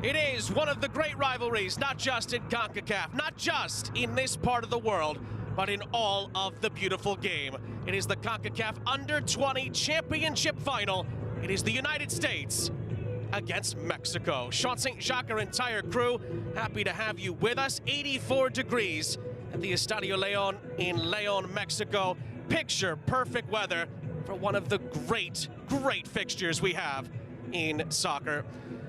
It is one of the great rivalries, not just in Concacaf, not just in this part of the world, but in all of the beautiful game. It is the Concacaf Under-20 Championship Final. It is the United States against Mexico. Sean St. Jacques, our entire crew, happy to have you with us. 84 degrees at the ESTADIO LEÓN in León, Mexico. Picture perfect weather for one of the great fixtures we have in soccer.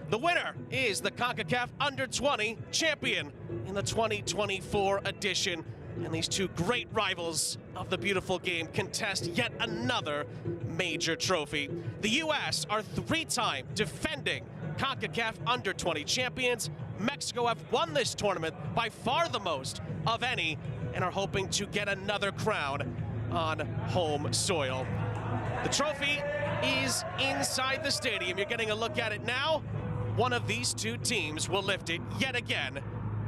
The winner is the Concacaf Under-20 champion in the 2024 edition. And these two great rivals of the beautiful game contest yet another major trophy. The U.S. are three-time defending Concacaf Under-20 champions. Mexico have won this tournament by far the most of any and are hoping to get another crown on home soil. The trophy is inside the stadium. You're getting a look at it now. One of these two teams will lift it yet again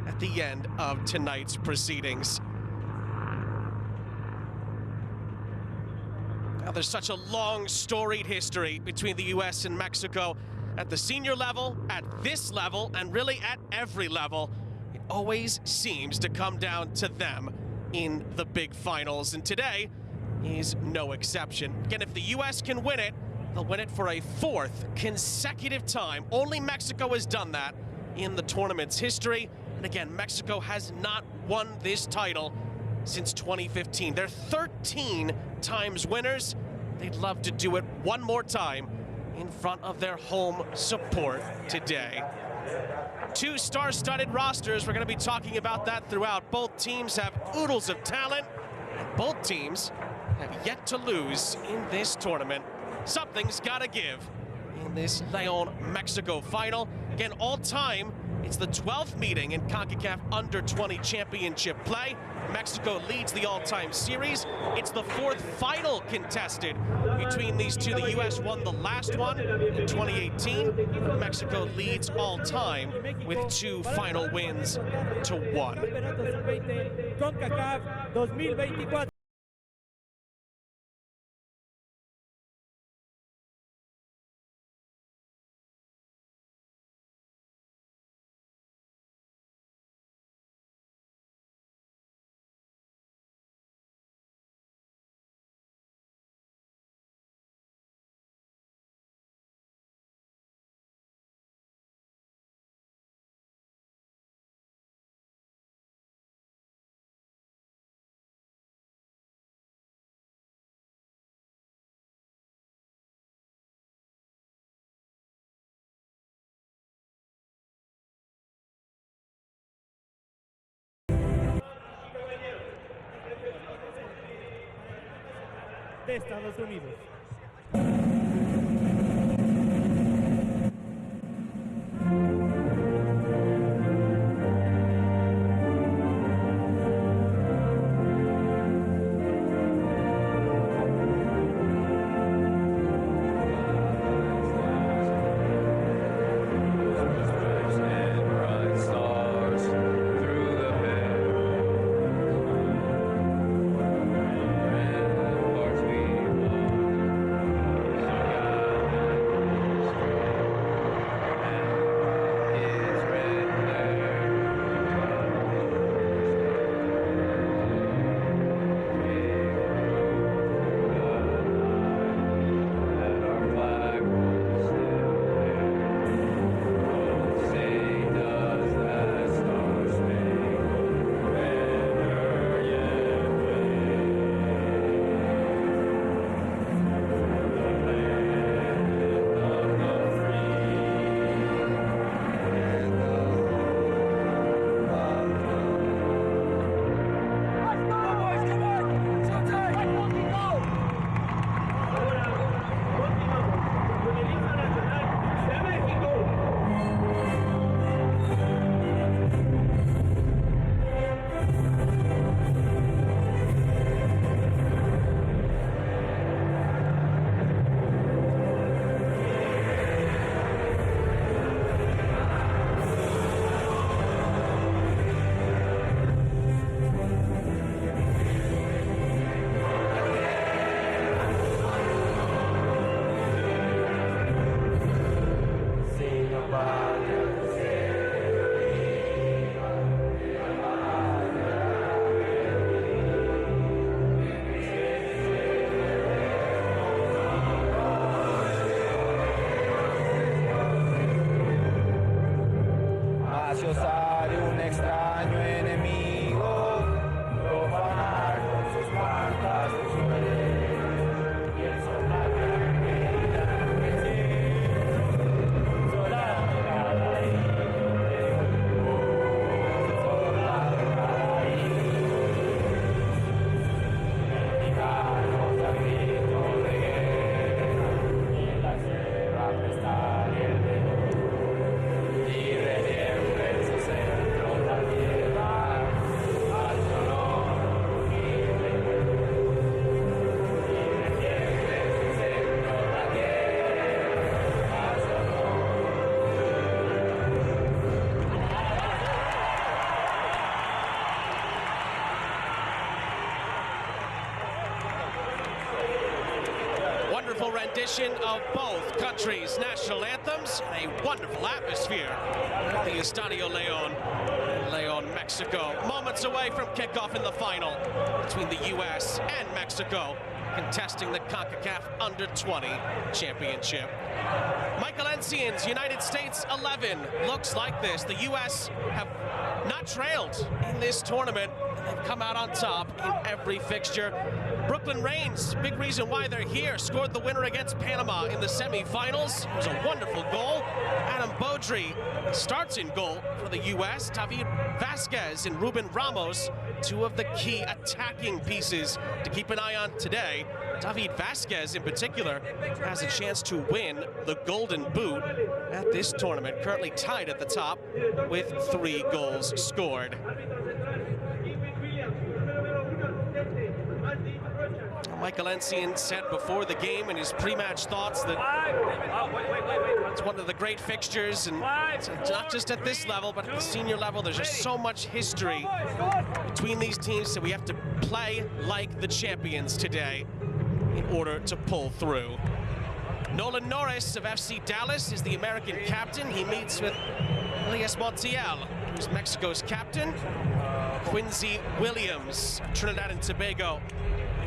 at the end of tonight's proceedings. Now, there's such a long, storied history between the U.S. and Mexico at the senior level, at this level, and really at every level. It always seems to come down to them in the big finals, and today is no exception. Again, if the U.S. can win it, they'll win it for a fourth consecutive time. Only Mexico has done that in the tournament's history. And again, Mexico has not won this title since 2015. They're 13 times winners. They'd love to do it one more time in front of their home support today. Two star-studded rosters. We're going to be talking about that throughout. Both teams have oodles of talent. And both teams have yet to lose in this tournament. Something's got to give in this León, Mexico final. Again, all time, it's the 12th meeting in Concacaf Under-20 Championship play. Mexico leads the all-time series. It's the fourth final contested between these two. The U.S. won the last one in 2018. Mexico leads all time with two final wins to one. Concacaf 2024. De Estados Unidos. beautiful rendition of both countries' national anthems and a wonderful atmosphere at the Estadio LEÓN in León, Mexico. Moments away from kickoff in the final between the U.S. and Mexico, contesting the Concacaf Under-20 championship. Michael Ensien's United States 11 looks like this. The U.S. have not trailed in this tournament. They've come out on top in every fixture. Brooklyn Reigns, big reason why they're here, scored the winner against Panama in the semifinals. It was a wonderful goal. Adam Beaudry starts in goal for the U.S. David Vasquez and Ruben Ramos, two of the key attacking pieces to keep an eye on today. David Vasquez, in particular, has a chance to win the Golden Boot at this tournament, currently tied at the top with 3 goals scored. Michael Ensien said before the game in his pre-match thoughts that it's one of the great fixtures, and it's not just at this level, but at the senior level. There's just so much history between these teams, so we have to play like the champions today in order to pull through. Nolan Norris of FC Dallas is the American captain. He meets with Elias Montiel, who's Mexico's captain. Quincy Williams of Trinidad and Tobago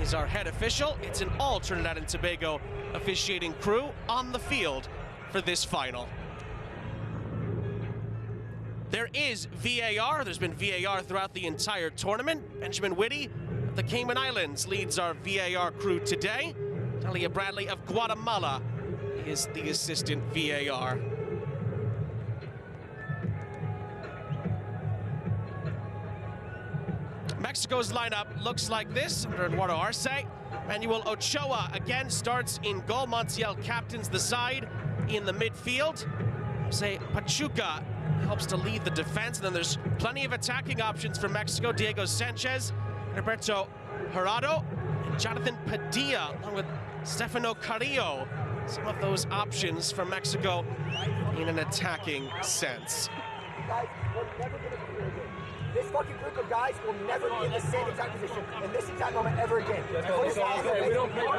is our head official. It's an all Trinidad and Tobago officiating crew on the field for this final. There is VAR. There's been VAR throughout the entire tournament. Benjamin Whitty of the Cayman Islands leads our VAR crew today. Talia Bradley of Guatemala is the assistant VAR. Mexico's lineup looks like this under Eduardo Arce. Manuel Ochoa again starts in goal. Montiel captains the side in the midfield. Jose Pachuca helps to lead the defense. And then there's plenty of attacking options for Mexico. Diego Sanchez, Roberto Jurado, and Jonathan Padilla, along with Stefano Carrillo. Some of those options for Mexico in an attacking sense. This fucking group of guys will never be in the same exact position in this exact moment ever again. We don't play.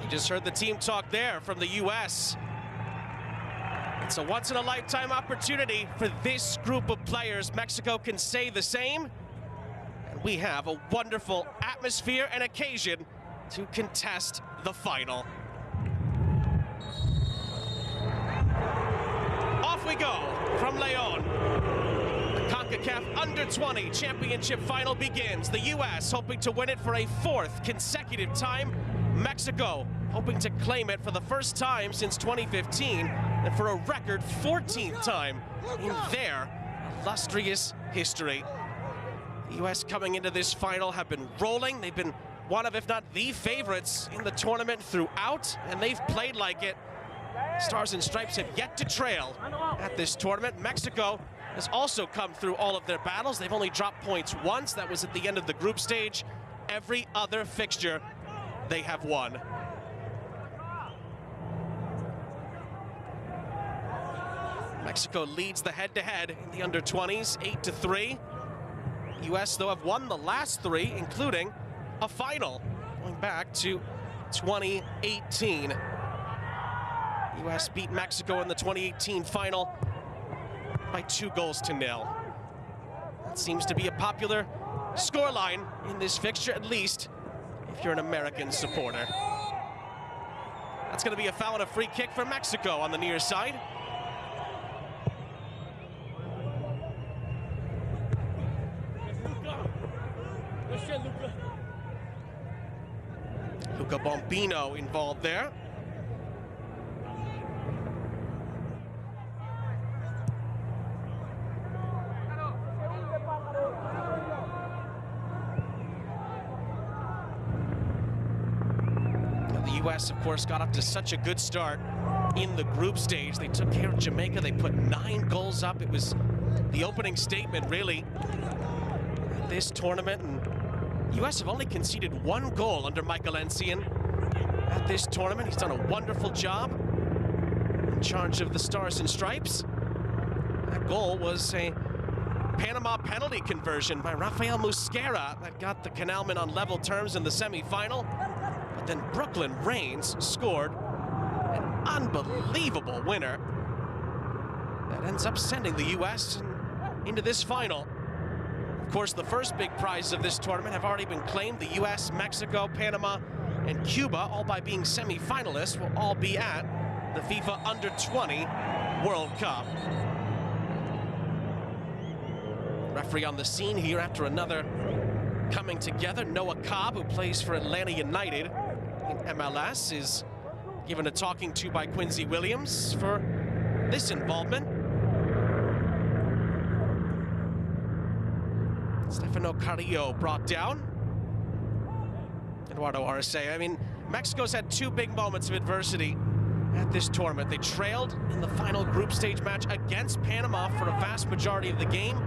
You just heard the team talk there from the U.S. It's a once-in-a-lifetime opportunity for this group of players. Mexico can say the same. And we have a wonderful atmosphere and occasion to contest the final. Off we go from León. The Concacaf Under-20 championship final begins. The U.S. hoping to win it for a 4th consecutive time. Mexico hoping to claim it for the first time since 2015 and for a record 14th time in their illustrious history. The U.S. coming into this final have been rolling. They've been one of, if not the favorites in the tournament throughout, and they've played like it. Stars and Stripes have yet to trail at this tournament. Mexico has also come through all of their battles. They've only dropped points once. That was at the end of the group stage. Every other fixture they have won. Mexico leads the head-to-head in the under-20s, 8-3. U.S., though, have won the last 3, including a final, going back to 2018. U.S. beat Mexico in the 2018 final by 2-0. That seems to be a popular scoreline in this fixture, at least if you're an American supporter. That's going to be a foul and a free kick for Mexico on the near side. Luca Bombino involved there. The U.S., of course, got up to such a good start in the group stage. They took care of Jamaica. They put 9 goals up. It was the opening statement, really, at this tournament. And U.S. have only conceded 1 goal under Michael Ensian at this tournament. He's done a wonderful job in charge of the Stars and Stripes. That goal was a Panama penalty conversion by Rafael Mosquera that got the Canalmen on level terms in the semifinal. But then Brooklyn Reigns scored an unbelievable winner that ends up sending the U.S. into this final. Of course, the first big prizes of this tournament have already been claimed. The U.S., Mexico, Panama, and Cuba, all by being semi-finalists, will all be at the FIFA Under-20 World Cup. Referee on the scene here after another coming together. Noah Cobb, who plays for Atlanta United in MLS, is given a talking to by Quincy Williams for this involvement. Stefano Carrillo brought down. Eduardo Arce. I mean, Mexico's had 2 big moments of adversity at this tournament. They trailed in the final group stage match against Panama for a vast majority of the game.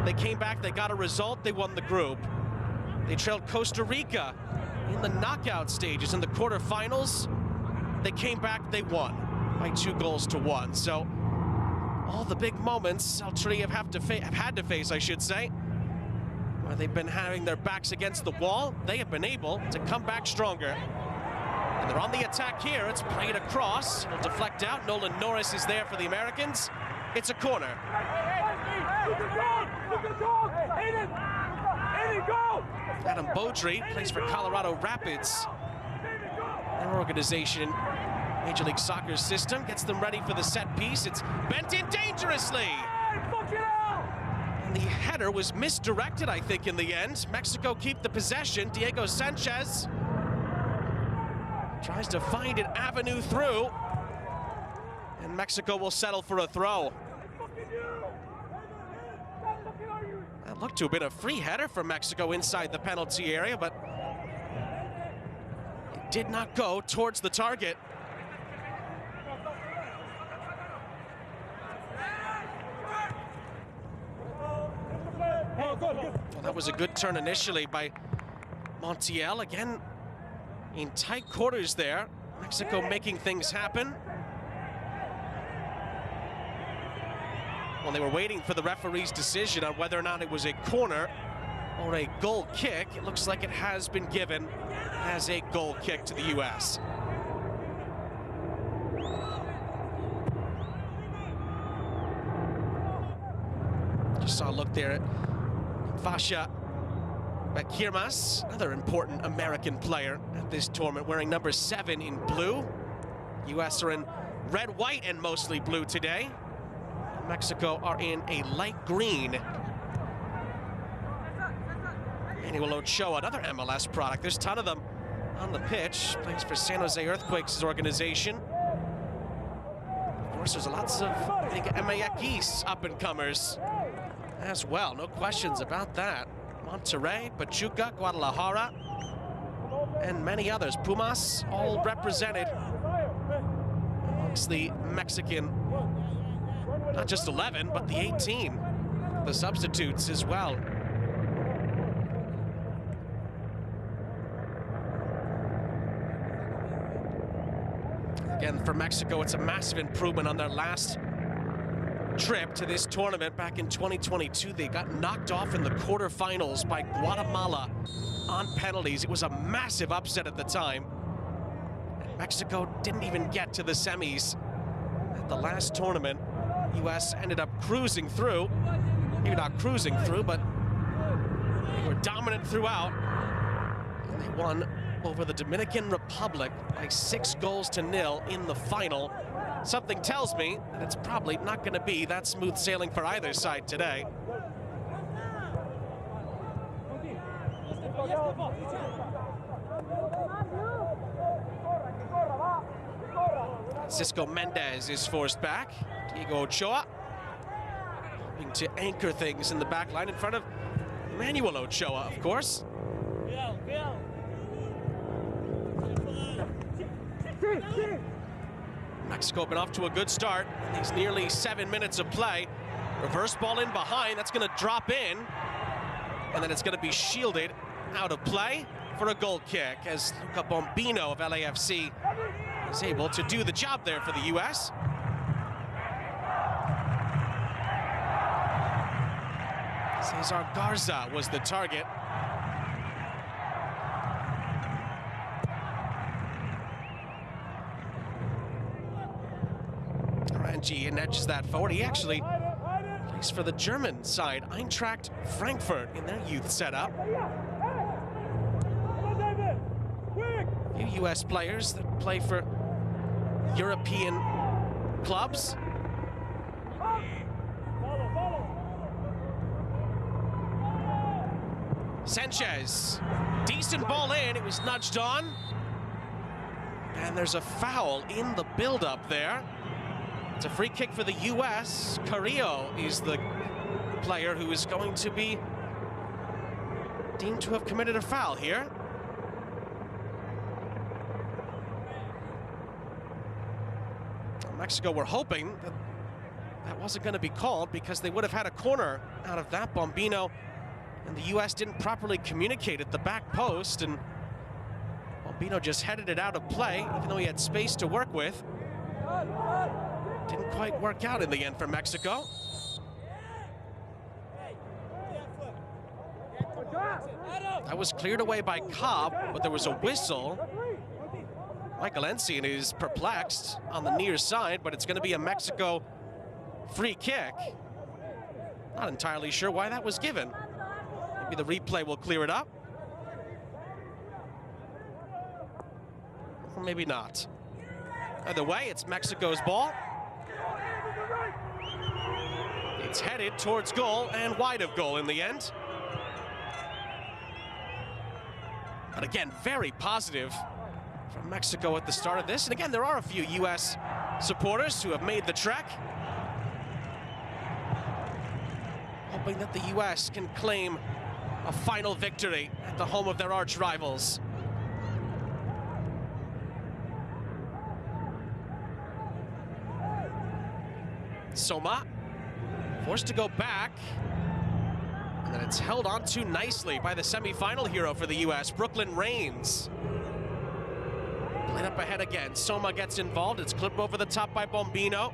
They came back, they got a result, they won the group. They trailed Costa Rica in the knockout stages. In the quarterfinals, they came back, they won by 2-1. So all the big moments El Tri have had to face, I should say, where they've been having their backs against the wall, they have been able to come back stronger. And they're on the attack here. It's played across. It'll deflect out. Nolan Norris is there for the Americans. It's a corner. Adam Beaudry plays for Colorado Rapids. Their organization, Major League Soccer's system, gets them ready for the set piece. It's bent in dangerously. And the header was misdirected, I think, in the end. Mexico keep the possession. Diego Sanchez tries to find an avenue through. And Mexico will settle for a throw. That looked to have been a free header for Mexico inside the penalty area, but it did not go towards the target. Well, that was a good turn initially by Montiel. Again, in tight quarters there. Mexico making things happen. Well, they were waiting for the referee's decision on whether or not it was a corner or a goal kick. It looks like it has been given as a goal kick to the U.S. Just saw a look there at Vasha Bakirmas, another important American player at this tournament, wearing number 7 in blue. U.S. are in red, white, and mostly blue today. Mexico are in a light green. Manuel Ochoa, another MLS product. There's a ton of them on the pitch. Plays for San Jose Earthquakes' organization. Of course, there's lots of big MX up-and-comers as well. No questions about that. Monterrey, Pachuca, Guadalajara, and many others. Pumas, all represented amongst the Mexican, not just 11, but the 18, the substitutes as well. Again, for Mexico, it's a massive improvement on their last trip to this tournament back in 2022. They got knocked off in the quarterfinals by Guatemala on penalties. It was a massive upset at the time. And Mexico didn't even get to the semis at the last tournament. U.S. ended up cruising through. Maybe not cruising through, but they were dominant throughout. And they won over the Dominican Republic by 6-0 in the final. Something tells me that it's probably not going to be that smooth sailing for either side today. Francisco Mendez is forced back. Diego Ochoa hoping to anchor things in the back line in front of Manuel Ochoa, of course. Mexico been off to a good start in these nearly 7 minutes of play. Reverse ball in behind, that's going to drop in, and then it's going to be shielded out of play for a goal kick as Luca Bombino of LAFC is able to do the job there for the U.S. Cesar Garza was the target. Ranji edges that forward. He actually plays for the German side, Eintracht Frankfurt, in their youth setup. A few U.S. players that play for European clubs. Sanchez, decent ball in, it was nudged on. And there's a foul in the build-up there. It's a free kick for the U.S. Carrillo is the player who is going to be deemed to have committed a foul here. Mexico were hoping that that wasn't going to be called because they would have had a corner out of that. Bombino and the U.S. didn't properly communicate at the back post, and Bombino just headed it out of play, even though he had space to work with. Didn't quite work out in the end for Mexico. That was cleared away by Cobb, but there was a whistle. Michael Encian is perplexed on the near side, but it's going to be a Mexico free kick. Not entirely sure why that was given. Maybe the replay will clear it up. Or maybe not. Either way, it's Mexico's ball. It's headed towards goal and wide of goal in the end. But again, very positive from Mexico at the start of this. And again, there are a few U.S. supporters who have made the trek, hoping that the U.S. can claim a final victory at the home of their arch rivals. Soma forced to go back, and then it's held on to nicely by the semifinal hero for the U.S., Brooklyn Raines. Played up ahead again. Soma gets involved. It's clipped over the top by Bombino.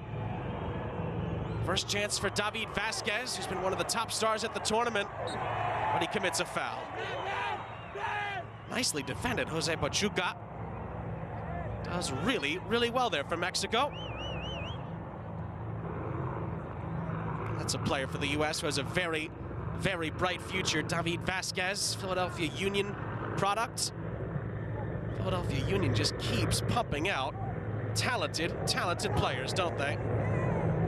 First chance for David Vasquez, who's been one of the top stars at the tournament, but he commits a foul. Nicely defended, Jose Pachuca. Does really, really well there for Mexico. That's a player for the U.S. who has a very, very bright future. David Vasquez, Philadelphia Union product. Philadelphia Union just keeps pumping out talented players, don't they?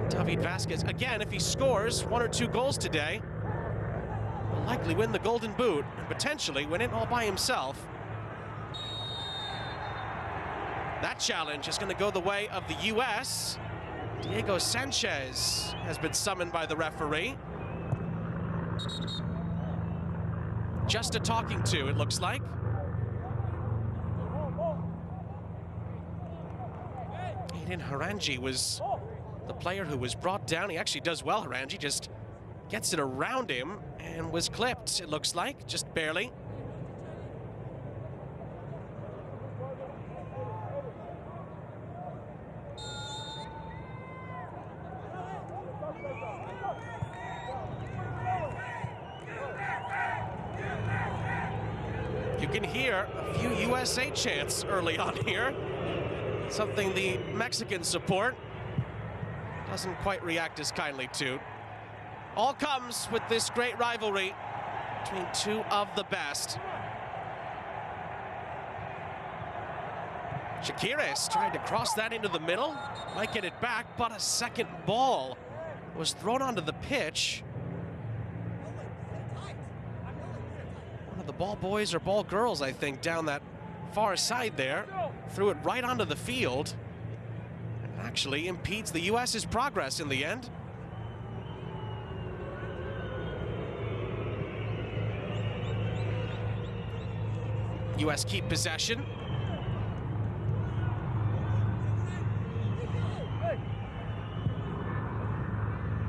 David Vasquez, again, if he scores 1 or 2 goals today, will likely win the Golden Boot and potentially win it all by himself. That challenge is going to go the way of the U.S. Diego Sanchez has been summoned by the referee. Just a talking to, it looks like. Aiden Harangi was the player who was brought down. He actually does well, Harangi, just gets it around him and was clipped, it looks like, just barely. You can hear a few USA chants early on here. Something the Mexicans support doesn't quite react as kindly to. All comes with this great rivalry between two of the best. Shakires tried to cross that into the middle, might get it back, but a second ball was thrown onto the pitch. One of the ball boys or ball girls, I think, down that far side there, threw it right onto the field. It actually impedes the U.S.'s progress in the end. U.S. keep possession.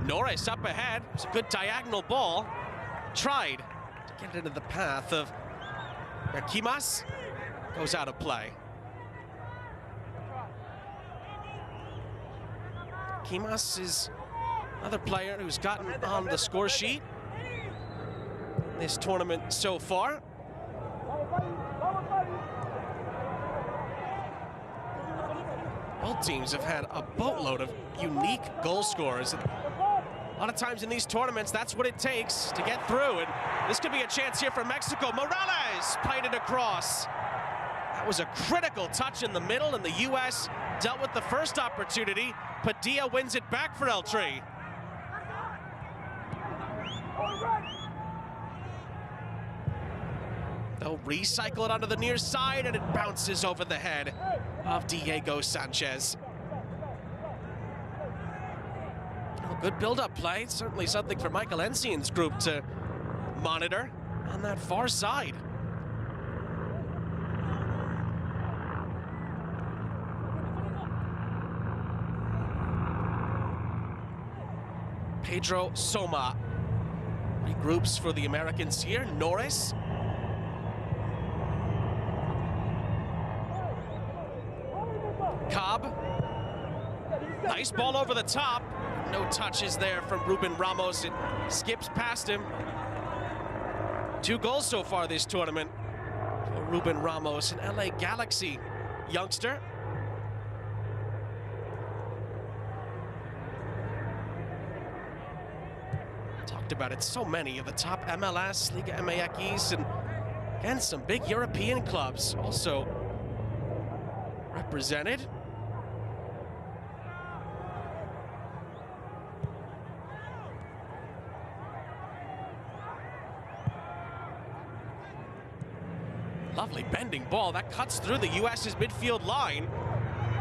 Norris up ahead. It's a good diagonal ball. Tried to get it into the path of Kimas goes out of play. Kimas is another player who's gotten on the score sheet this tournament so far. Both teams have had a boatload of unique goal scorers. A lot of times in these tournaments, that's what it takes to get through. And this could be a chance here for Mexico. Morales played it across. That was a critical touch in the middle, and the U.S. dealt with the first opportunity. Padilla wins it back for El Tri. They'll recycle it onto the near side, and it bounces over the head of Diego Sanchez. Well, good build-up play. Certainly something for Michael Ensien's group to monitor on that far side. Pedro Soma regroups for the Americans here. Norris. Cobb. Nice ball over the top. No touches there from Ruben Ramos. It skips past him. 2 goals so far this tournament for Ruben Ramos, an LA Galaxy youngster. Talked about it, so many of the top MLS, Liga MX, and again, some big European clubs also represented. Lovely bending ball that cuts through the U.S.'s midfield line,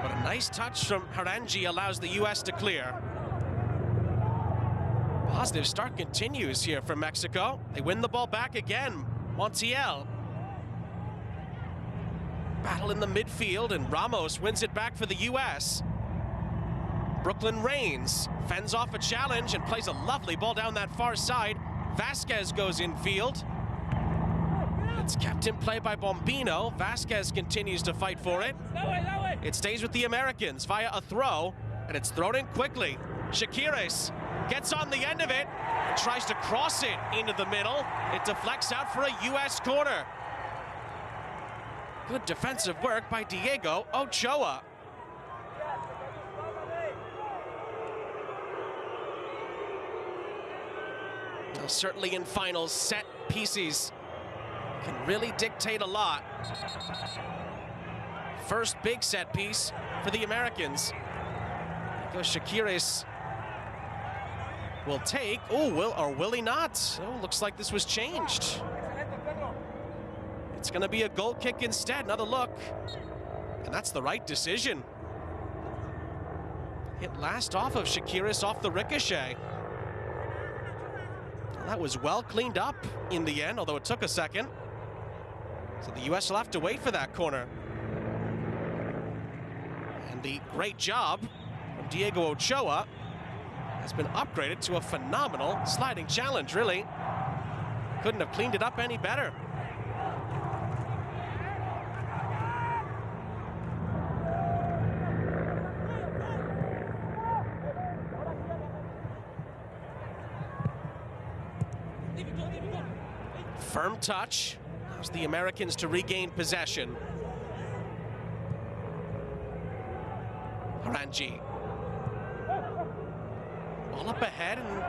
but a nice touch from Harangi allows the U.S. to clear. Positive start continues here for Mexico. They win the ball back again. Montiel. Battle in the midfield, and Ramos wins it back for the U.S. Brooklyn Reigns fends off a challenge and plays a lovely ball down that far side. Vasquez goes infield. It's kept in play by Bombino. Vasquez continues to fight for it. It stays with the Americans via a throw, and it's thrown in quickly. Shakiris gets on the end of it and tries to cross it into the middle. It deflects out for a U.S. corner. Good defensive work by Diego Ochoa. Now, certainly in finals, set pieces can really dictate a lot. First big set piece for the Americans. There goes Shakiris. Will take, will he not? Oh, looks like this was changed. It's gonna be a goal kick instead. Another look, and that's the right decision. Hit last off of Shakiris off the ricochet. That was well cleaned up in the end, although it took a second. So the U.S. will have to wait for that corner. And the great job from Diego Ochoa has been upgraded to a phenomenal sliding challenge, really. Couldn't have cleaned it up any better. Firm touch allows the Americans to regain possession. Harangi. Ball up ahead, and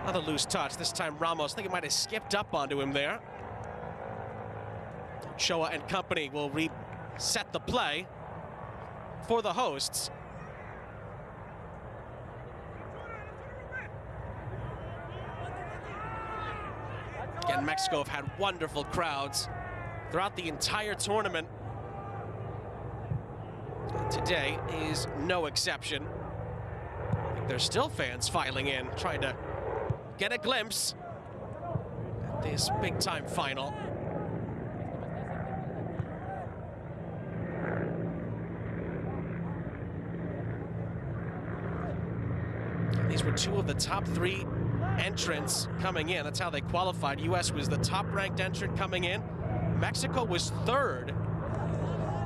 another loose touch. This time Ramos, I think it might have skipped up onto him there. Ochoa and company will reset the play for the hosts. Again, Mexico have had wonderful crowds throughout the entire tournament. And today is no exception. I think there's still fans filing in, trying to get a glimpse at this big-time final. And these were 2 of the top 3 entrants coming in. That's how they qualified. U.S. was the top-ranked entrant coming in. Mexico was third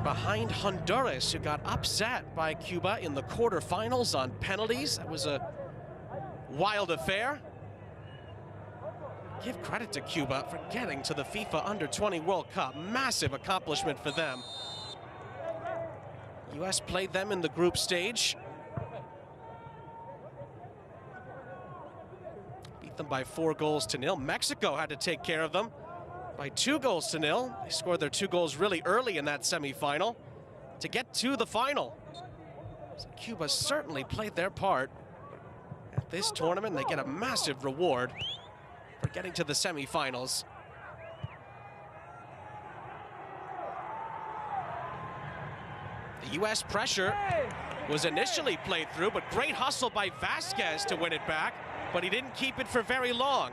behind Honduras, who got upset by Cuba in the quarterfinals on penalties. That was a wild affair. Give credit to Cuba for getting to the FIFA Under-20 World Cup. Massive accomplishment for them. U.S. played them in the group stage. Beat them by 4-0. Mexico had to take care of them by 2-0. They scored their 2 goals really early in that semifinal to get to the final. So Cuba certainly played their part at this tournament. They get a massive reward for getting to the semifinals. The U.S. pressure was initially played through, but great hustle by Vasquez to win it back, but he didn't keep it for very long.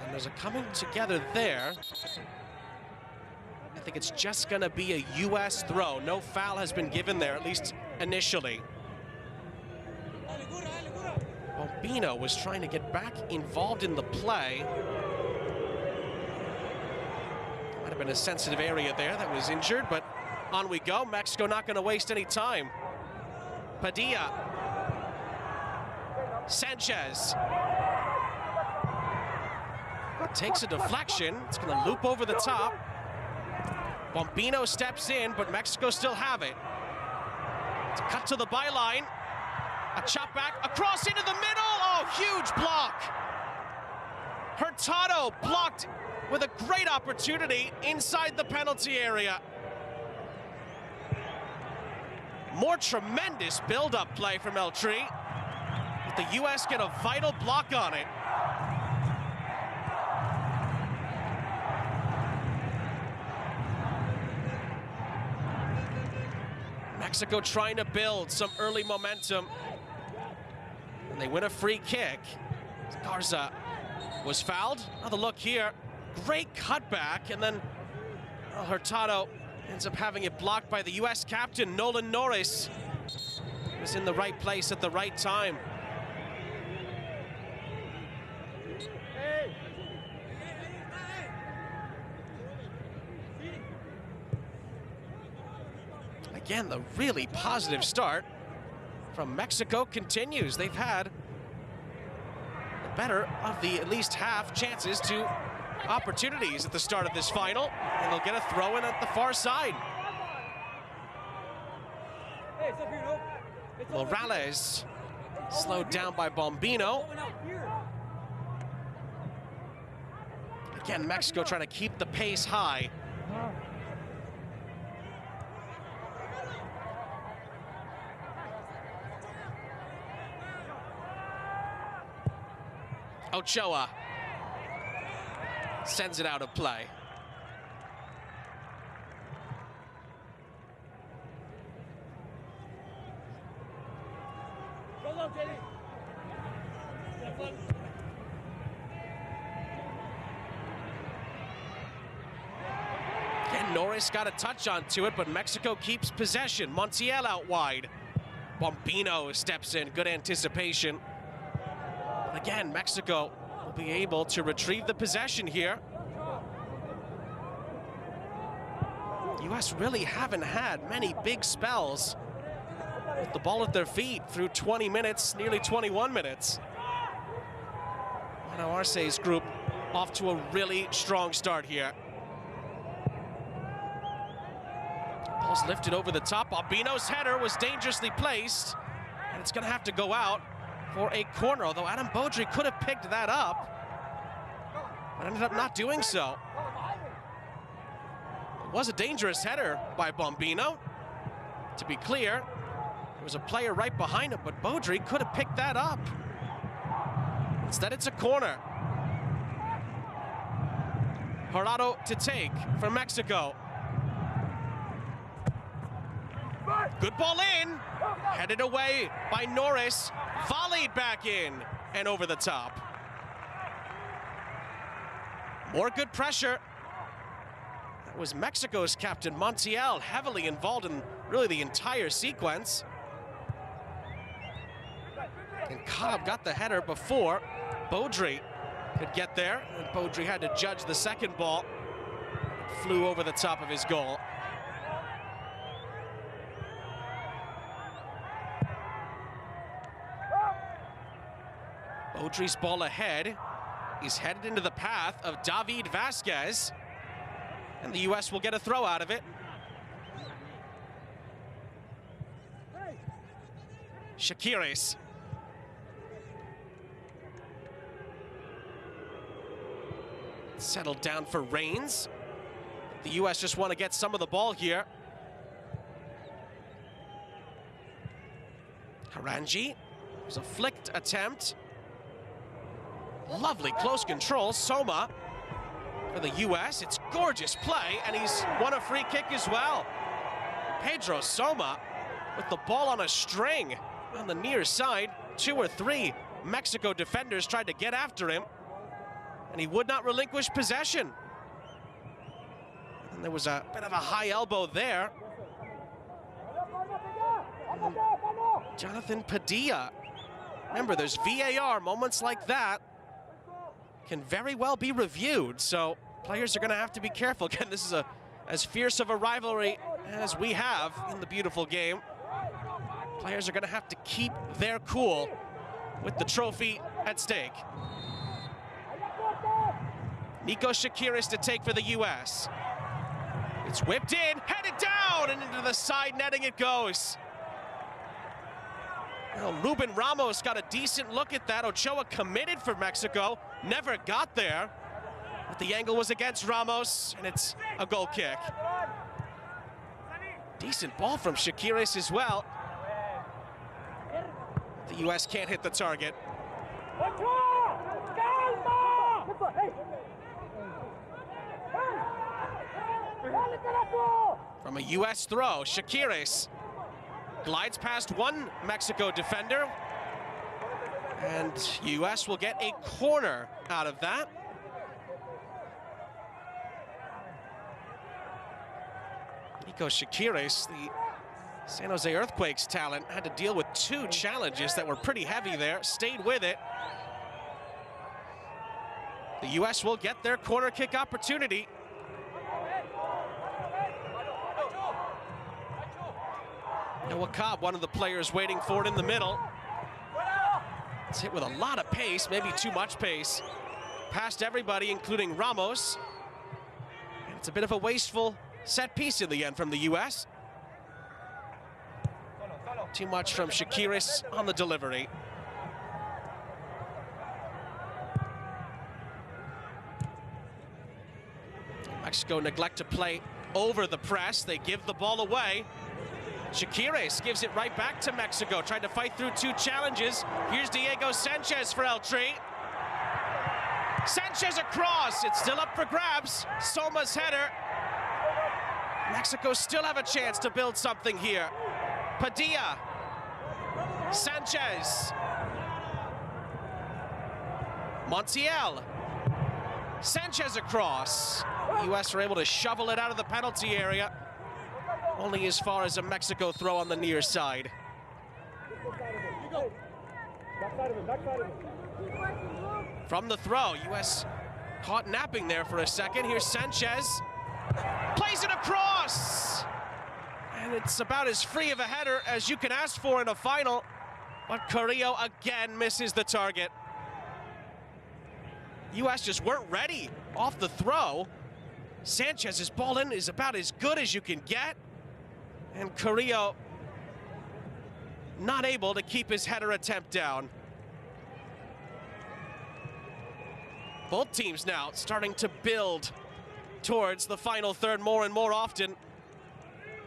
And there's a coming together there. I think it's just gonna be a U.S. throw. No foul has been given there, at least initially. Bombino was trying to get back involved in the play. Might have been a sensitive area there that was injured, but on we go. Mexico not going to waste any time. Padilla. Sanchez. Takes a deflection. It's going to loop over the top. Bombino steps in, but Mexico still have it. It's a cut to the byline. A chop back across into the middle. Oh, huge block. Hurtado blocked with a great opportunity inside the penalty area. More tremendous build-up play from El Tri. But the U.S. get a vital block on it. Mexico trying to build some early momentum. And they win a free kick. Garza was fouled. Another look here. Great cutback, and then Hurtado ends up having it blocked by the U.S. captain, Nolan Norris. He was in the right place at the right time. Again, the really positive start from Mexico continues. They've had the better of the at least half chances to opportunities at the start of this final, and they'll get a throw in at the far side. Morales slowed down by Bombino. Again, Mexico trying to keep the pace high. Ochoa sends it out of play. Again, Norris got a touch onto it, but Mexico keeps possession. Montiel out wide. Bombino steps in, good anticipation. Again, Mexico will be able to retrieve the possession here. U.S. really haven't had many big spells with the ball at their feet through 20 minutes, nearly 21 minutes. Now Arce's group off to a really strong start here. Ball's lifted over the top. Bombino's header was dangerously placed, and it's going to have to go out for a corner, although Adam Beaudry could have picked that up, but ended up not doing so. It was a dangerous header by Bombino. To be clear, there was a player right behind him, but Beaudry could have picked that up. Instead, it's a corner. Jurado to take for Mexico. Good ball in, headed away by Norris, volleyed back in and over the top. More good pressure. That was Mexico's captain, Montiel, heavily involved in really the entire sequence. And Cobb got the header before Beaudry could get there, and Baudry had to judge the second ball. It flew over the top of his goal. Baudry's ball ahead. He's headed into the path of David Vasquez, and the U.S. will get a throw out of it. Shakiris. Settled down for Reigns. The U.S. just want to get some of the ball here. Harangi. It was a flicked attempt. Lovely close control. Soma for the U.S. It's gorgeous play, and he's won a free kick as well. Pedro Soma with the ball on a string on the near side. 2 or 3 Mexico defenders tried to get after him, and he would not relinquish possession. And there was a bit of a high elbow there. And Jonathan Padilla. Remember, there's VAR. Moments like that can very well be reviewed, so players are going to have to be careful. Again, this is as fierce of a rivalry as we have in the beautiful game. Players are going to have to keep their cool with the trophy at stake. Nico Shakiris to take for the U.S. It's whipped in, headed down, and into the side netting it goes. Well, Ruben Ramos got a decent look at that. Ochoa committed for Mexico, never got there. But the angle was against Ramos, and it's a goal kick. Decent ball from Shakiris as well. The U.S. can't hit the target. From a U.S. throw, Shakiris glides past one Mexico defender, and U.S. will get a corner out of that. Nico Shakiris, the San Jose Earthquakes talent, had to deal with 2 challenges that were pretty heavy there, stayed with it. The U.S. will get their corner kick opportunity. Noah Cobb, one of the players waiting for it in the middle. It's hit with a lot of pace, maybe too much pace. Past everybody, including Ramos. And it's a bit of a wasteful set piece in the end from the U.S. Too much from Shakiris on the delivery. Mexico neglect to play over the press. They give the ball away. Shakiris gives it right back to Mexico, trying to fight through 2 challenges. Here's Diego Sanchez for El Tri. Sanchez across, it's still up for grabs. Soma's header. Mexico still have a chance to build something here. Padilla, Sanchez, Montiel, Sanchez across. The U.S. are able to shovel it out of the penalty area. Only as far as a Mexico throw on the near side. From the throw, U.S. caught napping there for a second. Here's Sanchez. Plays it across. And it's about as free of a header as you can ask for in a final. But Carrillo again misses the target. U.S. just weren't ready off the throw. Sanchez's ball in is about as good as you can get. And Carrillo not able to keep his header attempt down. Both teams now starting to build towards the final third more and more often.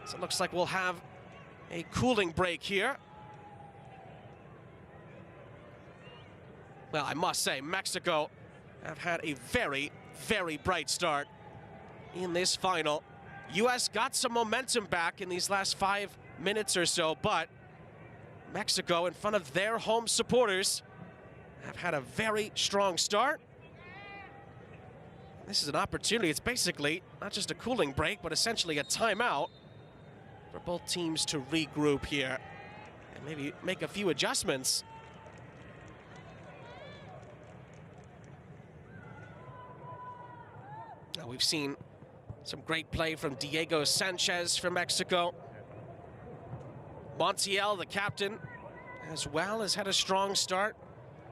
So it looks like we'll have a cooling break here. Well, I must say, Mexico have had a very, very bright start in this final. U.S. got some momentum back in these last 5 minutes or so, but Mexico, in front of their home supporters, have had a very strong start. This is an opportunity. It's basically not just a cooling break, but essentially a timeout for both teams to regroup here and maybe make a few adjustments. Now, we've seen some great play from Diego Sanchez for Mexico. Montiel, the captain, as well, has had a strong start.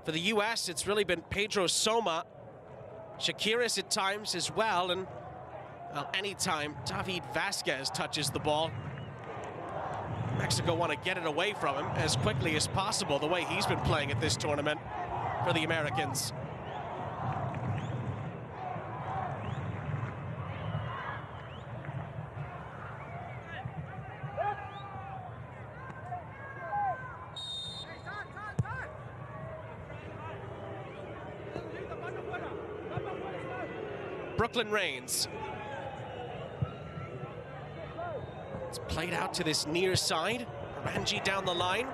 For the U.S., it's really been Pedro Soma, Shakiris at times as well, and well, anytime David Vasquez touches the ball, Mexico want to get it away from him as quickly as possible, the way he's been playing at this tournament for the Americans. Brooklyn Reigns. It's played out to this near side. Aranji down the line.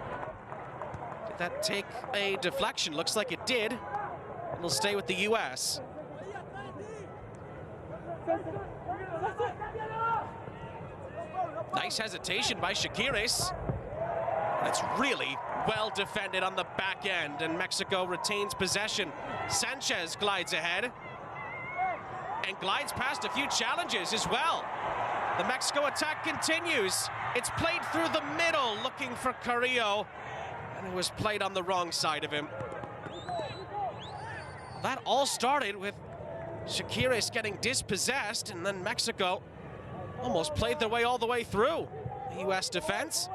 Did that take a deflection? Looks like it did. It'll stay with the U.S. Nice hesitation by Shakiris. That's really well defended on the back end, and Mexico retains possession. Sanchez glides ahead and glides past a few challenges as well. The Mexico attack continues. It's played through the middle, looking for Carrillo, and it was played on the wrong side of him. That all started with Shakiris getting dispossessed, and then Mexico almost played their way all the way through the U.S. defense.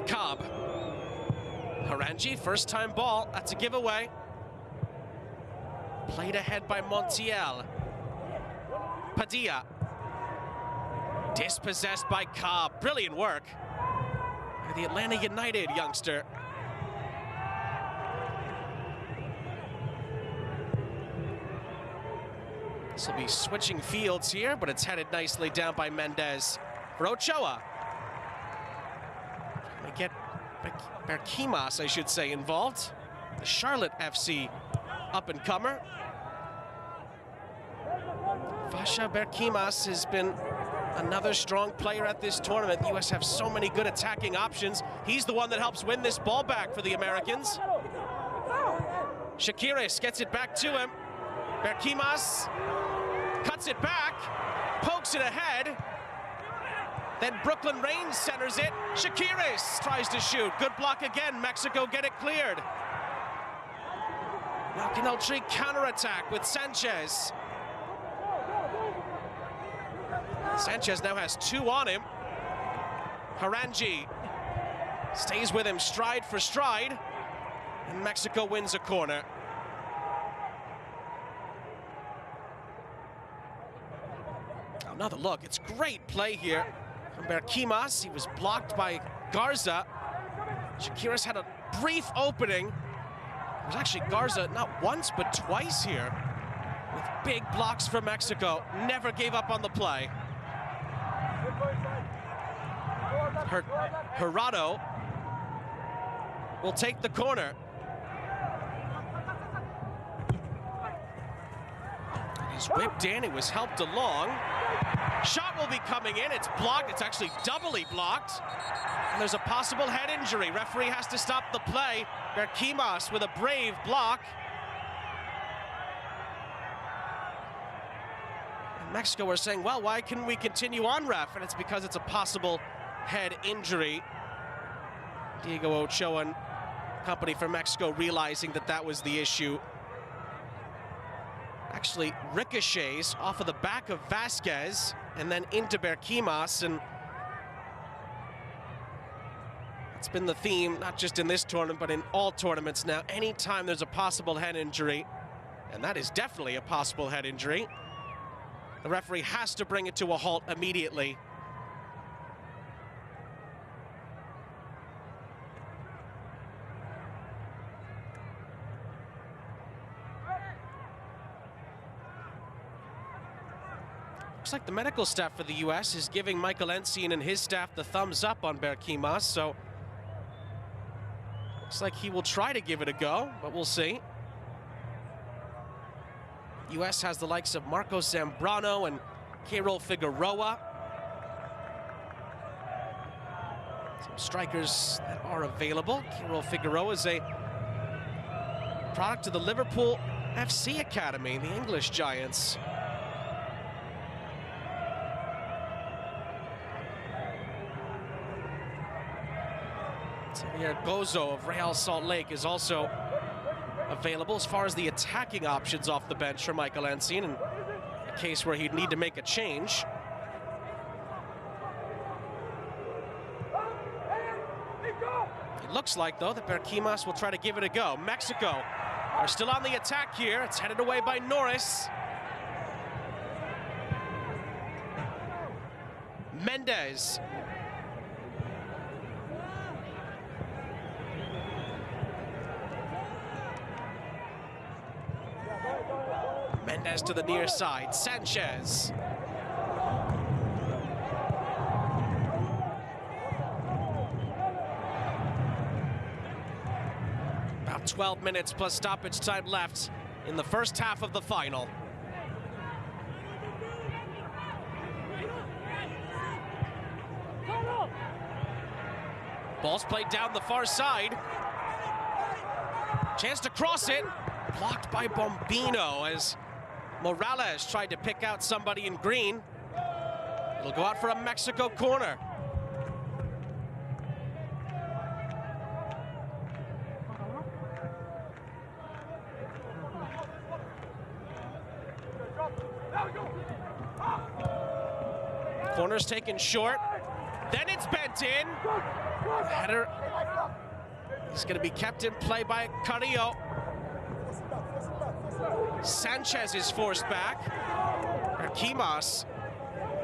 Cobb. Aranji, first time ball, that's a giveaway. Played ahead by Montiel. Padilla. Dispossessed by Cobb. Brilliant work by the Atlanta United youngster. This will be switching fields here, but it's headed nicely down by Mendez. For Ochoa. Trying to get Berkimas, I should say, involved. The Charlotte FC up-and-comer. Fasha Berkimas has been another strong player at this tournament. The U.S. have so many good attacking options. He's the one that helps win this ball back for the Americans. Shakiris gets it back to him. Berkimas cuts it back, pokes it ahead. Then Brooklyn Reigns centers it. Shakiris tries to shoot. Good block again. Mexico get it cleared. Now Caneltri counterattack with Sanchez. Sanchez now has two on him. Aranji stays with him stride for stride, and Mexico wins a corner. Another look. It's great play here from Berkimas. He was blocked by Garza. Shakiris had a brief opening. It was actually Garza not once but twice here with big blocks for Mexico. Never gave up on the play. Gerardo will take the corner. He's whipped in, it was helped along. Shot will be coming in, it's blocked, it's actually doubly blocked. And there's a possible head injury. Referee has to stop the play. Berkimas with a brave block. And Mexico are saying, well, why couldn't we continue on, ref? And it's because it's a possible head injury. Diego Ochoa and company for Mexico realizing that that was the issue. Actually ricochets off of the back of Vasquez and then into Berkimas, and it's been the theme, not just in this tournament, but in all tournaments now. Anytime there's a possible head injury, and that is definitely a possible head injury, the referee has to bring it to a halt immediately. Looks like the medical staff for the U.S. is giving Michael Ensign and his staff the thumbs up on Berkimas, so looks like he will try to give it a go, but we'll see. U.S. has the likes of Marcos Zambrano and Keirol Figueroa. Some strikers that are available. Kiro Figueroa is a product of the Liverpool FC Academy, the English Giants. Xavier Gozo of Real Salt Lake is also available as far as the attacking options off the bench for Michael Ensign, in a case where he'd need to make a change. It looks like, though, that Berquimas will try to give it a go. Mexico are still on the attack here. It's headed away by Norris. Mendez. Mendez to the near side. Sanchez. About 12 minutes plus stoppage time left in the first half of the final. Ball's played down the far side. Chance to cross it. Blocked by Bombino as Morales tried to pick out somebody in green. It'll go out for a Mexico corner. Corner's taken short. Then it's bent in. The header is going to be kept in play by Carrillo. Sanchez is forced back. Berquimas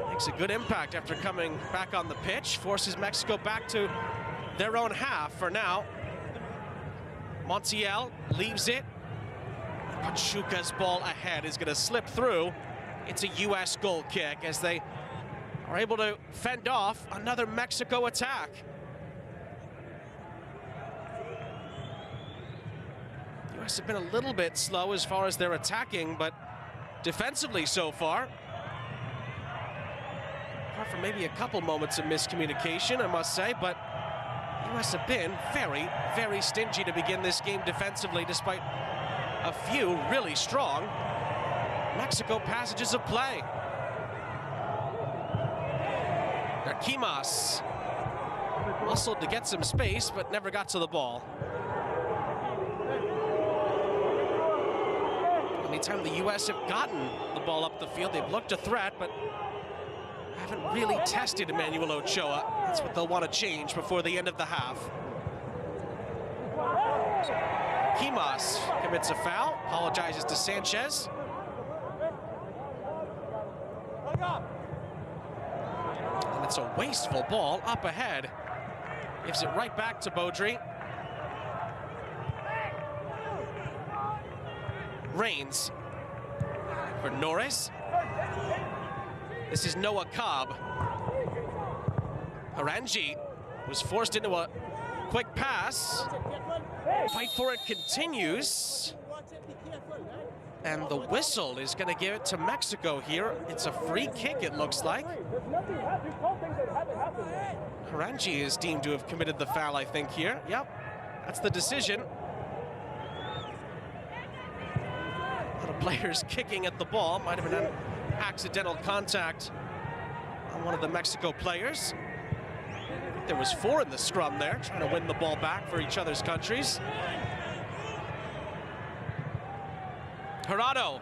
makes a good impact after coming back on the pitch. Forces Mexico back to their own half for now. Montiel leaves it. Pachuca's ball ahead is going to slip through. It's a U.S. goal kick as they are able to fend off another Mexico attack. U.S. have been a little bit slow as far as their attacking, but defensively so far. Apart from maybe a couple moments of miscommunication, I must say, but U.S. have been very, very stingy to begin this game defensively, despite a few really strong Mexico passages of play. Berquimas muscled to get some space, but never got to the ball. Anytime the U.S. have gotten the ball up the field, they've looked a threat, but haven't really tested Emmanuel Ochoa. That's what they'll want to change before the end of the half. Berquimas commits a foul, apologizes to Sanchez. And it's a wasteful ball up ahead. Gives it right back to Baudry. Reigns for Norris. This is Noah Cobb. Harangi was forced into a quick pass. Fight for it continues. And the whistle is going to give it to Mexico here. It's a free kick, it looks like. Harangi is deemed to have committed the foul, I think, here. Yep, that's the decision. A lot of players kicking at the ball. Might have been an accidental contact on one of the Mexico players. There was 4 in the scrum there, trying to win the ball back for each other's countries. Gerardo,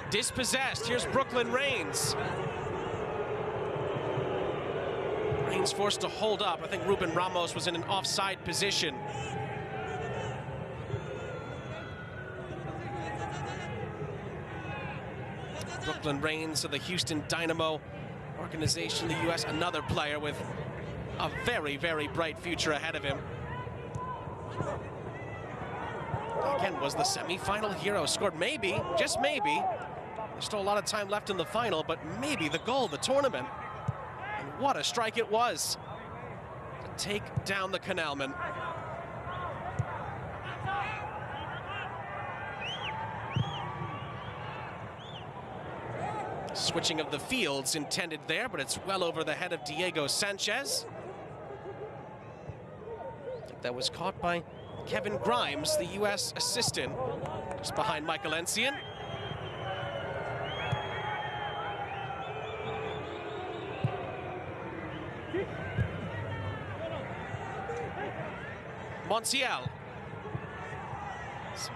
dispossessed. Here's Brooklyn Reigns. Reigns forced to hold up. I think Ruben Ramos was in an offside position. Brooklyn Reigns of the Houston Dynamo organization, the U.S., another player with a very, very bright future ahead of him. Again, was the semi-final hero, scored maybe, just maybe. There's still a lot of time left in the final, but maybe the goal of the tournament. And what a strike it was to take down the Canalman. Switching of the fields intended there, but it's well over the head of Diego Sanchez. that was caught by Kevin Grimes, the U.S. assistant, just behind Michael Encian. Montiel. Some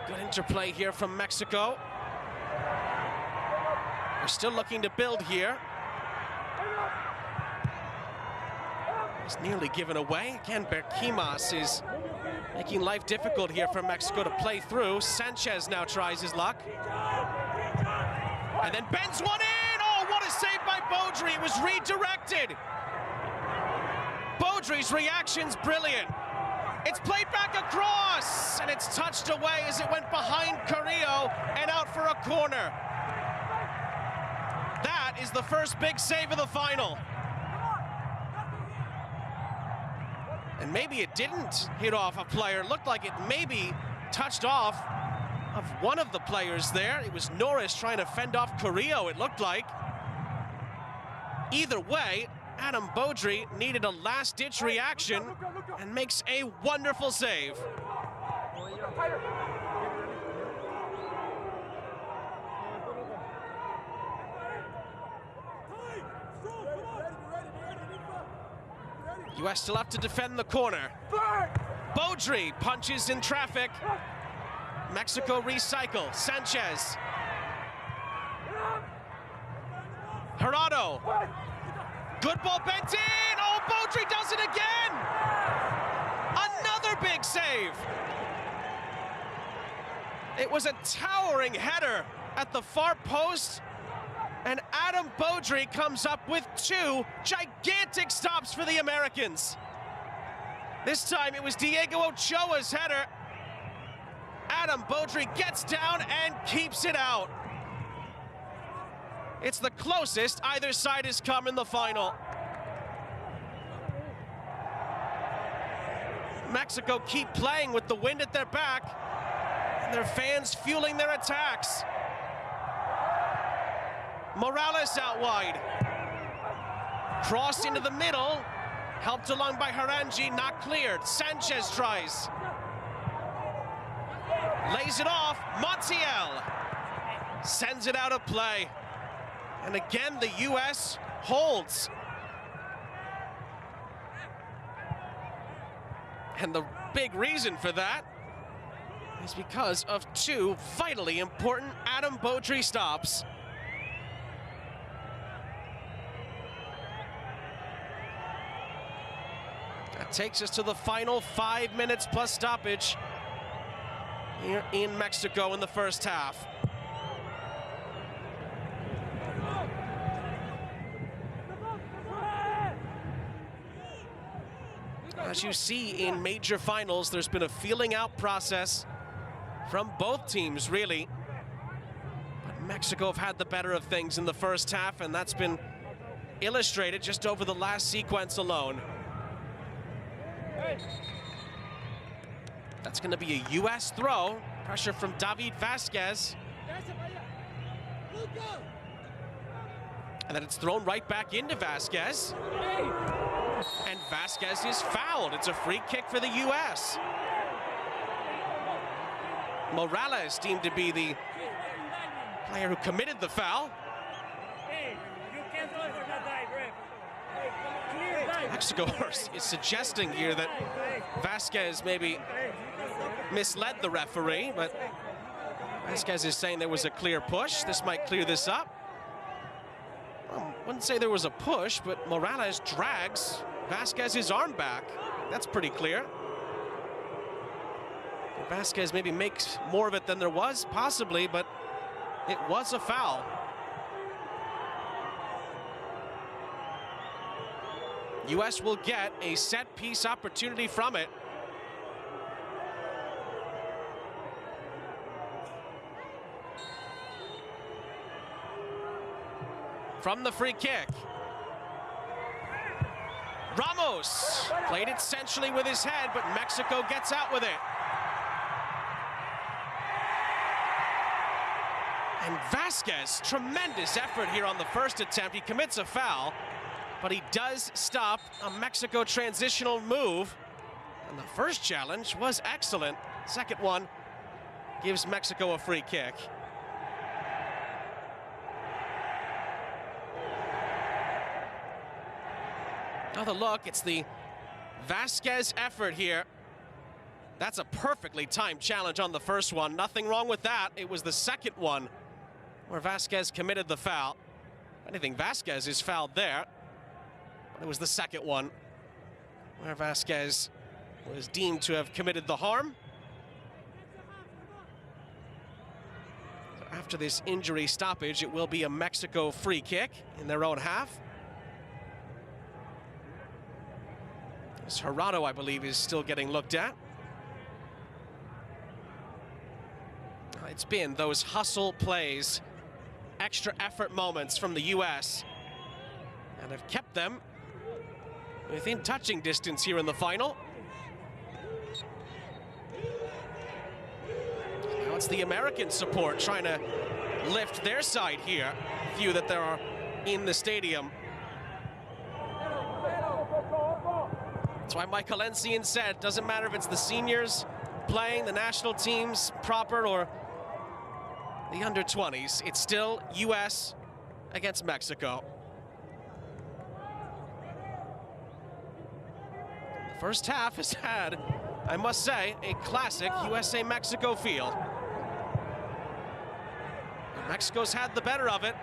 good interplay here from Mexico. We're still looking to build here. It's nearly given away. Again, Berquimas is making life difficult here for Mexico to play through. Sanchez now tries his luck. And then bends one in! Oh, what a save by Beaudry! It was redirected. Beaudry's reaction's brilliant. It's played back across, and it's touched away as it went behind Carrillo and out for a corner. That is the first big save of the final. And maybe it didn't hit off a player. It looked like it maybe touched off of one of the players there. It was Norris trying to fend off Carrillo, it looked like. Either way, Adam Beaudry needed a last-ditch reaction and makes a wonderful save. US still have to defend the corner. Beaudry punches in traffic. Mexico recycle. Sanchez. Gerardo. Good ball bent in. Oh, Beaudry does it again. Another big save. It was a towering header at the far post. And Adam Beaudry comes up with two gigantic stops for the Americans. This time it was Diego Ochoa's header. Adam Beaudry gets down and keeps it out. It's the closest either side has come in the final. Mexico keep playing with the wind at their back, and their fans fueling their attacks. Morales out wide. Crossed into the middle. Helped along by Harangi, not cleared. Sanchez tries. Lays it off. Montiel sends it out of play. And again, the U.S. holds. And the big reason for that is because of two vitally important Adam Beaudry stops. That takes us to the final 5 minutes plus stoppage here in Mexico in the first half. As you see in major finals, there's been a feeling out process from both teams, really. But Mexico have had the better of things in the first half, and that's been illustrated just over the last sequence alone. That's going to be a U.S. throw. Pressure from David Vasquez. And then it's thrown right back into Vasquez. And Vasquez is fouled. It's a free kick for the U.S. Morales deemed to be the player who committed the foul. Mexico is suggesting here that Vasquez maybe misled the referee, but Vasquez is saying there was a clear push. This might clear this up. I wouldn't say there was a push, but Morales drags Vasquez's arm back. That's pretty clear. Vasquez maybe makes more of it than there was, possibly, but it was a foul. U.S. will get a set-piece opportunity from it. From the free kick. Ramos played it centrally with his head, but Mexico gets out with it. And Vasquez, tremendous effort here on the first attempt. He commits a foul, but he does stop a Mexico transitional move. And the first challenge was excellent. Second one gives Mexico a free kick. Another look, it's the Vasquez effort here. That's a perfectly timed challenge on the first one. Nothing wrong with that. It was the second one where Vasquez committed the foul. If anything, Vasquez is fouled there. But it was the second one where Vasquez was deemed to have committed the harm. So after this injury stoppage, it will be a Mexico free kick in their own half. As Gerardo, I believe, is still getting looked at. It's been those hustle plays, extra effort moments from the U.S. and have kept them within touching distance here in the final. Now it's the American support trying to lift their side here. Few that there are in the stadium. That's why Michael Encian said, doesn't matter if it's the seniors playing, the national teams proper, or the under-20s, it's still U.S. against Mexico. The first half has had, I must say, a classic USA-Mexico field. Mexico's had the better of it.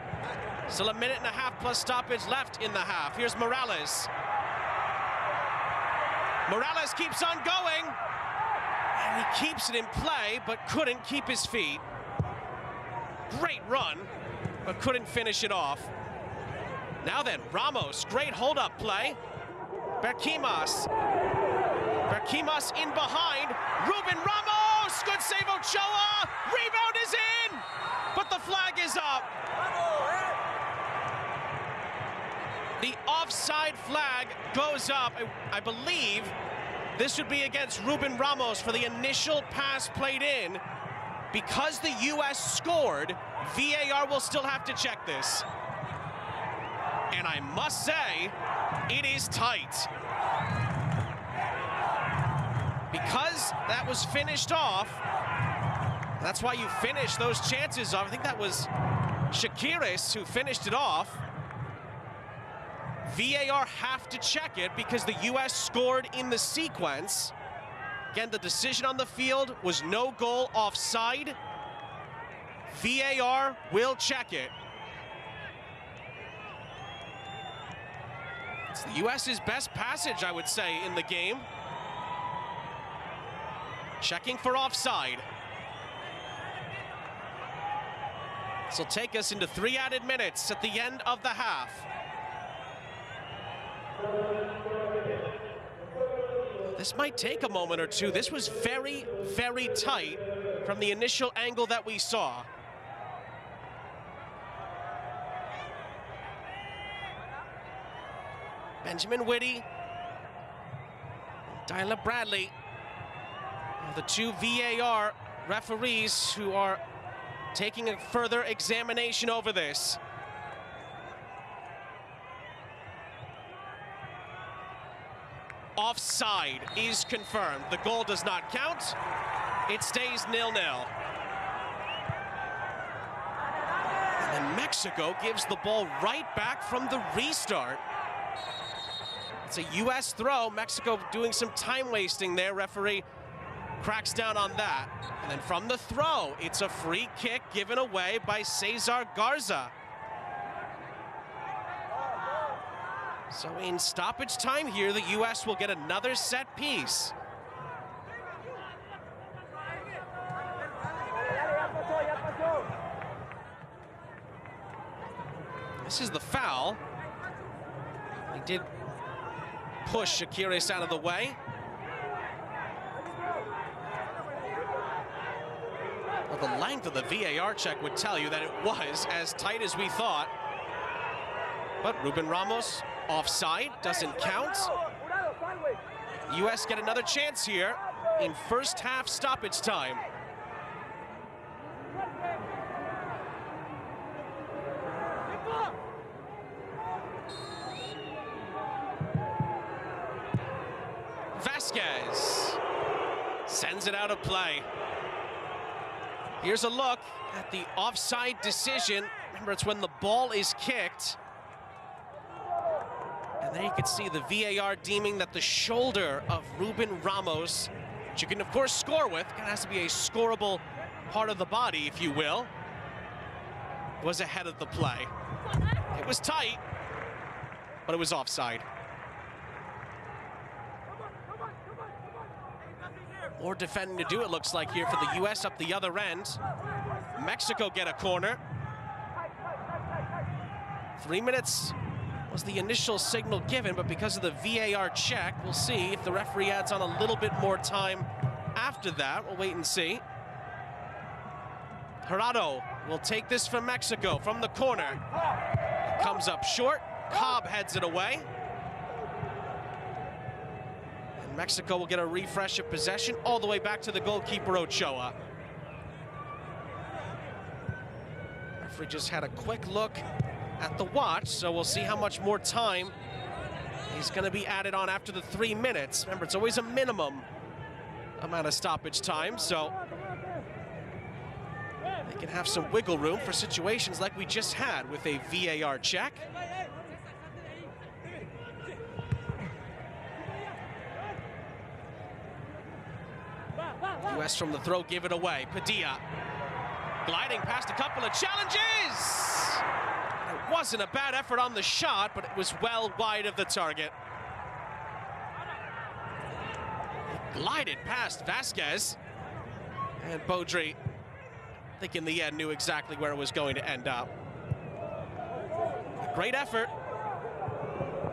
Still a minute and a half plus stoppage left in the half. Here's Morales. Morales keeps on going. And he keeps it in play, but couldn't keep his feet. Great run, but couldn't finish it off. Now then, Ramos, great hold-up play. Berquimas. Berquimas in behind. Ruben Ramos, good save Ochoa. Rebound is in, but the flag is up. The offside flag goes up. I believe this would be against Ruben Ramos for the initial pass played in. Because the U.S. scored, VAR will still have to check this. And I must say, it is tight. Because that was finished off, that's why you finish those chances off. I think that was Shakiris who finished it off. VAR have to check it because the U.S. scored in the sequence. Again, the decision on the field was no goal offside. VAR will check it. It's the U.S.'s best passage, I would say, in the game. Checking for offside. This will take us into 3 added minutes at the end of the half. This might take a moment or two. This was very, very tight from the initial angle that we saw. Benjamin Whitty, Dyla Bradley are the two VAR referees who are taking a further examination over this. Offside is confirmed. The goal does not count. It stays 0-0. And then Mexico gives the ball right back from the restart. It's a U.S. throw. Mexico doing some time wasting there. Referee cracks down on that. And then from the throw, it's a free kick given away by Cesar Garza. So in stoppage time here, the U.S. will get another set piece. This is the foul. He did push Shakiris out of the way. Well, the length of the VAR check would tell you that it was as tight as we thought. But Ruben Ramos offside, doesn't count. U.S. get another chance here in first half stoppage time. Vasquez. Sends it out of play. Here's a look at the offside decision. Remember, it's when the ball is kicked. And there you can see the VAR deeming that the shoulder of Ruben Ramos, which you can of course score with, it has to be a scoreable part of the body, if you will, was ahead of the play. It was tight, but it was offside. More defending to do, it looks like, here for the U.S. up the other end. Mexico get a corner. 3 minutes was the initial signal given, but because of the VAR check, we'll see if the referee adds on a little bit more time after that. We'll wait and see. Gerardo will take this from Mexico from the corner. It comes up short. Cobb heads it away. And Mexico will get a refresh of possession all the way back to the goalkeeper, Ochoa. Referee just had a quick look at the watch, so we'll see how much more time is going to be added on after the 3 minutes. Remember, it's always a minimum amount of stoppage time, so they can have some wiggle room for situations like we just had with a VAR check. US from the throw give it away. Padilla gliding past a couple of challenges. It wasn't a bad effort on the shot, but it was well wide of the target. It glided past Vasquez. And Baudry, I think in the end, knew exactly where it was going to end up. A great effort.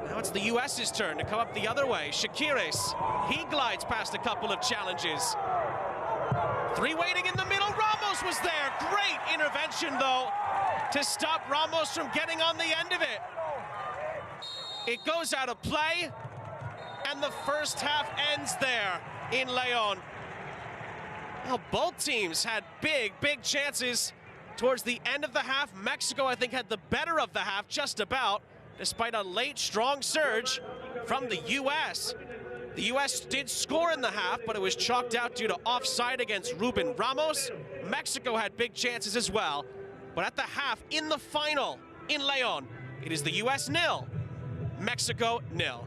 Now it's the US's turn to come up the other way. Shakires, he glides past a couple of challenges. Three waiting in the middle. Ramos was there. Great intervention, though, to stop Ramos from getting on the end of it. It goes out of play, and the first half ends there in LEÓN. Well, both teams had big chances towards the end of the half. Mexico, I think, had the better of the half, just about, despite a late, strong surge from the U.S. The U.S. did score in the half, but it was chalked out due to offside against Ruben Ramos. Mexico had big chances as well. But at the half, in the final, in LEÓN, it is the U.S. 0, Mexico 0.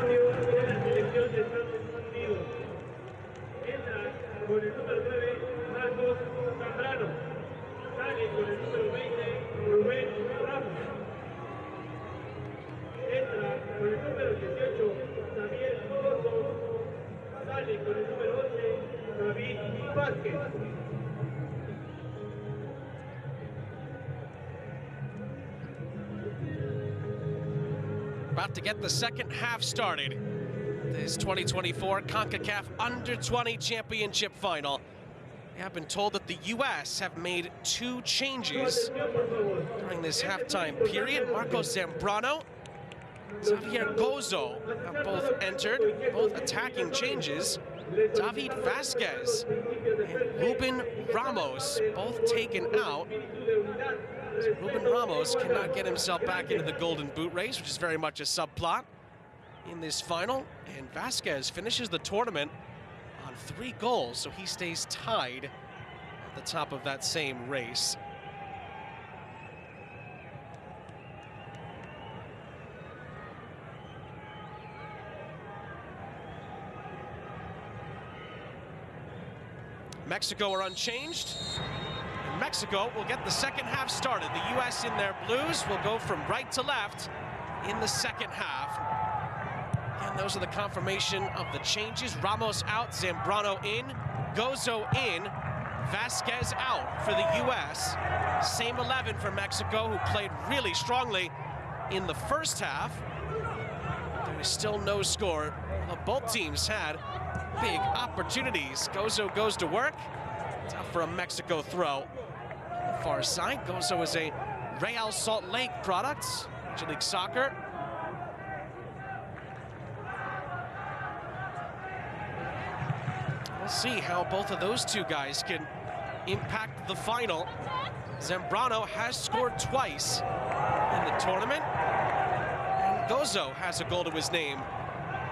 cambio de la selección de Estados Unidos. Entra con el número 9, Marcos Zambrano. Sale con el número 20, Rubén Ramos. Entra con el número 18, Javier Coso. Sale con el número 11, David Vázquez. About to get the second half started. This 2024 Concacaf Under-20 Championship Final. We have been told that the U.S. have made 2 changes during this halftime period. Marcos Zambrano, Xavier Gozo have both entered, both attacking changes. David Vázquez and Ruben Ramos both taken out. So Ruben Ramos cannot get himself back into the Golden Boot race, which is very much a subplot in this final. And Vázquez finishes the tournament on 3 goals, so he stays tied at the top of that same race. Mexico are unchanged. Mexico will get the second half started. The U.S. in their blues will go from right to left in the second half. And those are the confirmation of the changes. Ramos out, Zambrano in, Gozo in, Vázquez out for the U.S. Same 11 for Mexico, who played really strongly in the first half. There is still no score. Both teams had big opportunities. Gozo goes to work. Tough for a Mexico throw. On the far side, Gozo is a Real Salt Lake product, Major League Soccer. We'll see how both of those 2 guys can impact the final. Zambrano has scored twice in the tournament, and Gozo has a goal to his name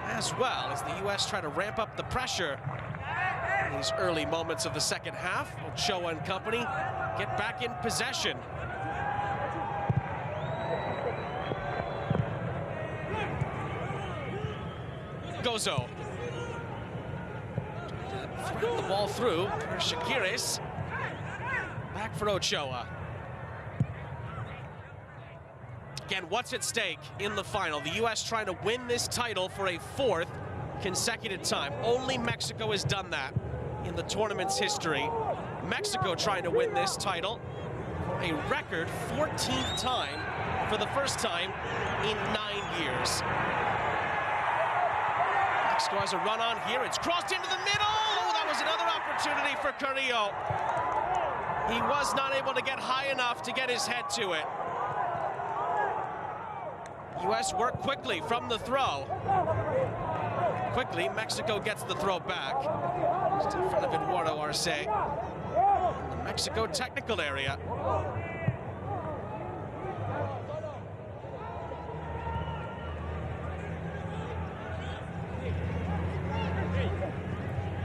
as well, as the U.S. try to ramp up the pressure in these early moments of the second half. Ochoa and company get back in possession. Gozo. Thread the ball through for Shakiris. Back for Ochoa. Again, what's at stake in the final? The U.S. trying to win this title for a 4th consecutive time. Only Mexico has done that in the tournament's history. Mexico trying to win this title a record 14th time for the first time in 9 years. Mexico has a run on here. It's crossed into the middle. Oh, that was another opportunity for Carrillo. He was not able to get high enough to get his head to it. U.S. work quickly from the throw. Quickly, Mexico gets the throw back. Just in front of Eduardo Arce. In the Mexico technical area.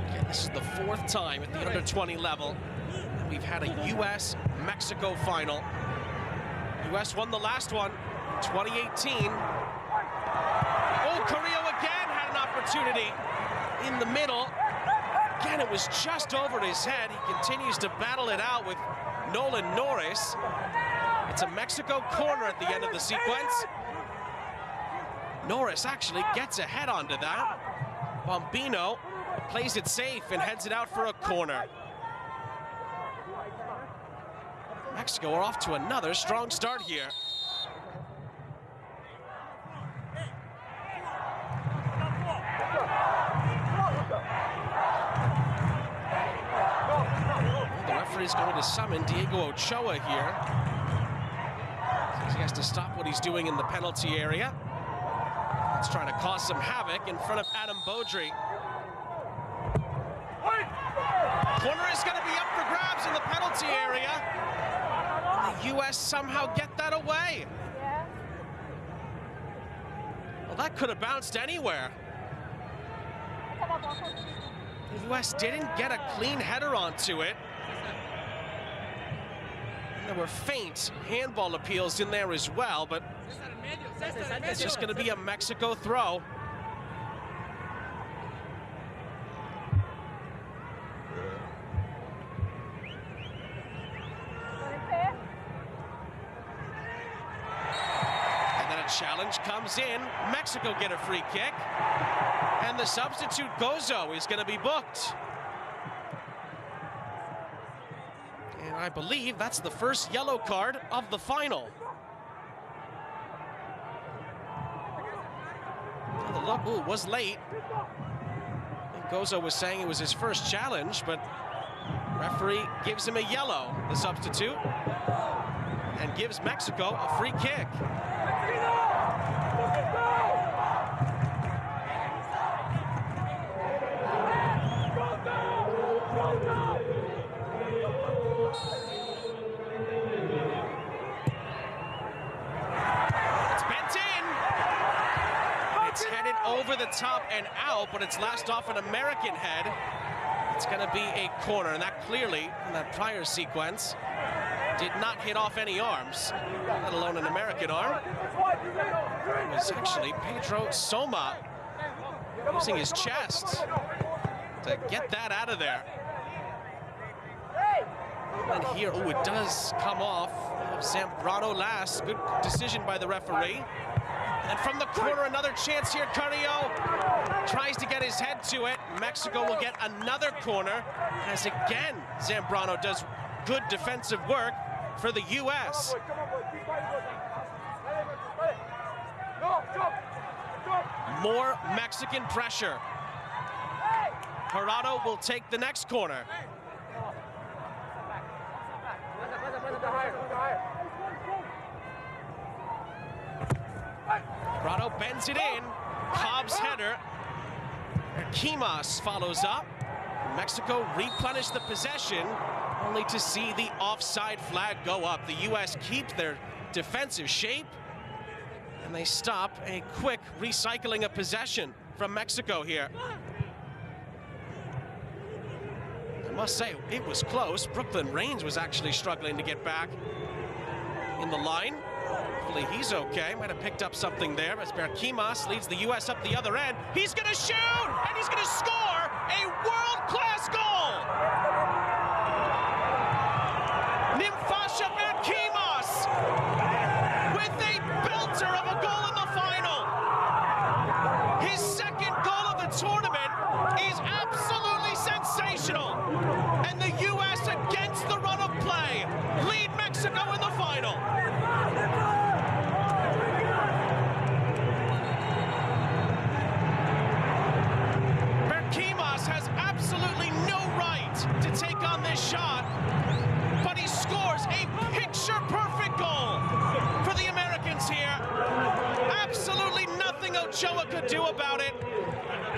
Okay, this is the 4th time at the under-20 level that we've had a U.S.-Mexico final. U.S. won the last one. 2018. Oh, Carrillo again had an opportunity in the middle. Again, it was just over his head. He continues to battle it out with Nolan Norris. It's a Mexico corner at the end of the sequence. Norris actually gets a head onto that. Bombino plays it safe and heads it out for a corner. Mexico are off to another strong start here. Is going to summon Diego Ochoa here. He has to stop what he's doing in the penalty area. He's trying to cause some havoc in front of Adam Beaudry. Corner is going to be up for grabs in the penalty area. And the U.S. somehow get that away. Well, that could have bounced anywhere. The U.S. didn't get a clean header onto it. There were faint handball appeals in there as well, but it's just going to be a Mexico throw. challenge comes in. Mexico get a free kick. And the substitute Gozo is going to be booked. And I believe that's the first yellow card of the final. The look, ooh, was late. I think Gozo was saying it was his first challenge, but referee gives him a yellow, the substitute, and gives Mexico a free kick. It's bent in. It's headed over the top and out, but it's last off an American head. It's going to be a corner, and that clearly, in that prior sequence, did not hit off any arms, let alone an American arm. It was actually Pedro Soma using his chest to get that out of there. And here, oh, it does come off Zambrano last. Good decision by the referee. And from the corner, another chance here. Carrillo tries to get his head to it. Mexico will get another corner, as again, Zambrano does good defensive work for the U.S. More Mexican pressure. Jurado will take the next corner. Jurado bends it in. Cobb's header. Kimas follows up. Mexico replenish the possession, only to see the offside flag go up. The U.S. keep their defensive shape, and they stop a quick recycling of possession from Mexico here. I must say, it was close. Brooklyn Reigns was actually struggling to get back in the line. Hopefully he's okay. Might have picked up something there as Berkimas leads the U.S. up the other end. He's going to shoot, and he's going to score a world-class goal. Nimfasha Berkimas with a belter of a goal in the final. His second goal of the tournament is absolutely sensational. And the U.S. against the run of play lead Mexico in the final. Has absolutely no right to take on this shot, but he scores a picture-perfect goal for the Americans here. Absolutely nothing Ochoa could do about it,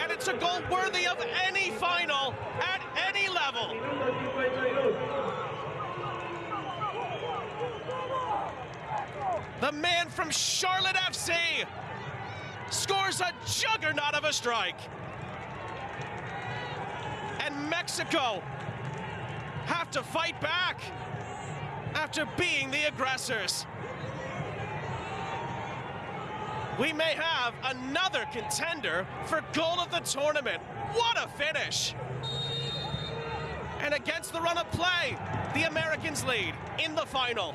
and it's a goal worthy of any final at any level. The man from Charlotte FC scores a juggernaut of a strike. And Mexico have to fight back after being the aggressors. We may have another contender for goal of the tournament. What a finish! And against the run of play, the Americans lead in the final.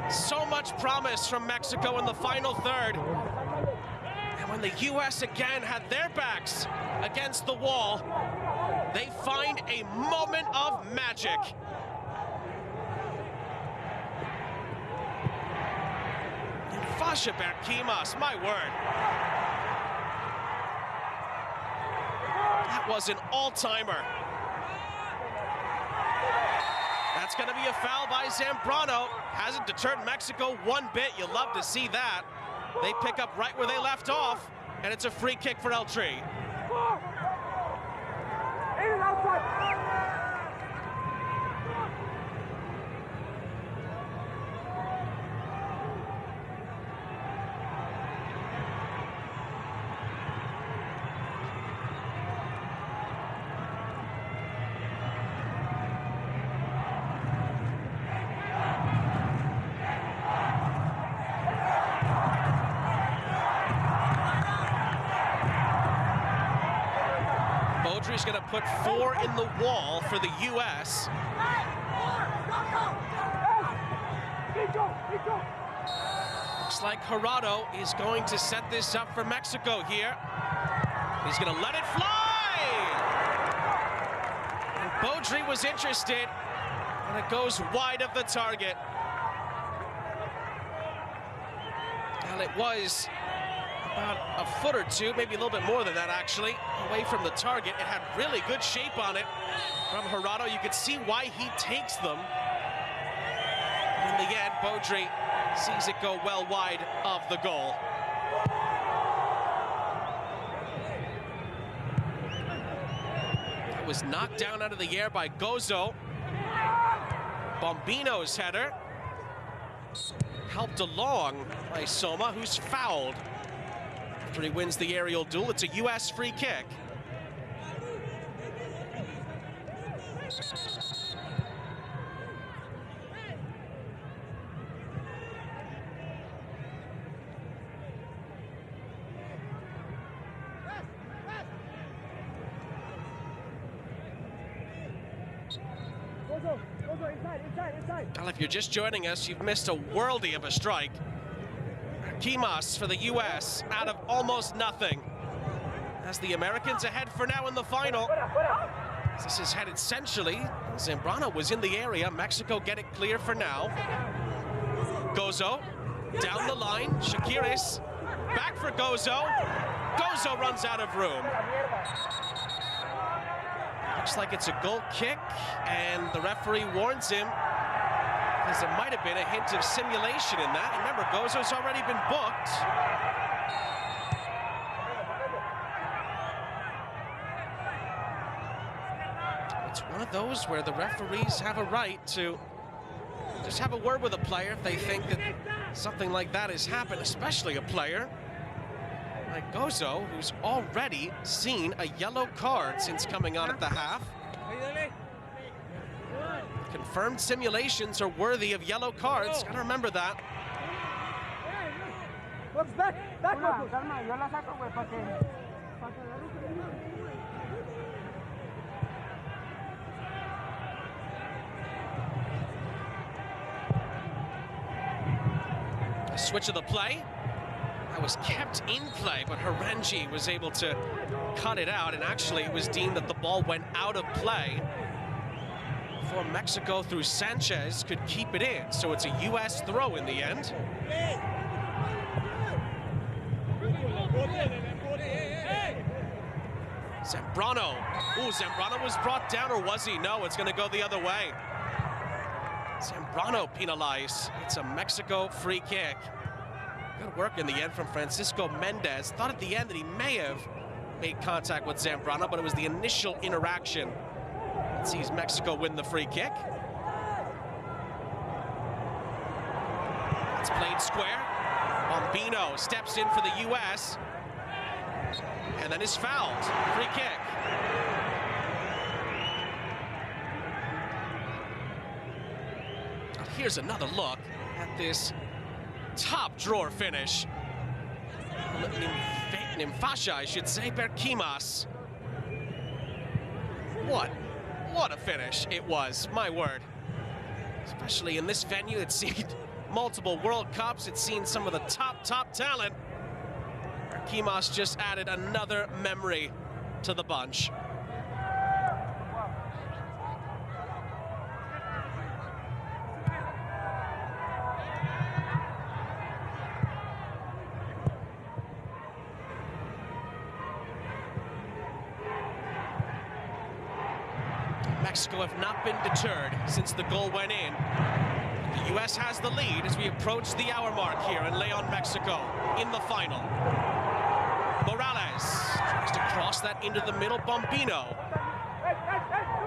So much promise from Mexico in the final third. And when the U.S. again had their backs against the wall, they find a moment of magic. Fasha Berkimas, my word. That was an all-timer. That's going to be a foul by Zambrano. Hasn't deterred Mexico one bit. You'll love to see that. They pick up right where they left off, and it's a free kick for El Tri. Beaudry's going to put 4 in the wall for the U.S. Looks like Gerardo is going to set this up for Mexico here. He's going to let it fly! And Beaudry was interested, and it goes wide of the target. Well, it was about a foot or two, maybe a little bit more than that actually, away from the target. It had really good shape on it from Gerardo. You could see why he takes them. And in the end, Beaudry sees it go well wide of the goal. It was knocked down out of the air by Gozo. Bombino's header. Helped along by Soma, who's fouled. After he wins the aerial duel, it's a U.S. free kick. Well, if you're just joining us, you've missed a worldie of a strike. Kimas for the U.S. out of almost nothing. As the Americans ahead for now in the final. This is headed centrally. Zambrano was in the area. Mexico get it clear for now. Gozo down the line. Shakiris back for Gozo. Gozo runs out of room. Looks like it's a goal kick, and the referee warns him because there might have been a hint of simulation in that. Remember, Gozo's already been booked. It's one of those where the referees have a right to just have a word with a player if they think that something like that has happened, especially a player like Gozo, who's already seen a yellow card since coming on at the half. Confirmed simulations are worthy of yellow cards. Gotta remember that. A switch of the play. That was kept in play, but Harengi was able to cut it out, and actually it was deemed that the ball went out of play before Mexico, through Sanchez, could keep it in. So it's a U.S. throw in the end. Zambrano. Ooh, Zambrano was brought down, or was he? No, it's going to go the other way. Zambrano penalized. It's a Mexico free kick. Good work in the end from Francisco Mendez. Thought at the end that he may have made contact with Zambrano, but it was the initial interaction that sees Mexico win the free kick. It's played square. Bombino steps in for the U.S. and then is fouled. Free kick. Here's another look at this top drawer finish. Nimfasha, I should say, Berkimas. What a finish it was, my word. Especially in this venue, it's seen multiple World Cups, it's seen some of the top talent. Berkimas just added another memory to the bunch. Mexico have not been deterred since the goal went in. The U.S. has the lead as we approach the hour mark here in León, Mexico, in the final. Morales tries to cross that into the middle. Bombino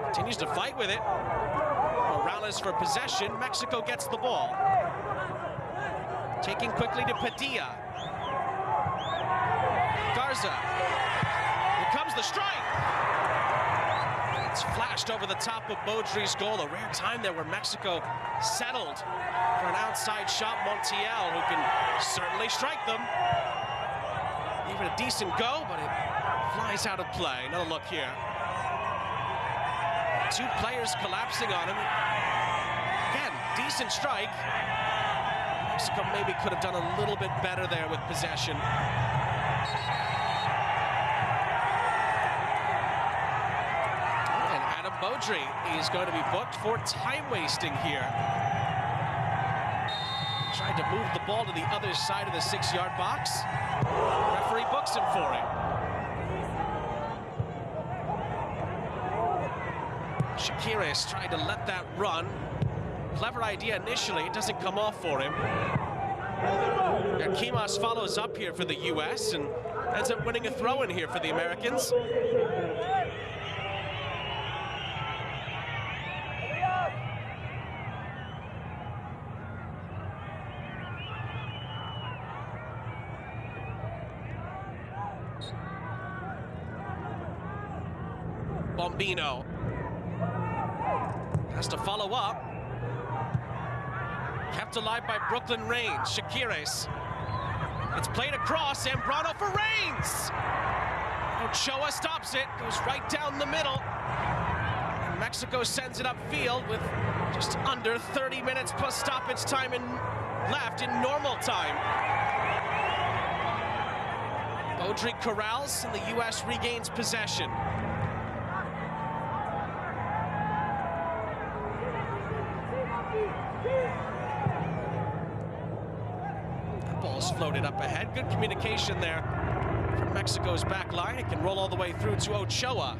continues to fight with it. Morales for possession. Mexico gets the ball. Taking quickly to Padilla. Garza. Here comes the strike. It's flashed over the top of Beaudry's goal. A rare time there where Mexico settled for an outside shot. Montiel, who can certainly strike them. Even a decent go, but it flies out of play. Another look here. Two players collapsing on him. Again, decent strike. Mexico maybe could have done a little bit better there with possession. And Adam Beaudry is going to be booked for time wasting here. Tried to move the ball to the other side of the 6-yard box. Referee books him for it. Shakiris tried to let that run. Clever idea initially, it doesn't come off for him. Kimas follows up here for the U.S. and ends up winning a throw-in here for the Americans. Bombino has to follow up. Kept alive by Brooklyn Reigns. Shakiris. It's played across. Zambrano for Reigns. Ochoa stops it. Goes right down the middle. And Mexico sends it upfield with just under 30 minutes plus stoppage time left in normal time. Beaudry corrals and the U.S. regains possession. Ball's floated up ahead. Good communication there from Mexico's back line. It can roll all the way through to Ochoa.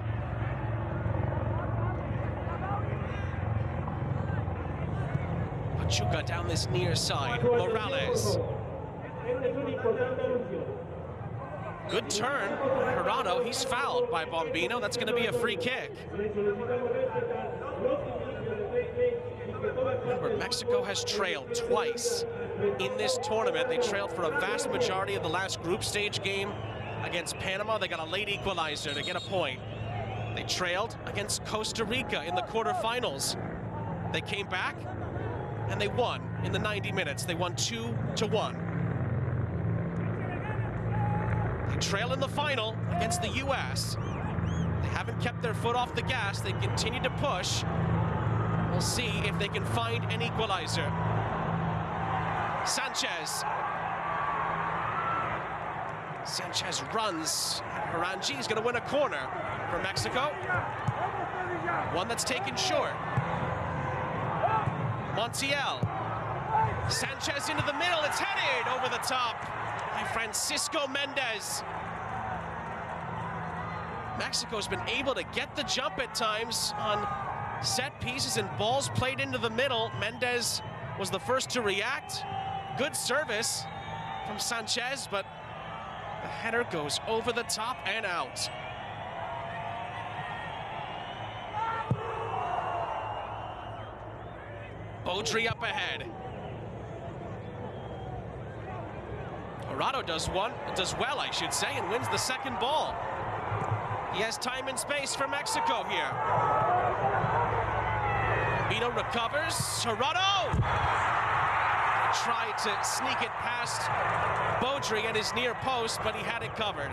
Pachuca down this near side. Morales. Good turn. Gerardo, he's fouled by Bombino. That's going to be a free kick. Remember, Mexico has trailed twice in this tournament. They trailed for a vast majority of the last group stage game against Panama. They got a late equalizer to get a point. They trailed against Costa Rica in the quarterfinals. They came back and they won in the 90 minutes. They won 2-1. They trail in the final against the U.S. They haven't kept their foot off the gas. They continue to push. We'll see if they can find an equalizer. Sanchez. Sanchez runs. Harangi is going to win a corner for Mexico. One that's taken short. Montiel. Sanchez into the middle. It's headed over the top by Francisco Mendez. Mexico's been able to get the jump at times on set pieces and balls played into the middle. Mendez was the first to react. Good service from Sanchez, but the header goes over the top and out. Beaudry up ahead. Gerardo does well, I should say, and wins the second ball. He has time and space for Mexico here. Bombino recovers. Gerardo! Tried to sneak it past Beaudry at his near post, but he had it covered.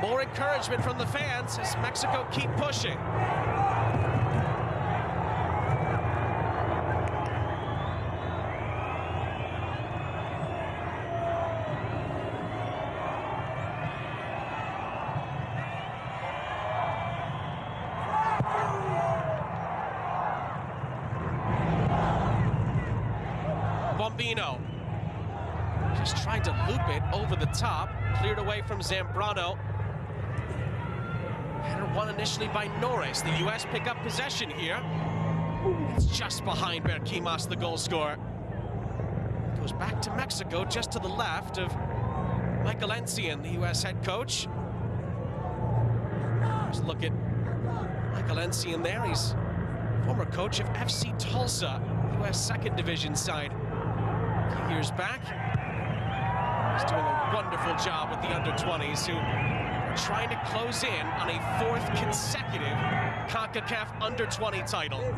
More encouragement from the fans as Mexico keep pushing. Bombino just trying to loop it over the top, cleared away from Zambrano. Header won initially by Norris. The U.S. pick up possession here. It's just behind Berquimas, the goal scorer. Goes back to Mexico, just to the left of Michael Encian, the U.S. head coach. Let's look at Michael Encian there. He's former coach of FC Tulsa, U.S. second division side. A few years back, he's doing a wonderful job with the under-20s, who are trying to close in on a fourth consecutive Concacaf under-20 title. The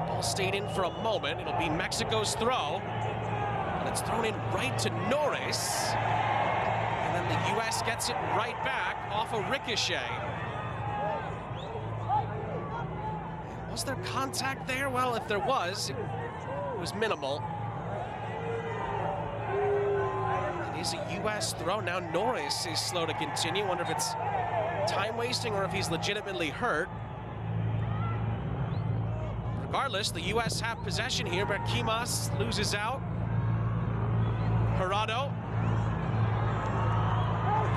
ball stayed in for a moment. It'll be Mexico's throw. And it's thrown in right to Norris. And then the US gets it right back off a ricochet. Was there contact there? Well, if there was, it was minimal. It is a US throw. Now Norris is slow to continue. Wonder if it's time wasting or if he's legitimately hurt. Regardless, the US have possession here, but Kimas loses out. Gerardo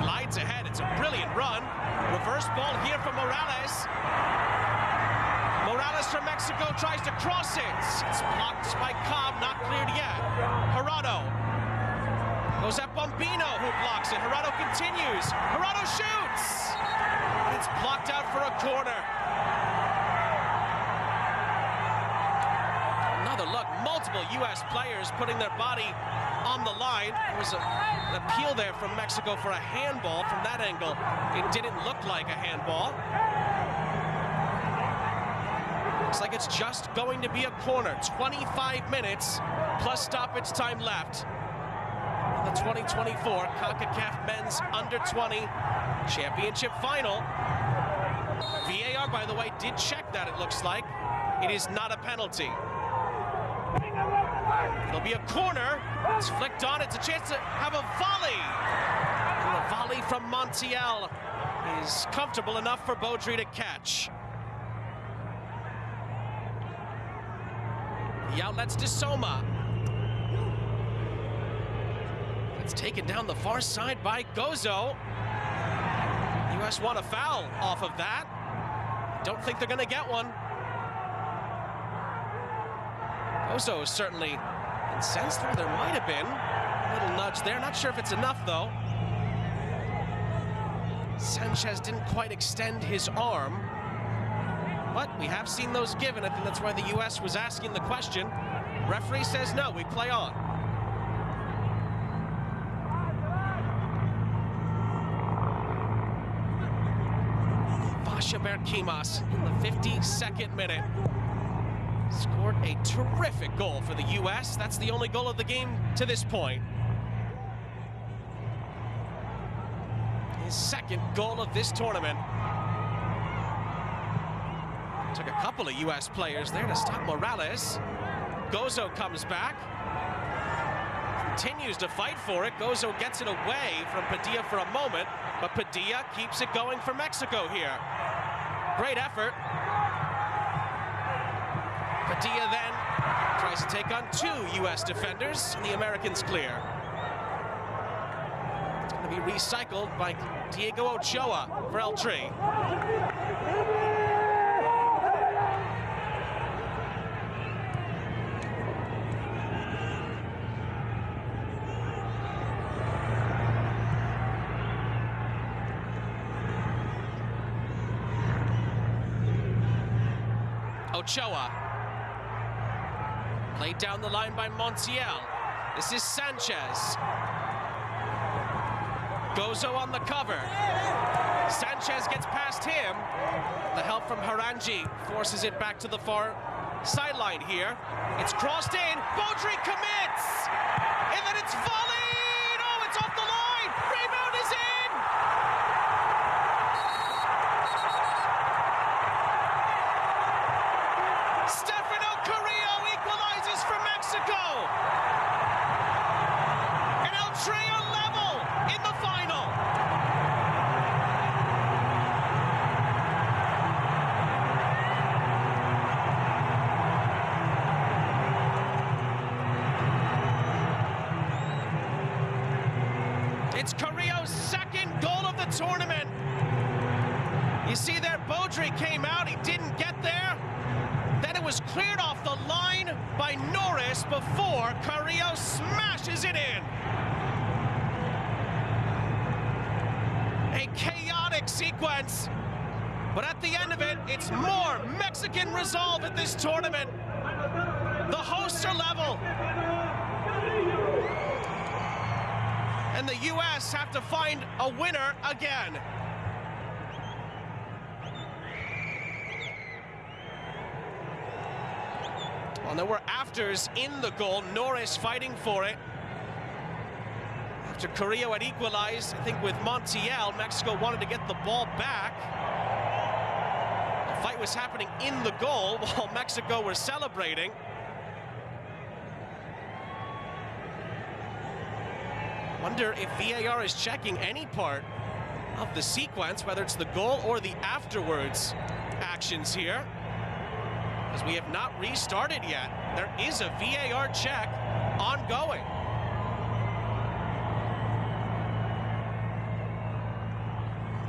glides ahead. It's a brilliant run. Reverse ball here from Morales. Morales from Mexico tries to cross it. It's blocked by Cobb, not cleared yet. Gerardo goes at Bombino, who blocks it. Gerardo continues. Gerardo shoots. It's blocked out for a corner. Another look. Multiple U.S. players putting their body on the line. There was an appeal there from Mexico for a handball. From that angle, it didn't look like a handball. Looks like it's just going to be a corner. 25 minutes plus stoppage time left in the 2024 Concacaf Men's Under-20 Championship Final. VAR, by the way, did check that, it looks like. It is not a penalty. It'll be a corner. It's flicked on. It's a chance to have a volley. And the volley from Montiel is comfortable enough for Baudry to catch. The outlet's to Soma. It's taken down the far side by Gozo. US want a foul off of that. Don't think they're going to get one. Gozo is certainly incensed. Well, there might have been a little nudge there. Not sure if it's enough, though. Sanchez didn't quite extend his arm. But we have seen those given. I think that's why the US was asking the question. Referee says no, we play on. Vashaber Kimas in the 52nd minute scored a terrific goal for the US. That's the only goal of the game to this point. His second goal of this tournament. Took a couple of US players there to stop Morales. Gozo comes back. Continues to fight for it. Gozo gets it away from Padilla for a moment, but Padilla keeps it going for Mexico here. Great effort. Padilla then tries to take on two US defenders, and the Americans clear. It's going to be recycled by Diego Ochoa for El Tri. Ochoa. Played down the line by Montiel. This is Sanchez. Gozo on the cover. Sanchez gets past him. The help from Harangi forces it back to the far sideline here. It's crossed in. Baudry commits. And then it's volleyed. Oh, it's off the line. Rebound is in. And El Tri are level in the final. It's Carrillo's second goal of the tournament. You see there, Baudry came out, he didn't get there. Then it was cleared off the line by Norris before Carrillo smashes it in. A chaotic sequence, but at the end of it, it's more Mexican resolve at this tournament. The hosts are level. And the US have to find a winner again. Well, there were afters in the goal. Norris fighting for it. After Carrillo had equalized, I think with Montiel, Mexico wanted to get the ball back. The fight was happening in the goal while Mexico were celebrating. Wonder if VAR is checking any part of the sequence, whether it's the goal or the afterwards actions here, because we have not restarted yet. There is a VAR check ongoing.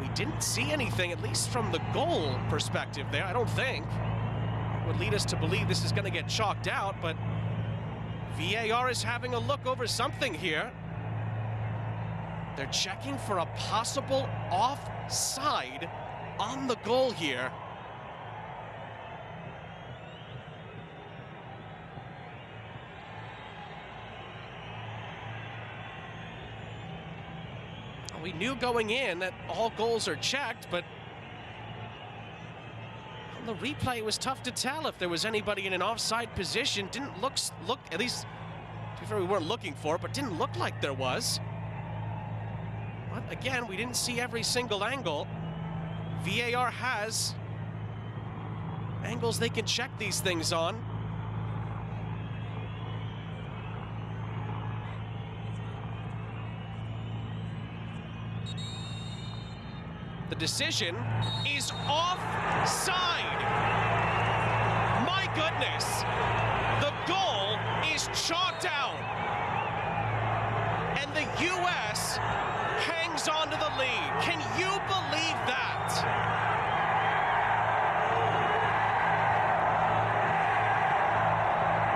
We didn't see anything, at least from the goal perspective there, I don't think. It would lead us to believe this is going to get chalked out, but VAR is having a look over something here. They're checking for a possible offside on the goal here. We knew going in that all goals are checked, but on the replay it was tough to tell if there was anybody in an offside position. Didn't look at least, to be fair, we weren't looking for it, but didn't look like there was. But again, we didn't see every single angle. VAR has angles they can check these things on. The decision is offside. My goodness, the goal is chalked out. And the U.S. hangs on to the lead. Can you believe that?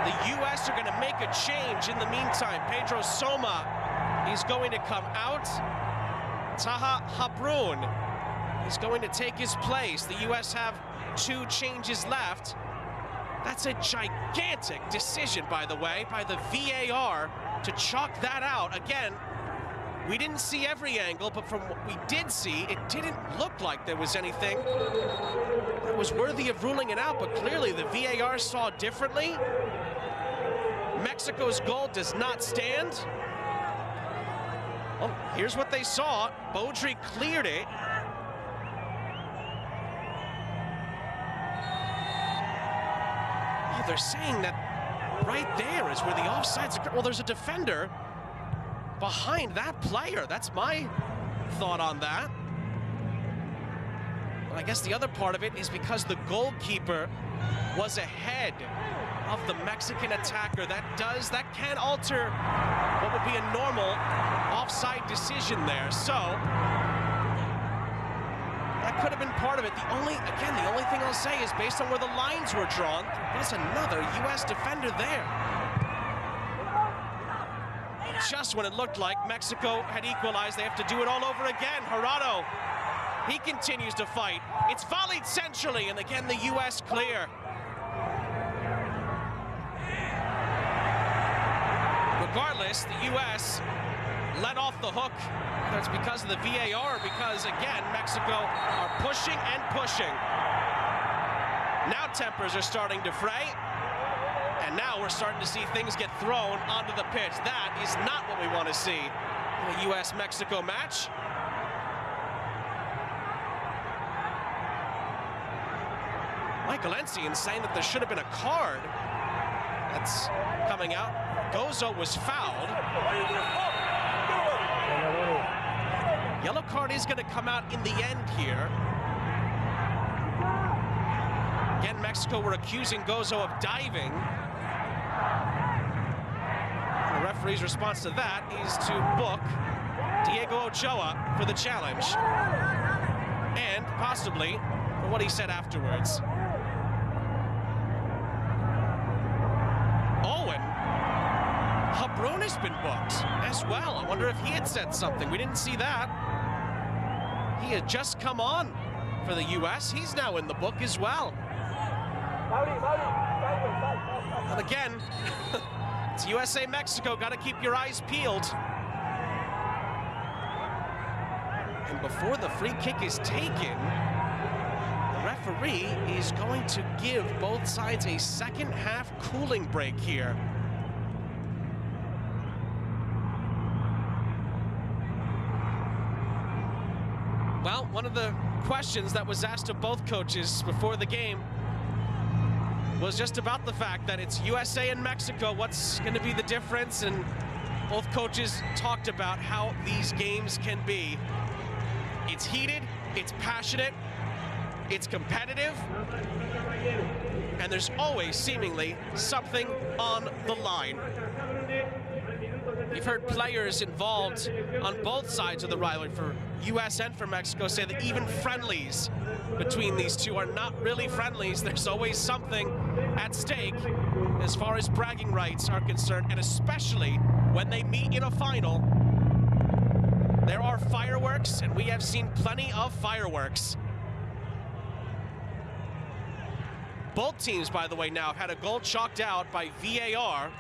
The U.S. are going to make a change in the meantime. Pedro Soma is going to come out. Taha Habrun is going to take his place. The U.S. have 2 changes left. That's a gigantic decision, by the way, by the VAR to chalk that out. Again, we didn't see every angle, but from what we did see, it didn't look like there was anything that was worthy of ruling it out, but clearly the VAR saw differently. Mexico's goal does not stand. Well, here's what they saw. Beaudry cleared it. Oh, they're saying that right there is where the offsides occur. Well, there's a defender behind that player. That's my thought on that. Well, I guess the other part of it is because the goalkeeper was ahead of the Mexican attacker. That can alter what would be a normal offside decision there. So that could have been part of it. The only thing I'll say is based on where the lines were drawn, there's another U.S. defender there. Just when it looked like Mexico had equalized, they have to do it all over again. Jurado, he continues to fight. It's volleyed centrally, and again, the U.S. clear. Regardless, the U.S. let off the hook. Whether it's because of the VAR or because, again, Mexico are pushing and pushing. Now tempers are starting to fray. And now we're starting to see things get thrown onto the pitch. That is not what we want to see in a U.S.-Mexico match. Michael Ensian saying that there should have been a card. That's coming out. Gozo was fouled. Yellow card is going to come out in the end here. Again, Mexico were accusing Gozo of diving. And the referee's response to that is to book Diego Ochoa for the challenge. And possibly for what he said afterwards. Habrun has been booked as well. I wonder if he had said something. We didn't see that. He had just come on for the U.S. He's now in the book as well. And again, it's USA-Mexico. Got to keep your eyes peeled. And before the free kick is taken, the referee is going to give both sides a second half cooling break here. Well, one of the questions that was asked of both coaches before the game was just about the fact that it's USA and Mexico. What's going to be the difference? And both coaches talked about how these games can be. It's heated, it's passionate, it's competitive, and there's always seemingly something on the line. You've heard players involved on both sides of the rivalry, for US and for Mexico, say that even friendlies between these two are not really friendlies. There's always something at stake as far as bragging rights are concerned, and especially when they meet in a final. There are fireworks, and we have seen plenty of fireworks. Both teams, by the way, now have had a goal chalked out by VAR.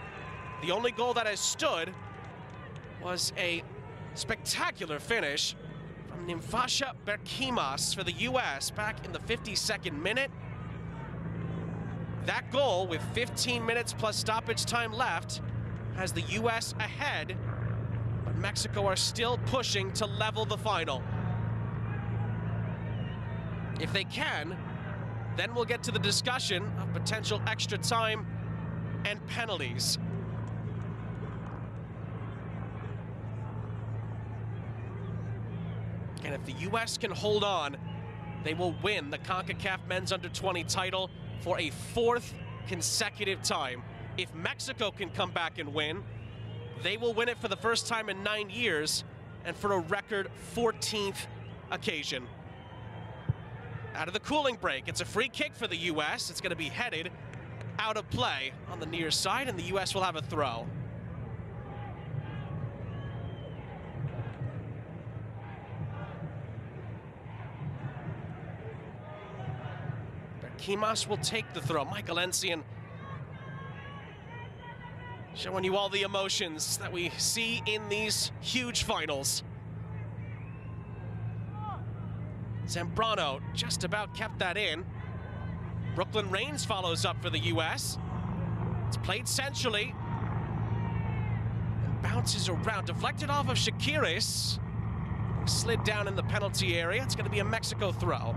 The only goal that has stood was a spectacular finish from Nimfasha Berkimas for the US back in the 52nd minute. That goal, with 15 minutes plus stoppage time left, has the US ahead, but Mexico are still pushing to level the final. If they can, then we'll get to the discussion of potential extra time and penalties. And if the US can hold on, they will win the Concacaf Men's Under-20 title for a 4th consecutive time. If Mexico can come back and win, they will win it for the first time in 9 years, and for a record 14th occasion. Out of the cooling break, it's a free kick for the US. It's going to be headed out of play on the near side, and the US will have a throw. Berkimas will take the throw. Michael Ensian showing you all the emotions that we see in these huge finals. Zambrano just about kept that in. Brooklyn Reigns follows up for the US. It's played centrally and bounces around, deflected off of Shakiris. Slid down in the penalty area. It's going to be a Mexico throw.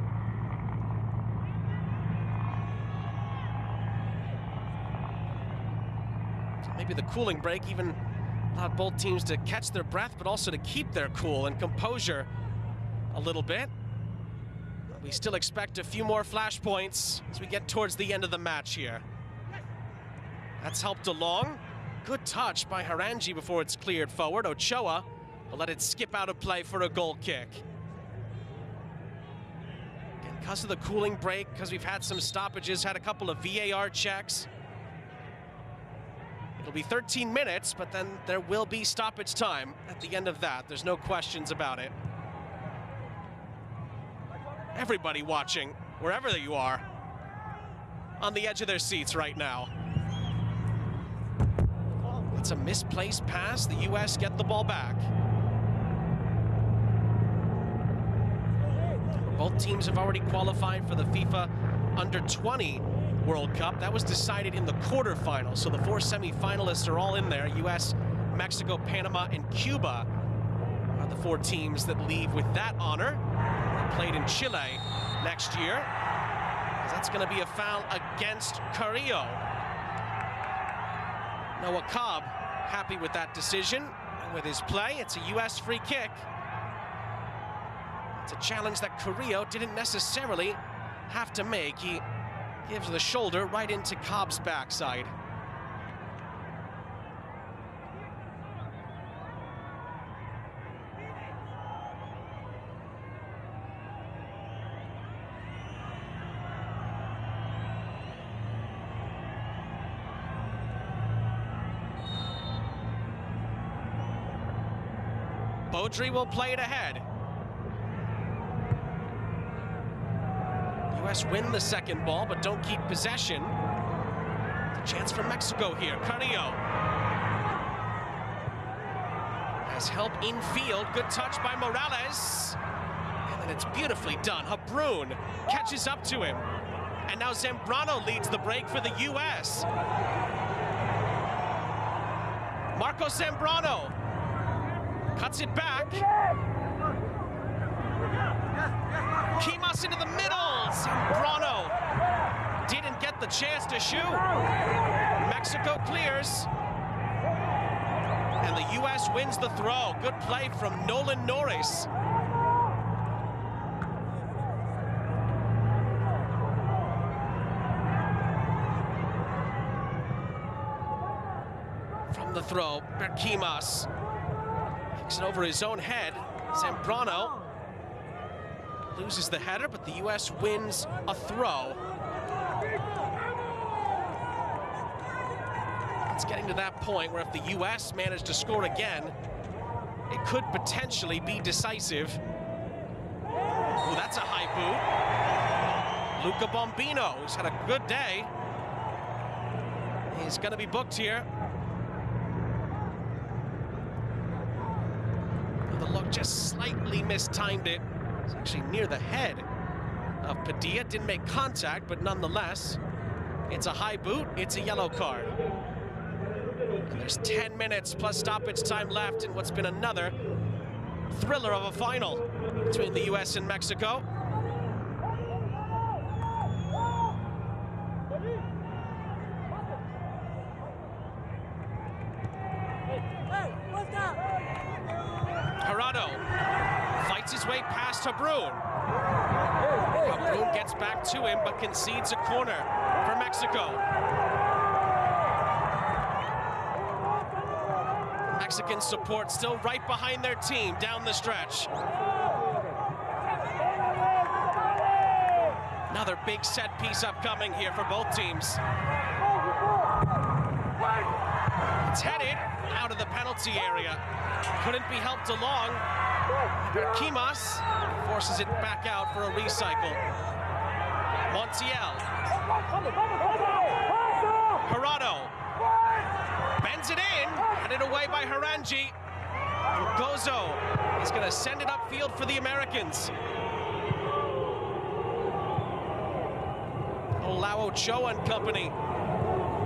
Maybe the cooling break even allowed both teams to catch their breath, but also to keep their cool and composure a little bit. We still expect a few more flashpoints as we get towards the end of the match here. That's helped along. Good touch by Harangi before it's cleared forward. Ochoa will let it skip out of play for a goal kick. Again, because of the cooling break, because we've had some stoppages, had a couple of VAR checks. It'll be 13 minutes, but then there will be stoppage time at the end of that. There's no questions about it. Everybody watching, wherever you are, on the edge of their seats right now. It's a misplaced pass. The US get the ball back. Both teams have already qualified for the FIFA Under-20 World Cup. That was decided in the quarterfinals, so the 4 semi-finalists are all in there. US, Mexico, Panama, and Cuba are the 4 teams that leave with that honor. They played in Chile next year. That's going to be a foul against Carrillo. Noah Cobb happy with that decision and with his play. It's a US free kick. It's a challenge that Carrillo didn't necessarily have to make. He gives the shoulder right into Cobb's backside. Beaudry will play it ahead. US win the second ball, but don't keep possession. It's a chance for Mexico here. Carrillo has help infield. Good touch by Morales. And then it's beautifully done. Habrun catches up to him. And now Zambrano leads the break for the US. Marco Zambrano cuts it back. Quimas into the middle. Zambrano didn't get the chance to shoot. Mexico clears. And the U.S. wins the throw. Good play from Nolan Norris. From the throw, Quimas kicks it over his own head. Zambrano loses the header, but the U.S. wins a throw. It's getting to that point where if the U.S. managed to score again, it could potentially be decisive. Ooh, that's a high boot. Luca Bombino, who's had a good day. He's going to be booked here. The look just slightly mistimed it. It's actually near the head of Padilla. Didn't make contact, but nonetheless, it's a high boot. It's a yellow card. And there's 10 minutes plus stoppage time left in what's been another thriller of a final between the U.S. and Mexico. Jurado fights his way past Habrun. Habrun gets back to him, but concedes a corner for Mexico. Mexican support still right behind their team down the stretch. Another big set piece upcoming here for both teams. It's headed out of the penalty area. Couldn't be helped along. Quimas forces it back out for a recycle. Montiel. Jurado bends it in, headed away by Harangi. And Gozo is going to send it upfield for the Americans. Allow Ochoa and company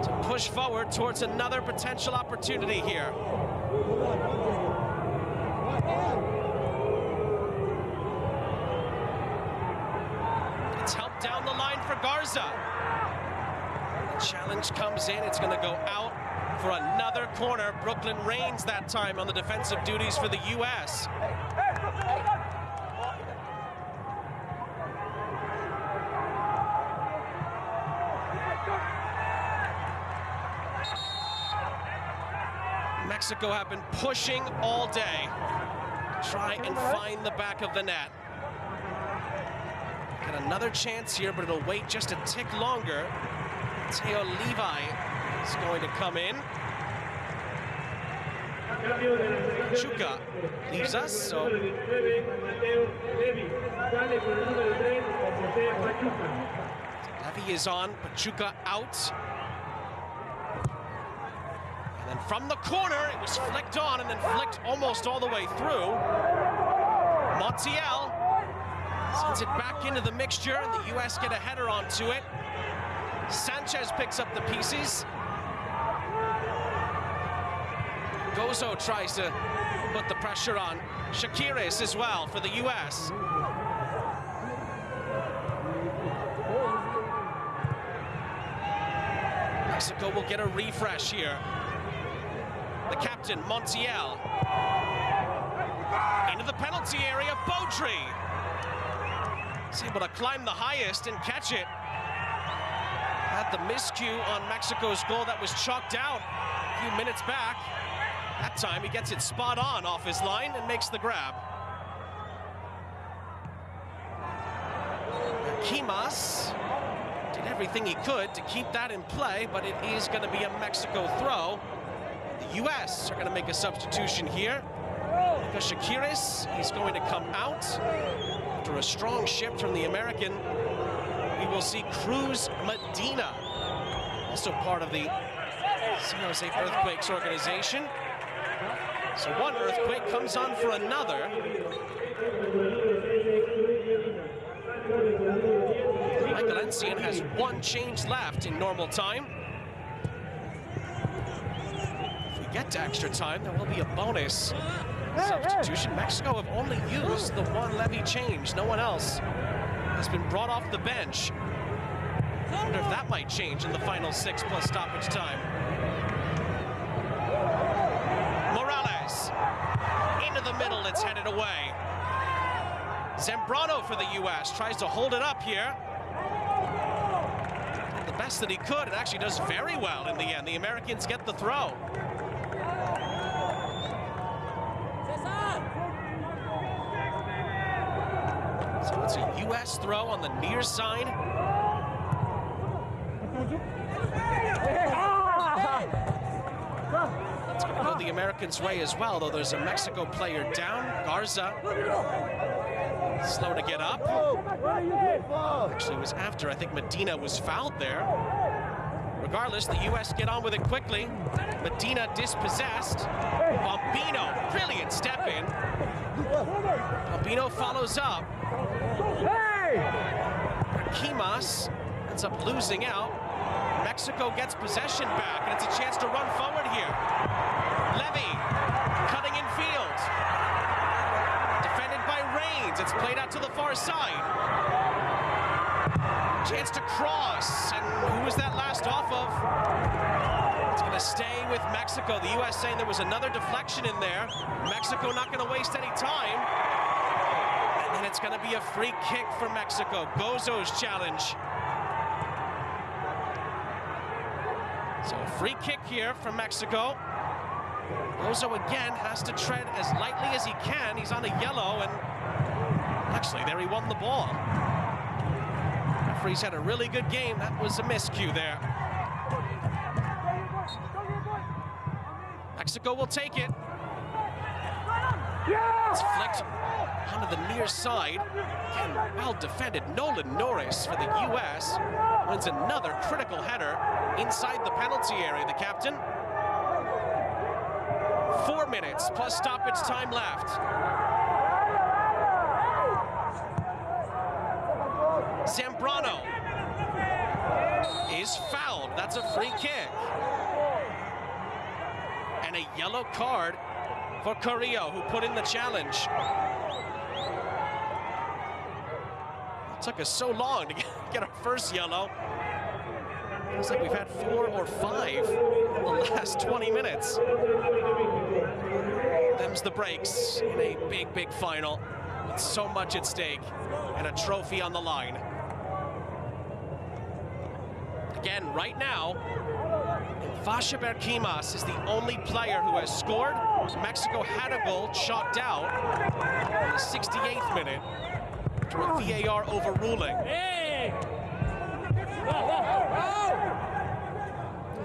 to push forward towards another potential opportunity here. It's helped down the line for Garza. The challenge comes in, it's going to go out for another corner. Brooklyn reigns that time on the defensive duties for the U.S. Mexico have been pushing all day to try and find the back of the net. Got another chance here, but it'll wait just a tick longer. Teo Levi is going to come in. Pachuca leaves us, so Levy is on, Pachuca out. And then from the corner, it was flicked on and then flicked almost all the way through. Montiel sends it back into the mixture, and the U.S. get a header onto it. Sanchez picks up the pieces. Gozo tries to put the pressure on. Shakiris as well for the U.S. Mexico will get a refresh here. The captain, Montiel. Into the penalty area, Beaudry. He's able to climb the highest and catch it. Had the miscue on Mexico's goal that was chalked out a few minutes back. That time he gets it spot on off his line and makes the grab. Quimas did everything he could to keep that in play, but it is going to be a Mexico throw. The U.S. are going to make a substitution here. Because Shakiris is going to come out after a strong shift from the American. We will see Cruz Medina, also part of the San Jose Earthquakes organization. So one earthquake comes on for another. Michael Encian has one change left in normal time. If we get to extra time, there will be a bonus Substitution. Mexico have only used the one levy change. No one else has been brought off the bench. I wonder if that might change in the final 6 plus stoppage time. Morales into the middle. It's headed away. Zambrano for the U.S. tries to hold it up here. The best that he could, and actually does very well in the end. The Americans get the throw. So it's a U.S. throw on the near side. It's going to go the Americans' way as well, though there's a Mexico player down. Garza, slow to get up. Actually, it was after, I think Medina was fouled there. Regardless, the U.S. get on with it quickly. Medina dispossessed. Bombino, brilliant step in. Bombino follows up. Kimas ends up losing out. Mexico gets possession back, and it's a chance to run forward here. Levy, cutting in field. Defended by Reigns. It's played out to the far side. Chance to cross, and who was that last off of? It's going to stay with Mexico. The U.S. saying there was another deflection in there. Mexico not going to waste any time. And then it's going to be a free kick for Mexico. Gozo's challenge. So a free kick here from Mexico. Gozo again has to tread as lightly as he can. He's on a yellow, and actually there he won the ball. Referee's had a really good game. That was a miscue there. Mexico will take it. It's flicked onto the near side. Again, well defended. Nolan Norris for the U.S. wins another critical header inside the penalty area, the captain. 4 minutes plus stoppage time left. Zambrano is fouled. That's a free kick. And a yellow card for Carrillo, who put in the challenge. It took us so long to get our first yellow. Looks like we've had 4 or 5 in the last 20 minutes. Them's the breaks in a big, big final with so much at stake and a trophy on the line. Again, right now, Vasha Berkimas is the only player who has scored. Mexico had a goal chalked out in the 68th minute after a VAR overruling.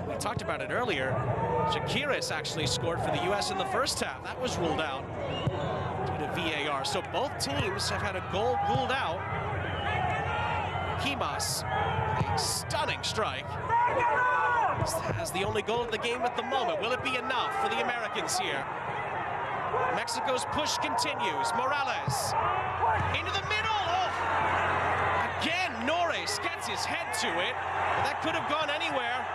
We talked about it earlier. Jaquiris actually scored for the U.S. in the first half. That was ruled out due to VAR. So both teams have had a goal ruled out. Kimas, a stunning strike. Has the only goal of the game at the moment. Will it be enough for the Americans here? Mexico's push continues. Morales into the middle. Oh. Again, Norris gets his head to it. That could have gone anywhere.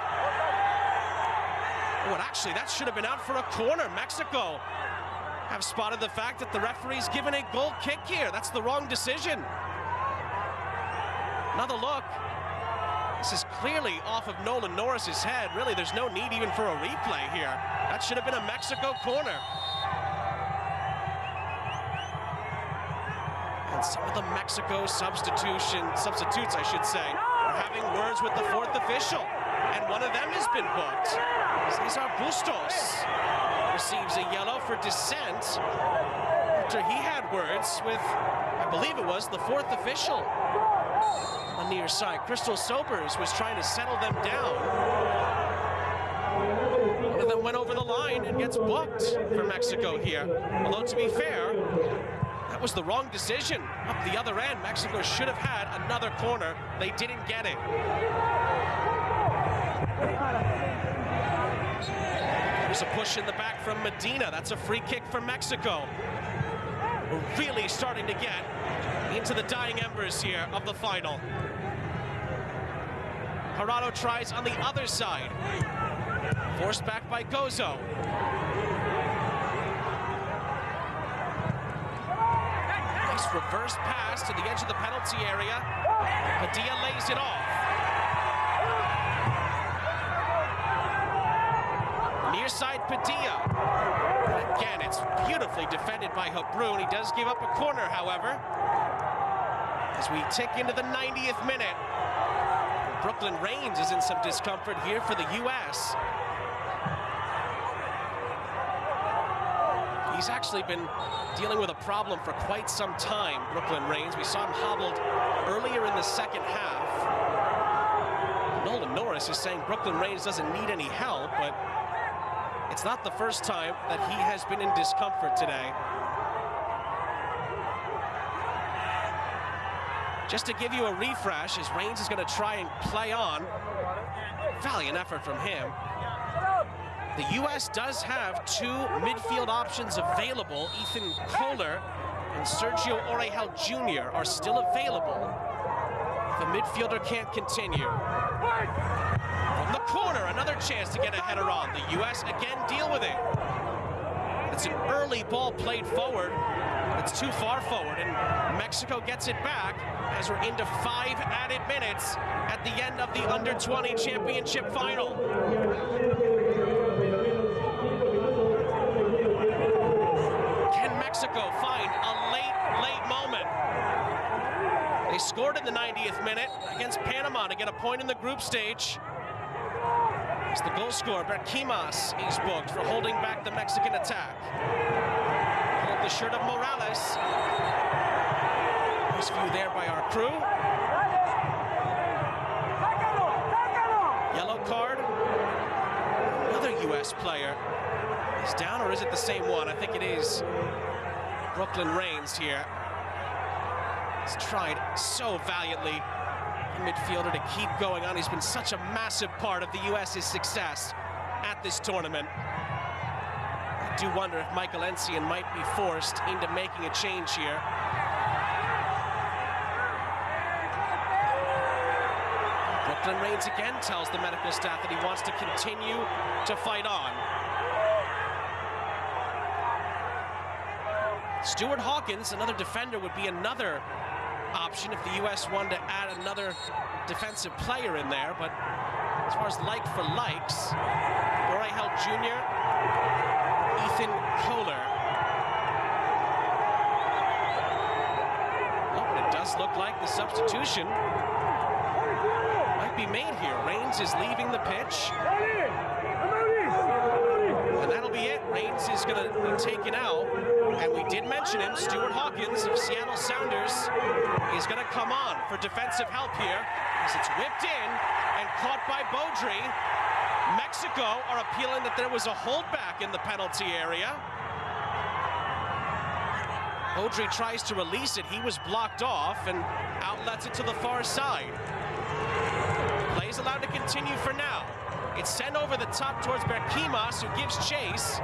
Oh, and actually, that should have been out for a corner. Mexico have spotted the fact that the referee's given a goal kick here. That's the wrong decision. Another look. This is clearly off of Nolan Norris's head. Really, there's no need even for a replay here. That should have been a Mexico corner. And some of the Mexico substitutes, I should say, are having words with the fourth official. And one of them has been booked. Cesar Bustos receives a yellow for dissent after he had words with, I believe it was, the fourth official. On the near side, Crystal Sobers was trying to settle them down. One of them went over the line and gets booked for Mexico here. Although, to be fair, that was the wrong decision. Up the other end, Mexico should have had another corner. They didn't get it. There's a push in the back from Medina. That's a free kick for Mexico. We're really starting to get into the dying embers here of the final. Jurado tries on the other side. Forced back by Gozo. reverse pass to the edge of the penalty area. Padilla lays it off. Near side Padilla. Again, it's beautifully defended by Habrun. He does give up a corner, however. As we tick into the 90th minute. Brooklyn Reigns is in some discomfort here for the U.S. He's actually been dealing with a problem for quite some time, Brooklyn Reigns. We saw him hobbled earlier in the second half. Nolan Norris is saying Brooklyn Reigns doesn't need any help, but it's not the first time that he has been in discomfort today. Just to give you a refresh, as Reigns is going to try and play on. Valiant effort from him. The U.S. does have two midfield options available. Ethan Kohler and Sergio Orejel Jr. are still available. The midfielder can't continue. From the corner, another chance to get a header on. The U.S. again deal with it. It's an early ball played forward. It's too far forward, and Mexico gets it back as we're into 5 added minutes at the end of the Under-20 championship final. Can Mexico find a late moment? They scored in the 90th minute against Panama to get a point in the group stage. As the goal scorer, Berquimas, is booked for holding back the Mexican attack. Pull up the shirt of Morales. Nice view there by our crew. Yellow card. Another U.S. player is down, or is it the same one? I think it is Brooklyn Reigns here. He's tried so valiantly, the midfielder, to keep going on. He's been such a massive part of the U.S.'s success at this tournament. I do wonder if Michael Essien might be forced into making a change here. Brooklyn Reigns again tells the medical staff that he wants to continue to fight on. Stuart Hawkins, another defender, would be another option if the U.S. wanted to add another defensive player in there, but as far as like for likes, Orejel Jr., Ethan Kohler. Oh, and it does look like the substitution might be made here. Reigns is leaving the pitch. And that'll be it. Reigns is going to be taken out. And we did mention him, Stuart Hawkins of Seattle Sounders is going to come on for defensive help here as it's whipped in and caught by Beaudry. Mexico are appealing that there was a holdback in the penalty area. Beaudry tries to release it. He was blocked off and outlets it to the far side. Play is allowed to continue for now. It's sent over the top towards Berquimas, who gives chase.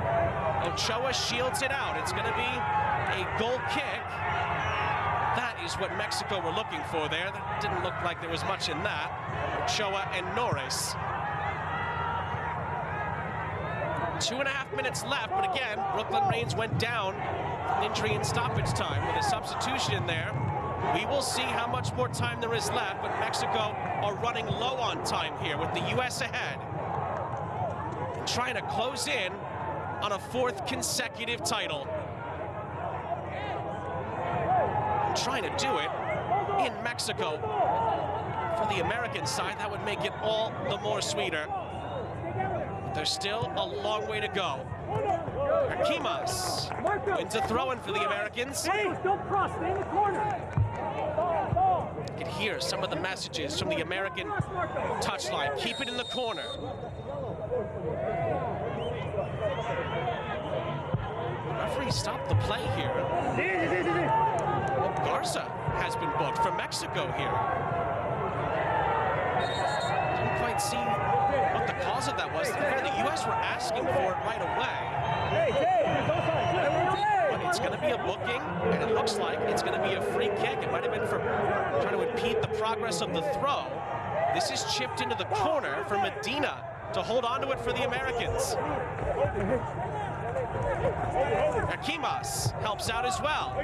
Ochoa shields it out. It's going to be a goal kick. That is what Mexico were looking for there. That didn't look like there was much in that. Ochoa and Norris. 2.5 minutes left, but again, Brooklyn Reigns went down an injury in stoppage time with a substitution in there. We will see how much more time there is left, but Mexico are running low on time here with the U.S. ahead. And trying to close in on a 4th consecutive title. And trying to do it in Mexico. For the American side, that would make it all the more sweeter. But there's still a long way to go. Berquimas wins a throw-in for the Americans. Hey, don't cross, stay in the corner. You can hear some of the messages from the American touchline. Keep it in the corner. The referee stopped the play here. Well, Garza has been booked for Mexico here. Didn't quite see what the cause of that was. The U.S. were asking for it right away. But it's going to be a booking, and it looks like it's going to be a free kick. It might have been for trying to impede the progress of the throw. This is chipped into the corner for Medina to hold on to it for the Americans. Akimas helps out as well.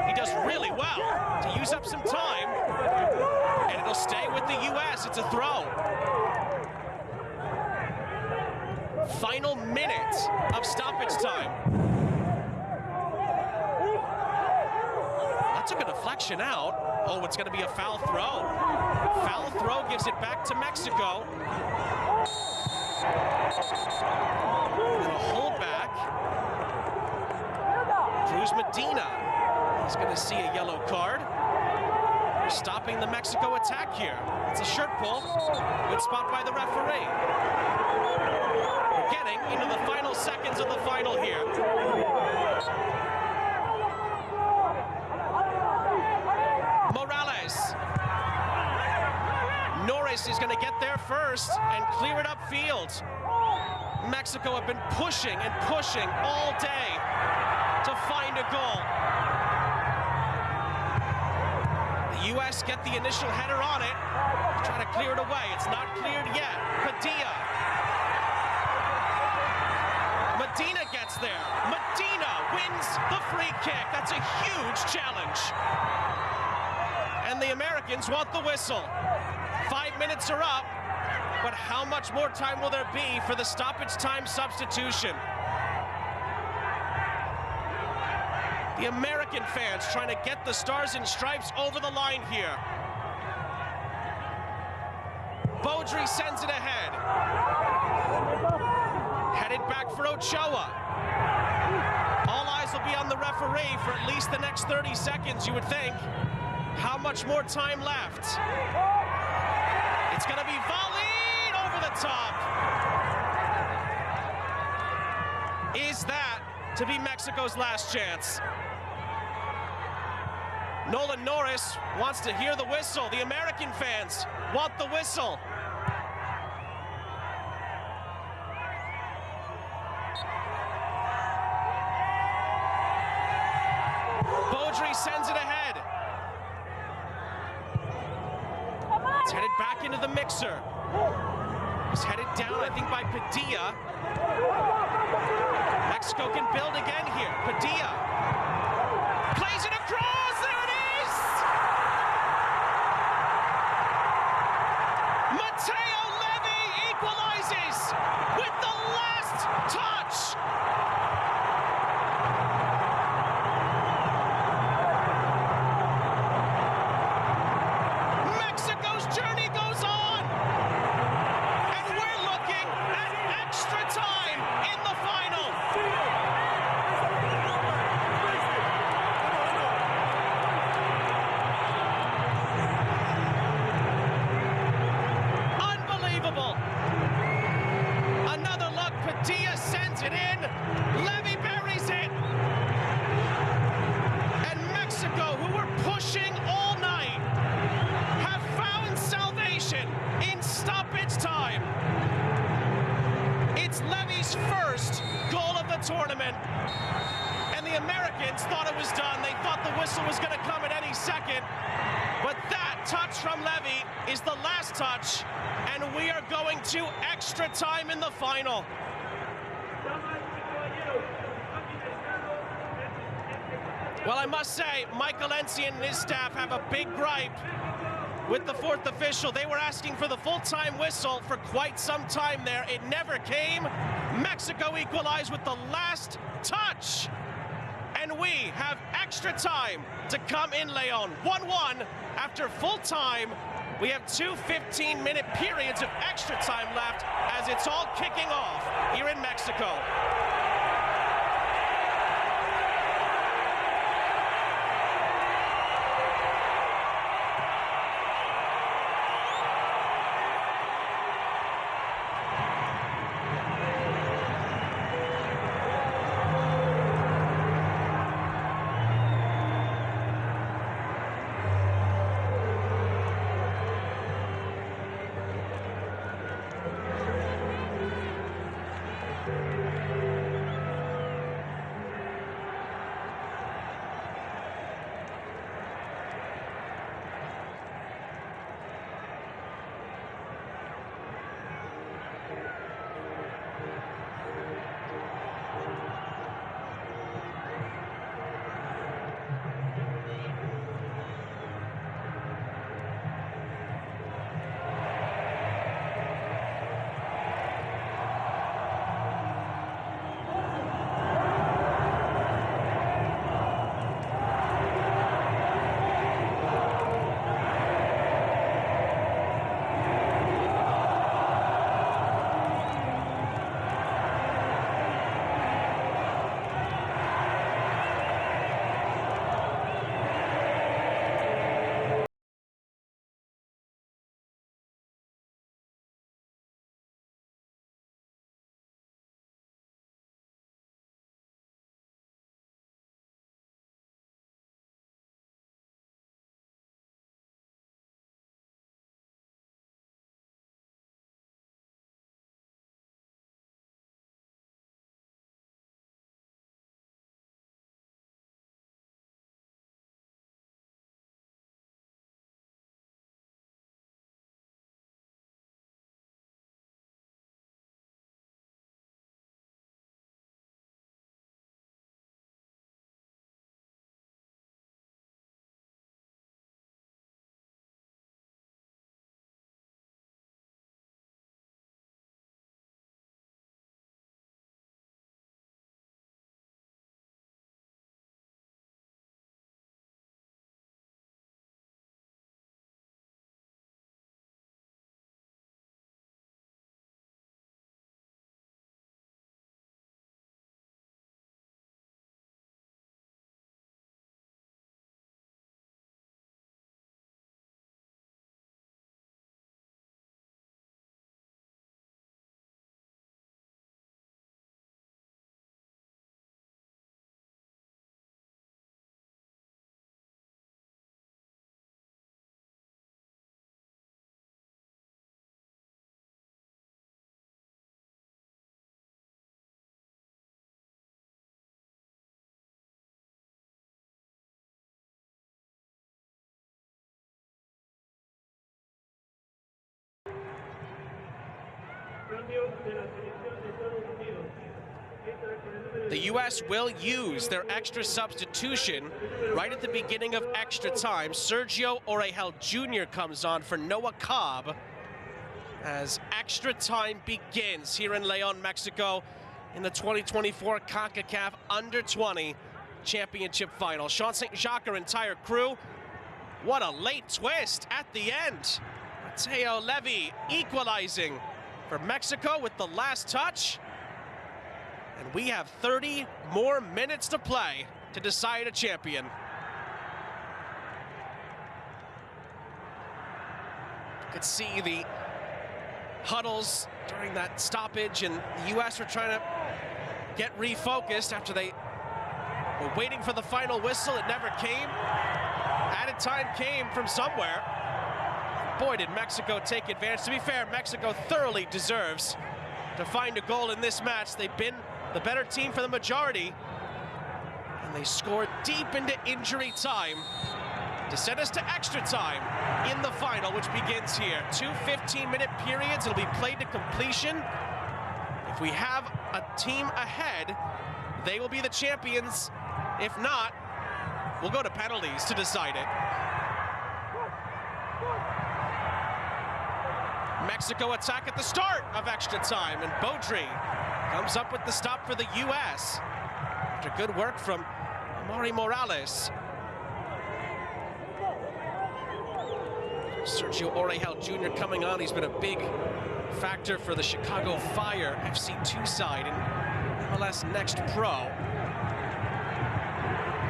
He does really well to use up some time, and it'll stay with the U.S. It's a throw. Final minute of stoppage time. That took a deflection out. Oh, it's going to be a foul throw. Foul throw gives it back to Mexico. And a holdback. Cruz Medina. He's going to see a yellow card. They're stopping the Mexico attack here. It's a shirt pull. Good spot by the referee. We're getting into the final seconds of the final here. Morales. Norris is going to get there first and clear it upfield. Mexico have been pushing and pushing all day to find a goal. The U.S. get the initial header on it, try to clear it away. It's not cleared yet. Padilla. Medina gets there. Medina wins the free kick. That's a huge challenge. And the Americans want the whistle. 5 minutes are up, but how much more time will there be for the stoppage time substitution? The American fans trying to get the Stars and Stripes over the line here. Beaudry sends it ahead. Headed back for Ochoa. All eyes will be on the referee for at least the next 30 seconds, you would think. How much more time left? It's going to be volleyed over the top. Is that to be Mexico's last chance? Nolan Norris wants to hear the whistle. The American fans want the whistle. Beaudry sends it ahead. It's headed back into the mixer. It's headed down, I think, by Padilla. Mexico can build again here. Padilla plays it across. There it is! Mateo Levy equalizes with the last touch. Mexico's journey goes on, and we're looking at extra time in the final. Unbelievable. Another look. Padilla sends it in. Levy buries it. And Mexico, who were pushing all night, have found salvation in stoppage time. It's Levy's first goal of the tournament. And the Americans thought it was done. They thought the whistle was going to come at any second. But that touch from Levy is the last touch, and we are going to extra time in the final. Well, I must say, Michael Ensian and his staff have a big gripe with the fourth official. They were asking for the full-time whistle for quite some time there. It never came. Mexico equalized with the last touch. And we have extra time to come in León. 1-1 after full time. We have two 15-minute periods of extra time left as it's all kicking off here in Mexico. cambio de la selección de Estados Unidos. Entra con el número The U.S. will use their extra substitution right at the beginning of extra time. Sergio Orejel Jr. comes on for Noah Cobb as extra time begins here in León, Mexico in the 2024 Concacaf Under-20 Championship Final. Sean St. Jacques, our entire crew. What a late twist at the end. Mateo Levy equalizing for Mexico with the last touch. And we have 30 more minutes to play to decide a champion. You could see the huddles during that stoppage, and the U.S. were trying to get refocused after they were waiting for the final whistle. It never came. Added time came from somewhere. Boy, did Mexico take advantage. To be fair, Mexico thoroughly deserves to find a goal in this match. They've been the better team for the majority, and they scored deep into injury time to send us to extra time in the final, which begins here. 2 15-minute periods. It'll be played to completion. If we have a team ahead, they will be the champions. If not, we'll go to penalties to decide it. Mexico attack at the start of extra time, and Baudry comes up with the stop for the U.S. after good work from Amari Morales. Sergio Orejel Jr. coming on. He's been a big factor for the Chicago Fire FC2 side in MLS Next Pro.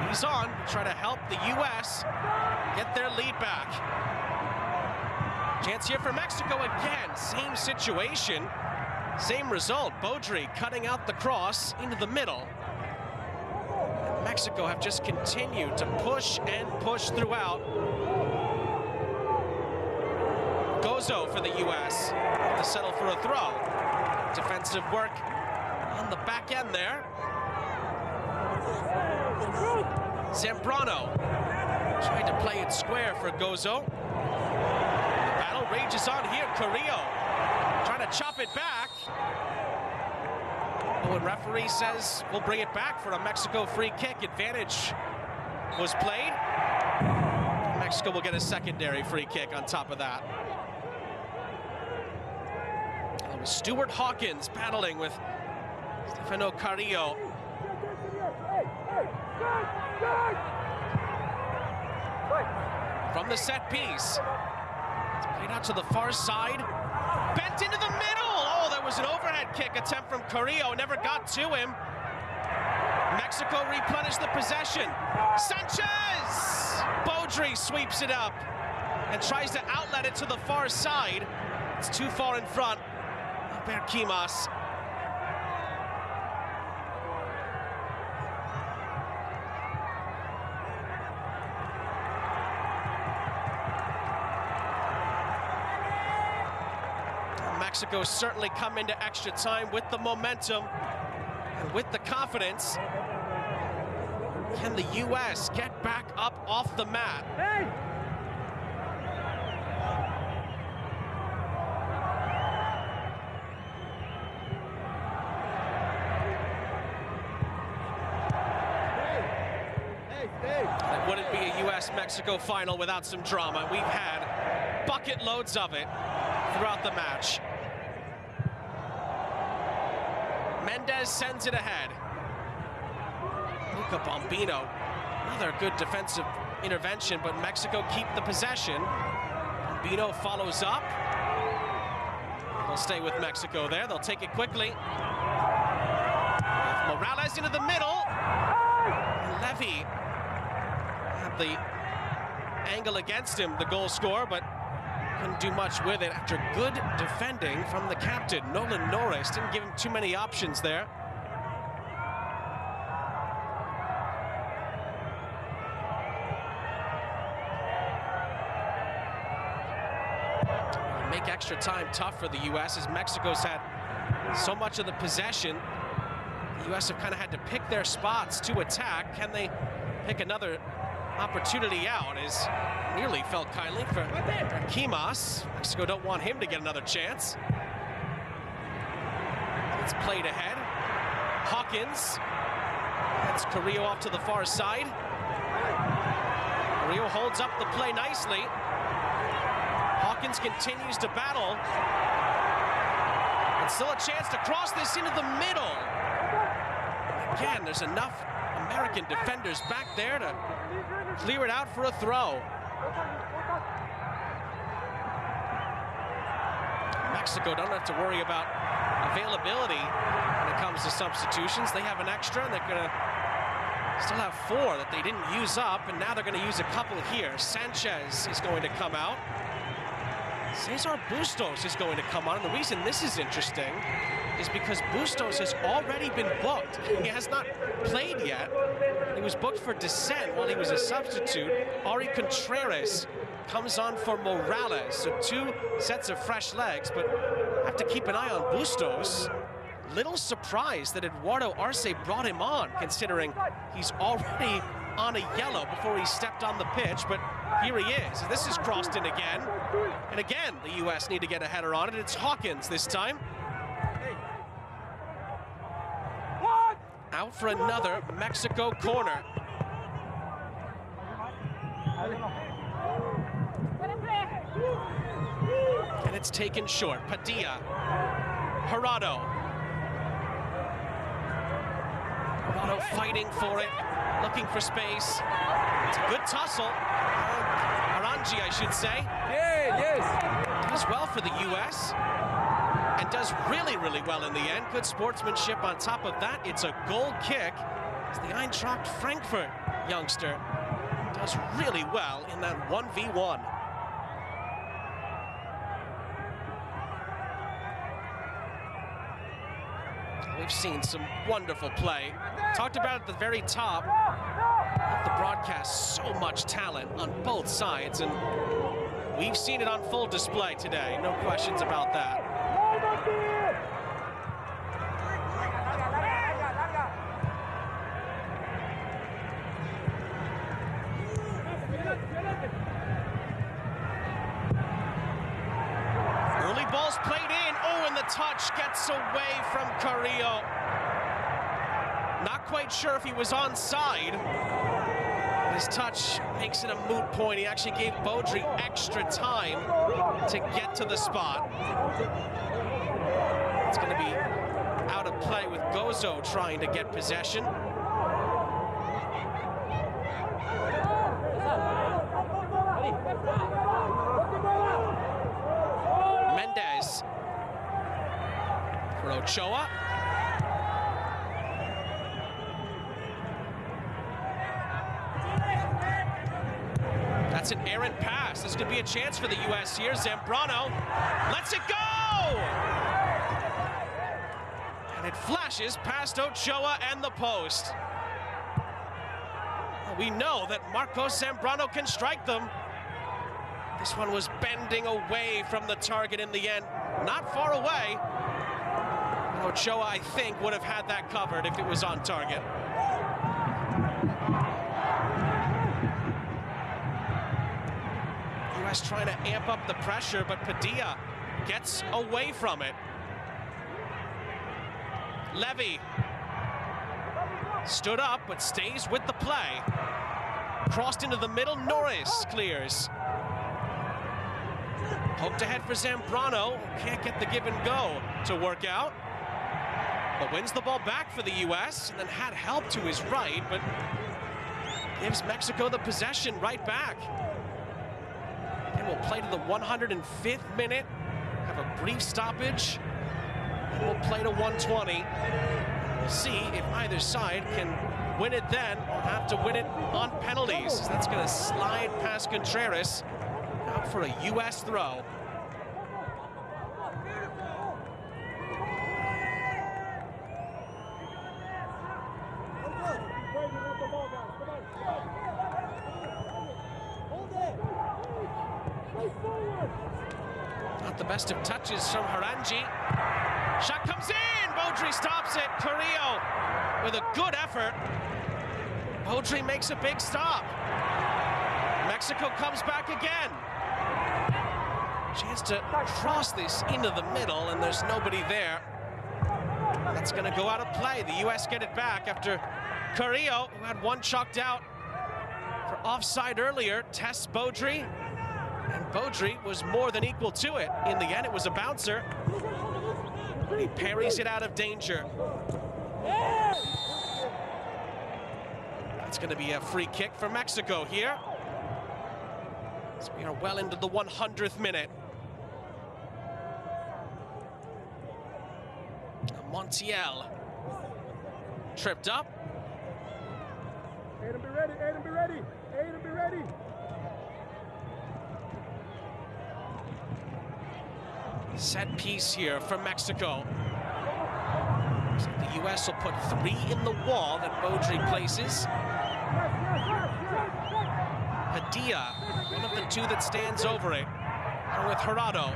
He's on to try to help the U.S. get their lead back. Chance here for Mexico again. Same situation, same result. Baudry cutting out the cross into the middle. And Mexico have just continued to push and push throughout. Gozo for the U.S. to settle for a throw. Defensive work on the back end there. Zambrano tried to play it square for Gozo. The battle rages on here. Carrillo trying to chop it back. Oh, and referee says we'll bring it back for a Mexico free kick. Advantage was played. Mexico will get a secondary free kick on top of that. Stuart Hawkins battling with Stefano Carrillo. From the set piece. It's played out to the far side. Bent into the middle. Oh, that was an overhead kick attempt from Carrillo. Never got to him. Mexico replenished the possession. Sanchez! Baudry sweeps it up and tries to outlet it to the far side. It's too far in front. Berquimas. Mexico certainly come into extra time with the momentum and with the confidence. Can the U.S. get back up off the mat? Hey! It wouldn't be a U.S.-Mexico final without some drama. We've had bucket loads of it throughout the match. Mendez sends it ahead. Luca Bombino, another good defensive intervention, but Mexico keep the possession. Bombino follows up. They'll stay with Mexico there. They'll take it quickly. Morales into the middle. Levy had the angle against him, the goal scorer, but couldn't do much with it after good defending from the captain, Nolan Norris. Didn't give him too many options there. Make extra time tough for the U.S. as Mexico's had so much of the possession. The U.S. have kind of had to pick their spots to attack. Can they pick another opportunity out? Is nearly felt kindly for Kimas. Mexico don't want him to get another chance. It's played ahead. Hawkins. That's Carrillo off to the far side. Carrillo holds up the play nicely. Hawkins continues to battle. And still a chance to cross this into the middle. Again, there's enough American defenders back there to clear it out for a throw. Mexico don't have to worry about availability when it comes to substitutions. They have an extra, and they're going to still have 4 that they didn't use up, and now they're going to use a couple here. Sanchez is going to come out. Cesar Bustos is going to come on. And the reason this is interesting is because Bustos has already been booked. He has not played yet. He was booked for Descent while he was a substitute. Ari Contreras comes on for Morales. So 2 sets of fresh legs, but have to keep an eye on Bustos. Little surprised that Eduardo Arce brought him on, considering he's already on a yellow before he stepped on the pitch, but here he is. This is crossed in again. And again, the U.S. need to get a header on it. It's Hawkins this time. Out for another Mexico corner. And it's taken short. Padilla. Jurado. Jurado fighting for it, looking for space. It's a good tussle. Aranji, I should say. Yeah, yes. Does well for the U.S. and does really, really well in the end. Good sportsmanship on top of that. It's a goal kick. As the Eintracht Frankfurt youngster does really well in that 1v1. We've seen some wonderful play. Talked about at the very top of the broadcast, so much talent on both sides, and we've seen it on full display today. No questions about that. Early ball's played in. Oh, and the touch gets away from Carrillo. Not quite sure if he was onside. His touch makes it a moot point. He actually gave Baudry extra time to get to the spot. It's going to be out of play with Gozo trying to get possession. Mendez for Ochoa. That's an errant pass. This could be a chance for the U.S. here. Zambrano lets it go! And it flashes past Ochoa and the post. We know that Marcos Zambrano can strike them. This one was bending away from the target in the end. Not far away. Ochoa, I think, would have had that covered if it was on target. US trying to amp up the pressure, but Padilla gets away from it. Levy stood up, but stays with the play. Crossed into the middle, Norris clears. Poked ahead for Zambrano, can't get the give and go to work out. But wins the ball back for the US, and then had help to his right, but gives Mexico the possession right back. And we'll play to the 105th minute, have a brief stoppage, and we'll play to 120. We'll see if either side can win it then, or have to win it on penalties. That's gonna slide past Contreras, out for a US throw. Not the best of touches from Haranji. Shot comes in, Baudry stops it. Carrillo with a good effort. Baudry makes a big stop. Mexico comes back again. Chance to cross this into the middle, and there's nobody there. That's going to go out of play. The U.S. get it back after Carrillo, who had one chalked out for offside earlier, tests Beaudry. And Beaudry was more than equal to it. In the end, it was a bouncer. He parries it out of danger. That's going to be a free kick for Mexico here. So we are well into the 100th minute. Montiel tripped up. Aiden, be ready. Aiden, be ready. Aiden, be ready. Set piece here for Mexico. So the U.S. will put 3 in the wall that Beaudry places. Padilla, one of the 2 that stands over it, and with Jurado.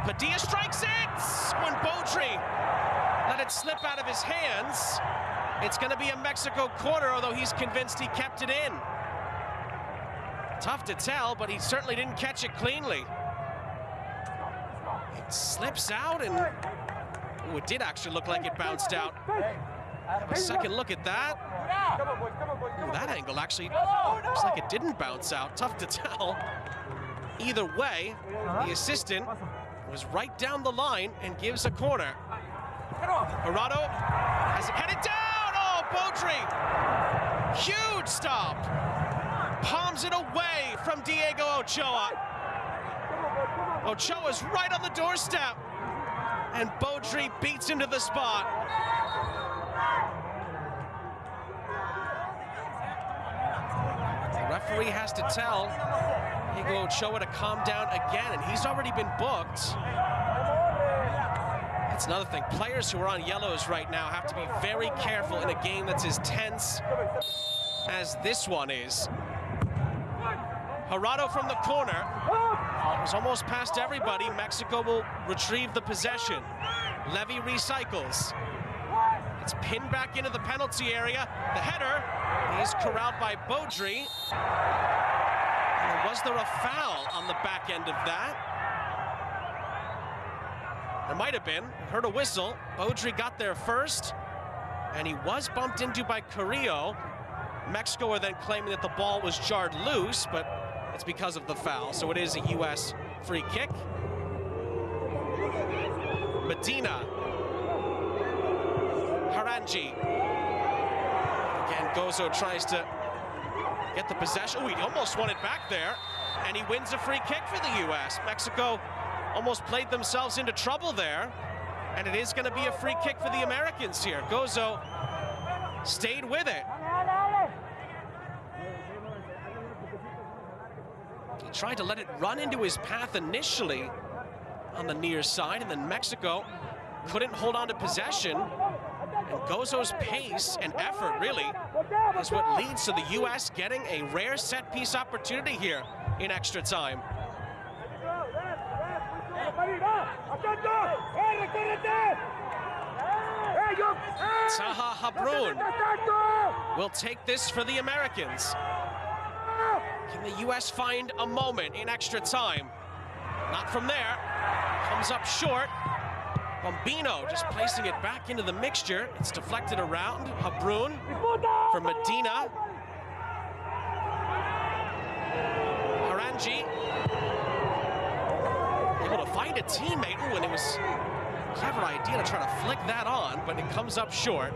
Padilla strikes it when Beaudry let it slip out of his hands. It's going to be a Mexico corner, although he's convinced he kept it in. Tough to tell, but he certainly didn't catch it cleanly. It slips out, and ooh, it did actually look like it bounced out. Have a second look at that. Ooh, that angle actually looks like it didn't bounce out. Tough to tell. Either way, the assistant was right down the line and gives a corner. Jurado has it headed down. Oh, Beaudry. Huge stop. Palms it away from Diego Ochoa. Ochoa's right on the doorstep. And Beaudry beats him to the spot. The referee has to tell Diego Ochoa to calm down again, and he's already been booked. That's another thing. Players who are on yellows right now have to be very careful in a game that's as tense as this one is. Jurado from the corner. It was almost past everybody. Mexico will retrieve the possession. Levy recycles. It's pinned back into the penalty area. The header is corralled by Beaudry. And was there a foul on the back end of that? There might have been. Heard a whistle. Beaudry got there first, and he was bumped into by Carrillo. Mexico are then claiming that the ball was jarred loose, but it's because of the foul, so it is a U.S. free kick. Medina. Harangi. Again, Gozo tries to get the possession. Oh, he almost won it back there, and he wins a free kick for the U.S. Mexico almost played themselves into trouble there, and it is going to be a free kick for the Americans here. Gozo stayed with it. He tried to let it run into his path initially on the near side, and then Mexico couldn't hold on to possession. And Gozo's pace and effort really is what leads to the U.S. getting a rare set-piece opportunity here in extra time. Taha Habrun will take this for the Americans. Can the U.S. find a moment in extra time? Not from there. Comes up short. Bombino just placing it back into the mixture. It's deflected around. Habrun for Medina. Harangi able to find a teammate. Ooh, and it was a clever idea to try to flick that on, but it comes up short.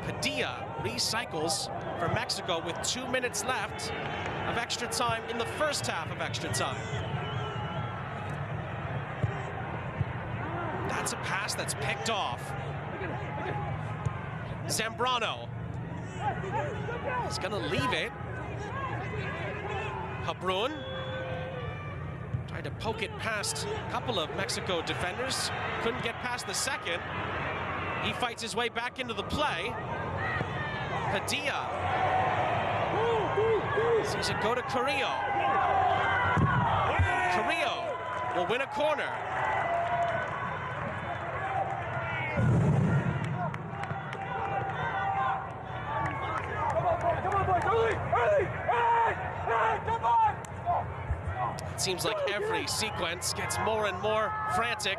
Padilla recycles for Mexico with 2 minutes left of extra time in the first half of extra time. That's a pass that's picked off. Zambrano is going to leave it. Habrun tried to poke it past a couple of Mexico defenders. Couldn't get past the second. He fights his way back into the play. Padilla sees it go to Carrillo. Carrillo will win a corner. It seems like every sequence gets more and more frantic.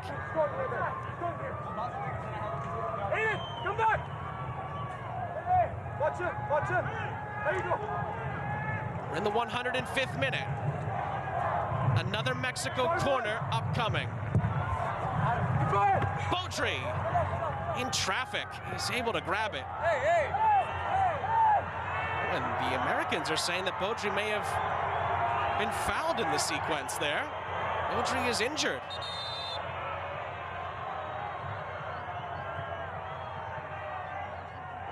Watch it, watch it. There you go. We're in the 105th minute. Another Mexico corner upcoming. Beaudry in traffic. He's able to grab it. And the Americans are saying that Beaudry may have been fouled in the sequence there. Beaudry is injured.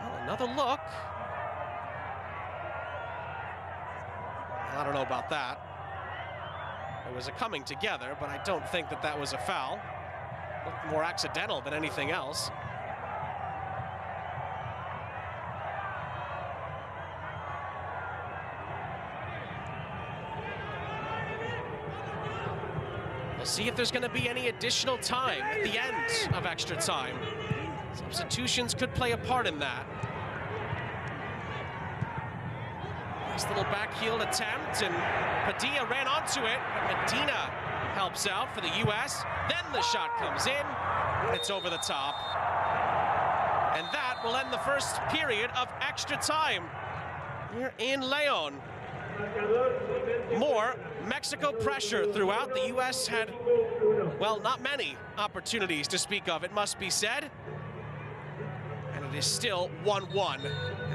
Well, another look. I don't know about that. It was a coming together, but I don't think that that was a foul. Looked more accidental than anything else. We'll see if there's going to be any additional time at the end of extra time. Substitutions could play a part in that. Nice little backheeled attempt, and Padilla ran onto it, but Medina helps out for the U.S. Then the shot comes in, and it's over the top. And that will end the first period of extra time here in LEÓN. More Mexico pressure throughout. The U.S. had, well, not many opportunities to speak of, it must be said. And it is still 1-1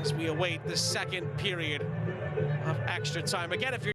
as we await the second period of extra time. Again, if you're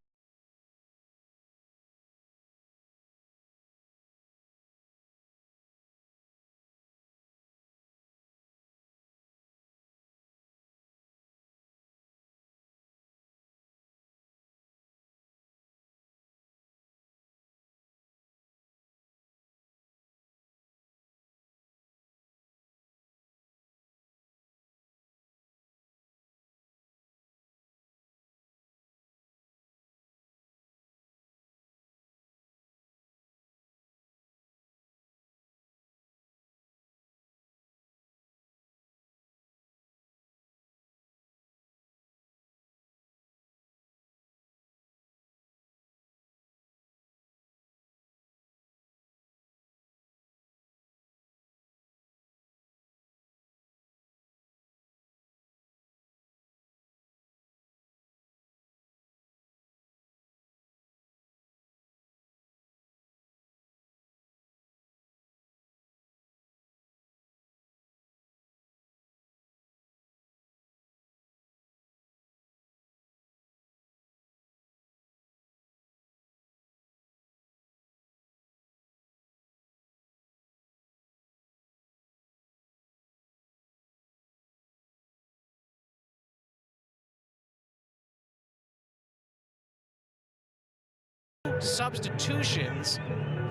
substitutions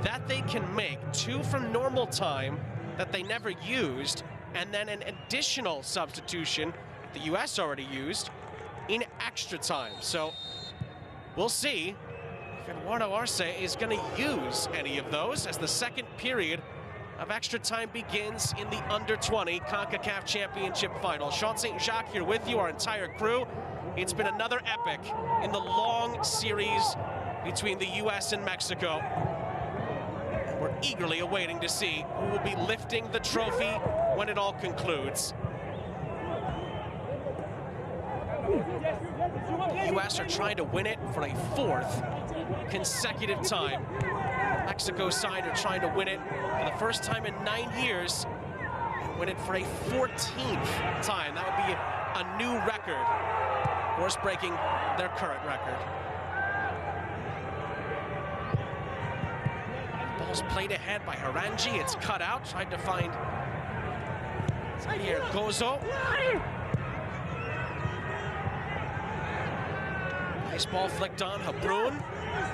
that they can make, 2 from normal time that they never used, and then an additional substitution the U.S. already used in extra time. So we'll see if Eduardo Arce is going to use any of those as the second period of extra time begins in the Under-20 Concacaf Championship Final. Sean St. Jacques here with you, our entire crew. It's been another epic in the long series between the U.S. and Mexico. We're eagerly awaiting to see who will be lifting the trophy when it all concludes. The U.S. are trying to win it for a 4th consecutive time. The Mexico side are trying to win it for the first time in 9 years and win it for a 14th time. That would be a new record, of course, breaking their current record. Ball's played ahead by Harangi. It's cut out. Tried to find here Gozo. Nice ball flicked on Habrun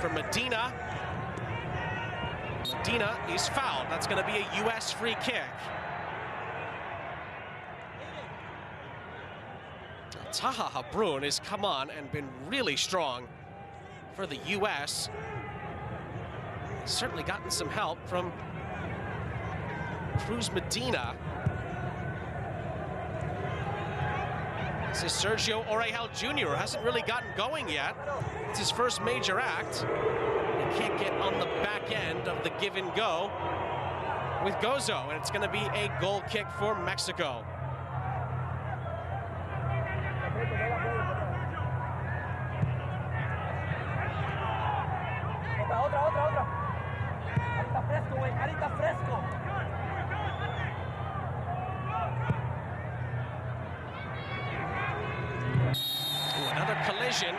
for Medina. Medina is fouled. That's going to be a U.S. free kick. Taha Habrun has come on and been really strong for the U.S. Certainly gotten some help from Cruz Medina. This is Sergio Orejel Jr., who hasn't really gotten going yet. It's his first major act. He can't get on the back end of the give and go with Gozo, and it's going to be a goal kick for Mexico. collision.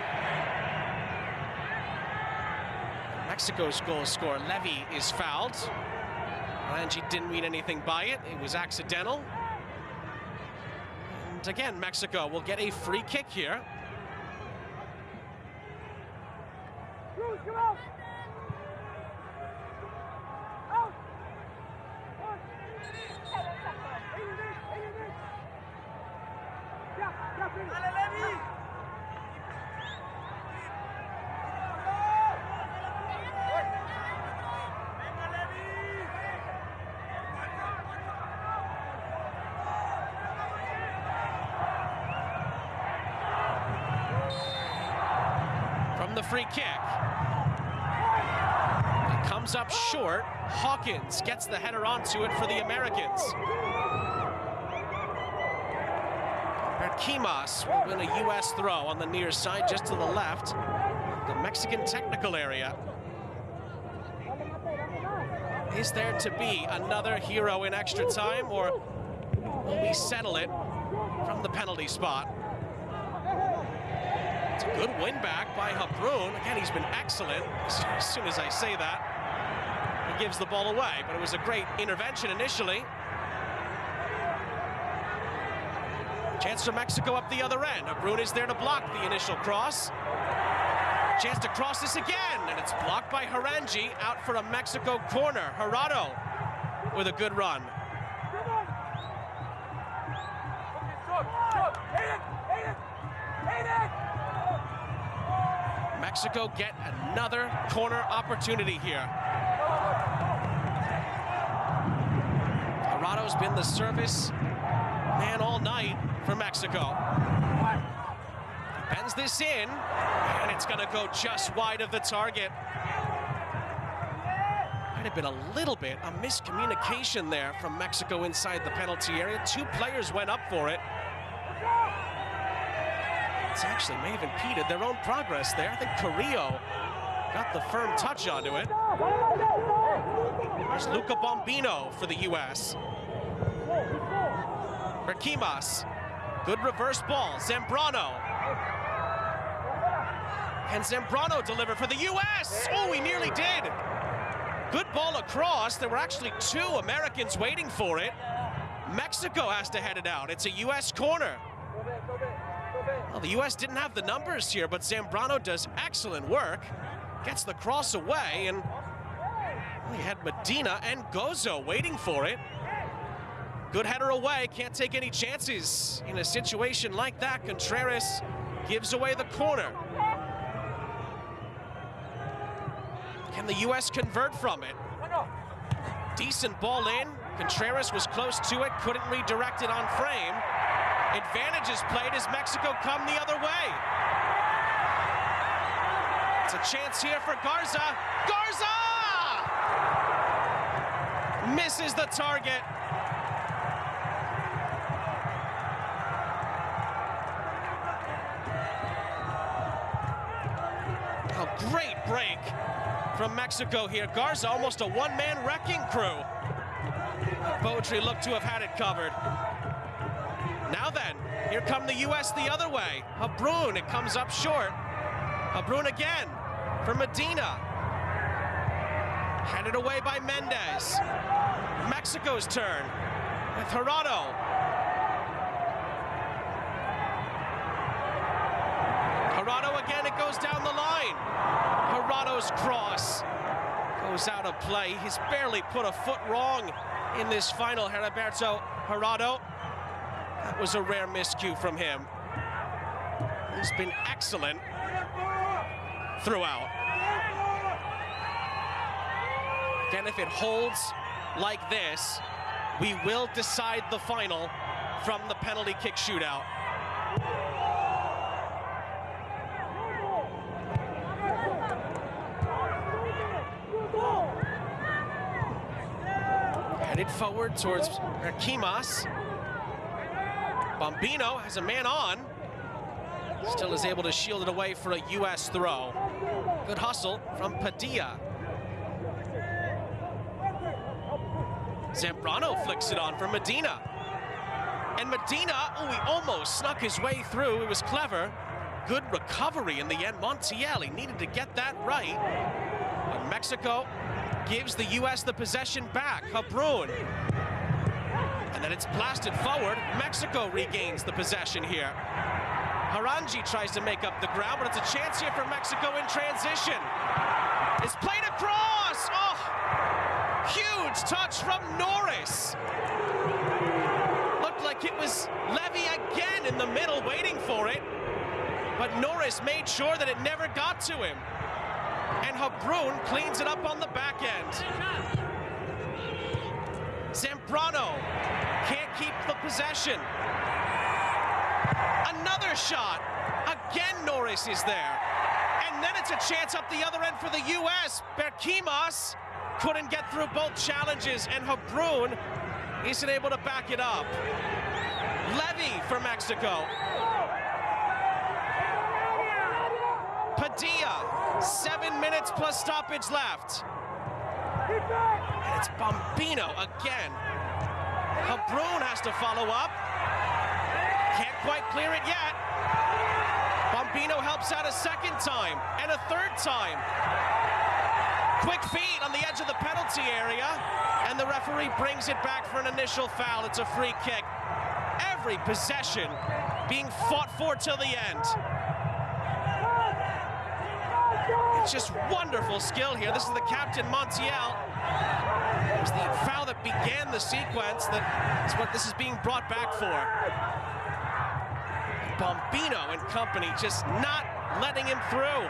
Mexico's goal scorer, Levy, is fouled. Rangi didn't mean anything by it. It was accidental. And again, Mexico will get a free kick here. From the free kick. It comes up short. Hawkins gets the header onto it for the Americans. Berquimas will win a U.S. throw on the near side, just to the left, the Mexican technical area. Is there to be another hero in extra time, or will we settle it from the penalty spot? It's a good win back by Habrun. Again, he's been excellent. As soon as I say that, he gives the ball away, but it was a great intervention initially. Chance for Mexico up the other end. Habrun is there to block the initial cross. Chance to cross this again, and it's blocked by Rangi, out for a Mexico corner. Gerardo with a good run. Mexico get another corner opportunity here. Gerardo's been the service man all night for Mexico. Bends this in, and it's gonna go just wide of the target. Might have been a little bit of miscommunication there from Mexico inside the penalty area. Two players went up for it. It's actually may have impeded their own progress there. I think Carrillo got the firm touch onto it. There's Luca Bombino for the U.S. Berquimas, good reverse ball. Zambrano. Can Zambrano deliver for the U.S.? Oh, he nearly did. Good ball across. There were actually two Americans waiting for it. Mexico has to head it out. It's a U.S. corner. Well, the U.S. didn't have the numbers here, but Zambrano does excellent work. Gets the cross away, and well, he had Medina and Gozo waiting for it. Good header away, can't take any chances in a situation like that. Contreras gives away the corner. Can the U.S. convert from it? Decent ball in. Contreras was close to it, couldn't redirect it on frame. Advantage is played as Mexico come the other way. It's a chance here for Garza. Garza! Misses the target. A great break from Mexico here. Garza, almost a one-man wrecking crew. Poetry looked to have had it covered. Now then, here come the U.S. the other way. Habrun, it comes up short. Habrun again for Medina. Handed away by Mendez. Mexico's turn with Gerardo. Gerardo again, it goes down the line. Gerardo's cross goes out of play. He's barely put a foot wrong in this final, Heriberto Gerardo. That was a rare miscue from him. He's been excellent throughout. Again, if it holds like this, we will decide the final from the penalty kick shootout. Headed forward towards Berquimas. Bombino has a man on. Still is able to shield it away for a U.S. throw. Good hustle from Padilla. Zambrano flicks it on for Medina. And Medina, oh, he almost snuck his way through. It was clever. good recovery in the end. Montiel, he needed to get that right. But Mexico gives the U.S. the possession back. Habrun. And then it's blasted forward. Mexico regains the possession here. Harangi tries to make up the ground, but it's a chance here for Mexico in transition. It's played across. Oh, huge touch from Norris. Looked like it was Levy again in the middle waiting for it. But Norris made sure that it never got to him. And Habrun cleans it up on the back end. Zambrano can't keep the possession. Another shot. Again, Norris is there. And then it's a chance up the other end for the U.S. Berkimas couldn't get through both challenges, and Habrun isn't able to back it up. Levy for Mexico. Padilla, 7 minutes plus stoppage left. And it's Bombino again. Habrun has to follow up. Can't quite clear it yet. Bombino helps out a second time and a third time. Quick feed on the edge of the penalty area, and the referee brings it back for an initial foul. It's a free kick. Every possession being fought for till the end. It's just wonderful skill here. This is the captain, Montiel. It was the foul that began the sequence that is what this is being brought back for. Bombino and company just not letting him through.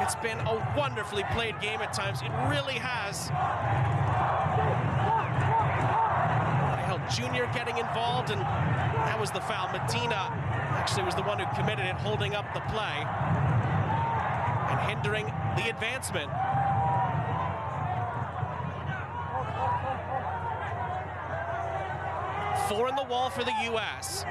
It's been a wonderfully played game at times. It really has. Junior getting involved, and that was the foul. Medina actually was the one who committed it, holding up the play and hindering the advancement. Four in the wall for the U.S.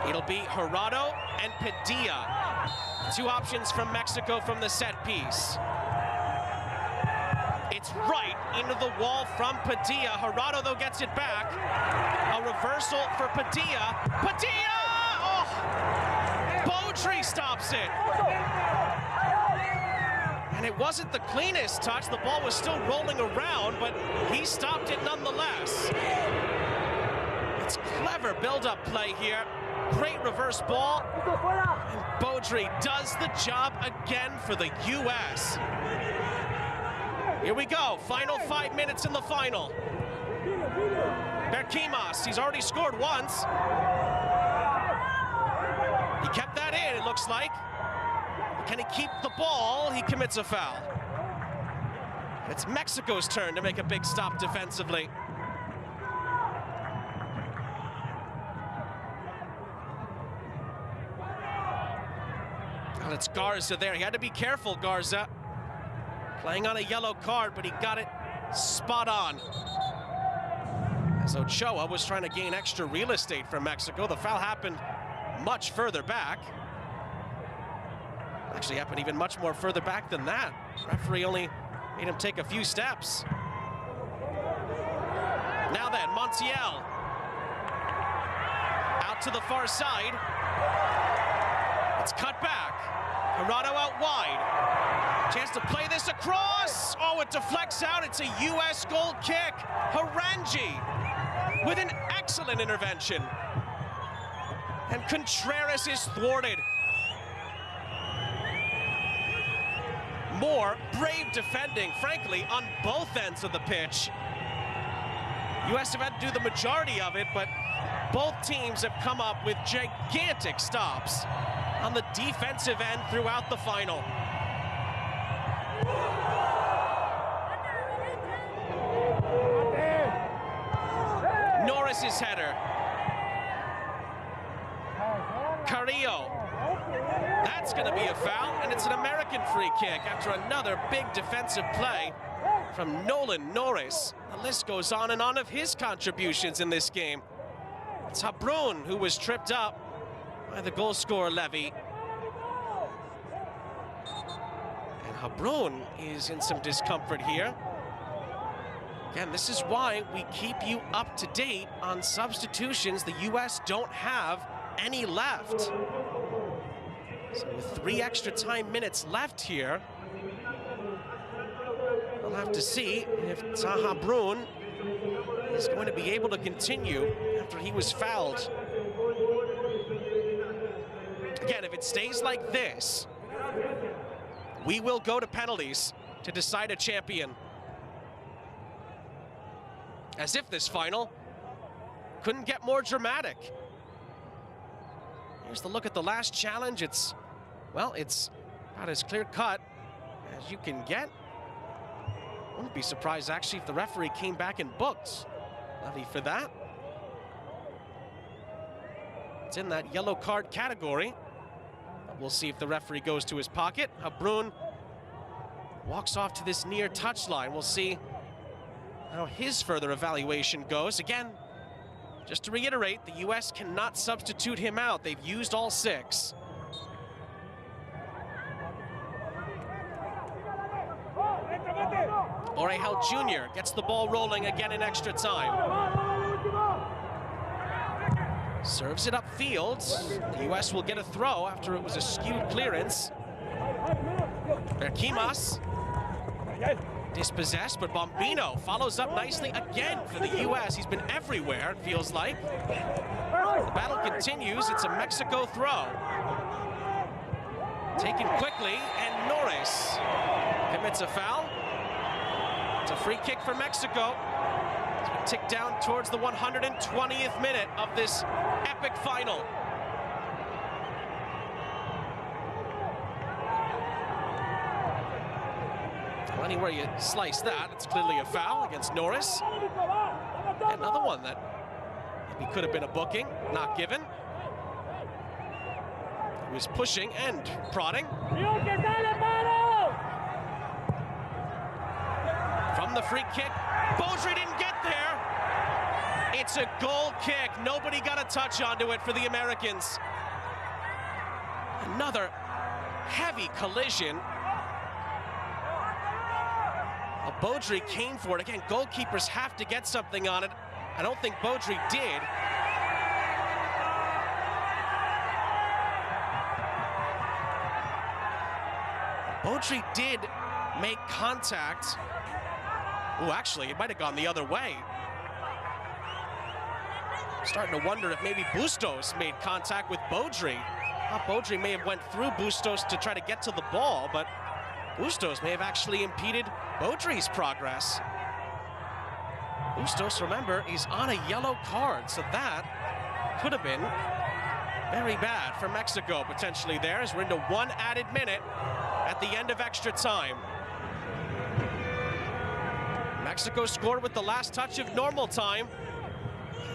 It'll be Jurado and Padilla. Two options from Mexico from the set piece. It's right into the wall from Padilla. Jurado, though, gets it back. A reversal for Padilla. Padilla! Oh! Beaudry stops it. And it wasn't the cleanest touch. The ball was still rolling around, but he stopped it nonetheless. It's clever build-up play here. Great reverse ball. And Beaudry does the job again for the U.S. Here we go. Final 5 minutes in the final. Berkimas, he's already scored once. He kept that in, it looks like. Can he keep the ball? He commits a foul. It's Mexico's turn to make a big stop defensively. Well, it's Garza there. He had to be careful, Garza. Playing on a yellow card, but he got it spot on. As Ochoa was trying to gain extra real estate from Mexico, the foul happened much further back. Actually happened even much more further back than that. Referee only made him take a few steps. Now then, Montiel. Out to the far side. It's cut back. Jurado out wide. Chance to play this across. Oh, it deflects out. It's a U.S. goal kick. Harangi with an excellent intervention. And Contreras is thwarted. More brave defending, frankly, on both ends of the pitch. U.S. have had to do the majority of it, but both teams have come up with gigantic stops on the defensive end throughout the final. Norris's header. Carrillo. That's going to be a foul, and it's an American free kick after another big defensive play from Nolan Norris. The list goes on and on of his contributions in this game. It's Habrun who was tripped up by the goal scorer Levy. And Habrun is in some discomfort here. Again, this is why we keep you up to date on substitutions. The U.S. don't have any left. So with 3 extra time minutes left here, we'll have to see if Zaha Brun is going to be able to continue after he was fouled. Again, if it stays like this, we will go to penalties to decide a champion. As if this final couldn't get more dramatic. Here's the look at the last challenge. It's about as clear-cut as you can get. Wouldn't be surprised, actually, if the referee came back and booked Levy for that. It's in that yellow card category. We'll see if the referee goes to his pocket. Brun walks off to this near touchline. We'll see how his further evaluation goes. Again, just to reiterate, the U.S. cannot substitute him out. They've used all 6. Orehel Jr. gets the ball rolling again in extra time. Serves it upfield. The U.S. will get a throw after it was a skewed clearance. Berkimas dispossessed, but Bombino follows up nicely again for the U.S. He's been everywhere, it feels like. The battle continues. It's a Mexico throw. Taken quickly, and Norris commits a foul. It's a free kick for Mexico. It's been ticked down towards the 120th minute of this epic final. Anywhere you slice that, it's clearly a foul against Norris. Another one that maybe could have been a booking, not given. He was pushing and prodding. From the free kick, Beaudry didn't get there. It's a goal kick. Nobody got a touch onto it for the Americans. Another heavy collision. Beaudry came for it. Again, goalkeepers have to get something on it. I don't think Beaudry did. Beaudry did make contact. Oh, actually, it might have gone the other way. Starting to wonder if maybe Bustos made contact with Beaudry. Beaudry may have went through Bustos to try to get to the ball, but Bustos may have actually impeded Beaudry's progress. Bustos, remember, is on a yellow card, so that could have been very bad for Mexico potentially there, as we're into 1 added minute at the end of extra time. Mexico scored with the last touch of normal time.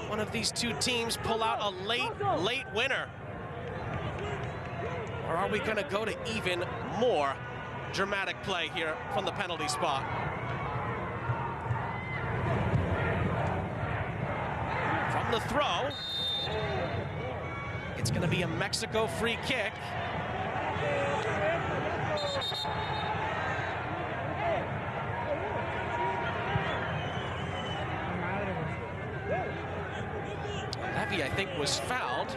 One of these two teams pull out a late winner. Or are we gonna go to even more dramatic play here from the penalty spot? From the throw, it's gonna be a Mexico free kick. Levy, I think, was fouled.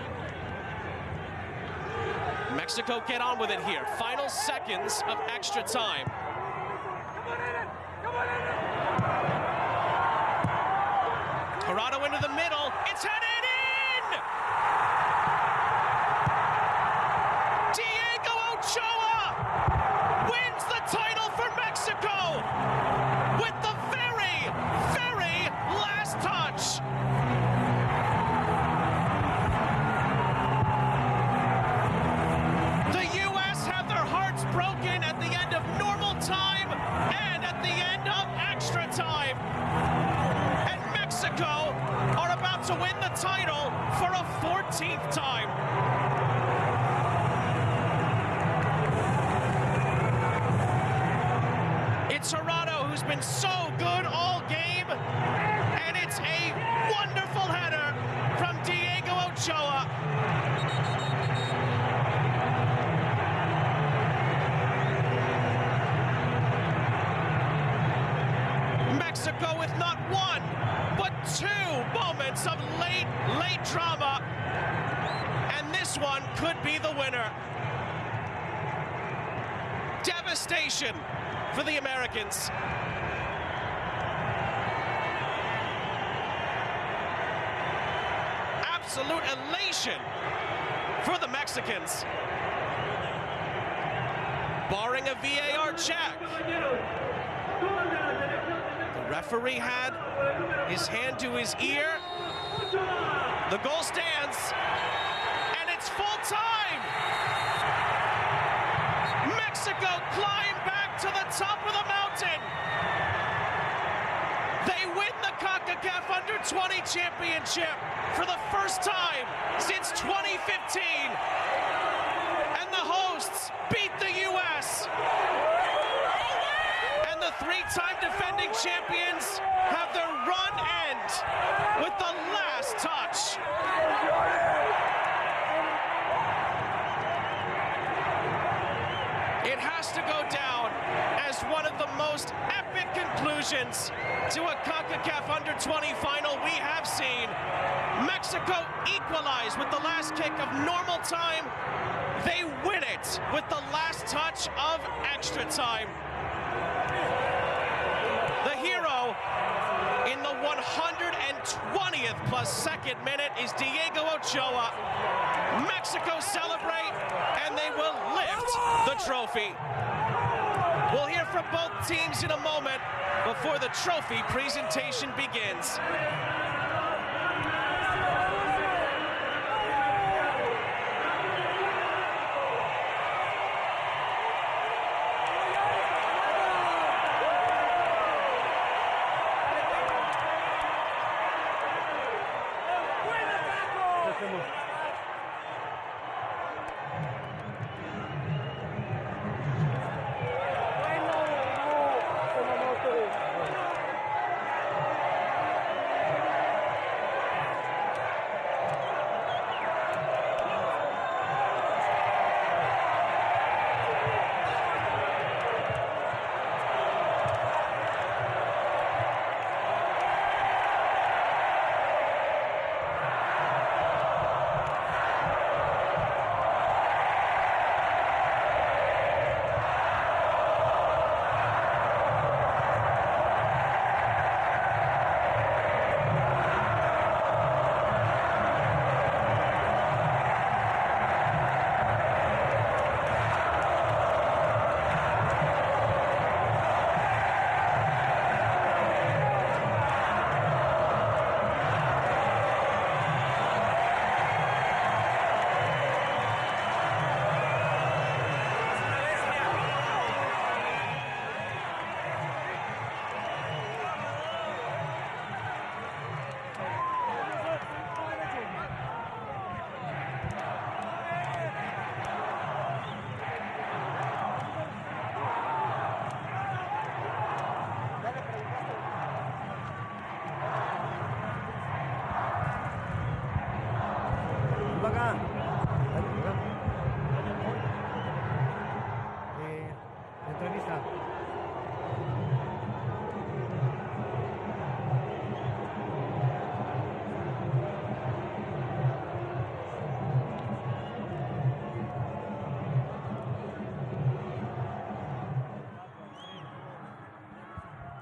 Mexico get on with it here. Final seconds of extra time. Corrado into the middle. It's headed in! Diego Ochoa wins the title for Mexico with the very, very last touch. Broken at the end of normal time and at the end of extra time. And Mexico are about to win the title for a 14th time. It's Corrado who's been so good all game, and it's a wonderful header from Diego Ochoa. Mexico with not one, but two moments of late drama. And this one could be the winner. Devastation for the Americans. Absolute elation for the Mexicans. Barring a VAR check. The referee had his hand to his ear. The goal stands, and it's full time. Mexico climb back to the top of the mountain. They win the Concacaf Under-20 championship for the first time since 2015. And the hosts beat the U.S. And the three-time defending champions have their run end with the last touch. It has to go down as one of the most epic conclusions to a Concacaf Under-20 final we have seen. Mexico equalized with the last kick of normal time. They win it with the last touch of extra time. The hero in the 120th plus second minute is Diego Ochoa. Mexico celebrate, and they will lift the trophy. We'll hear from both teams in a moment before the trophy presentation begins.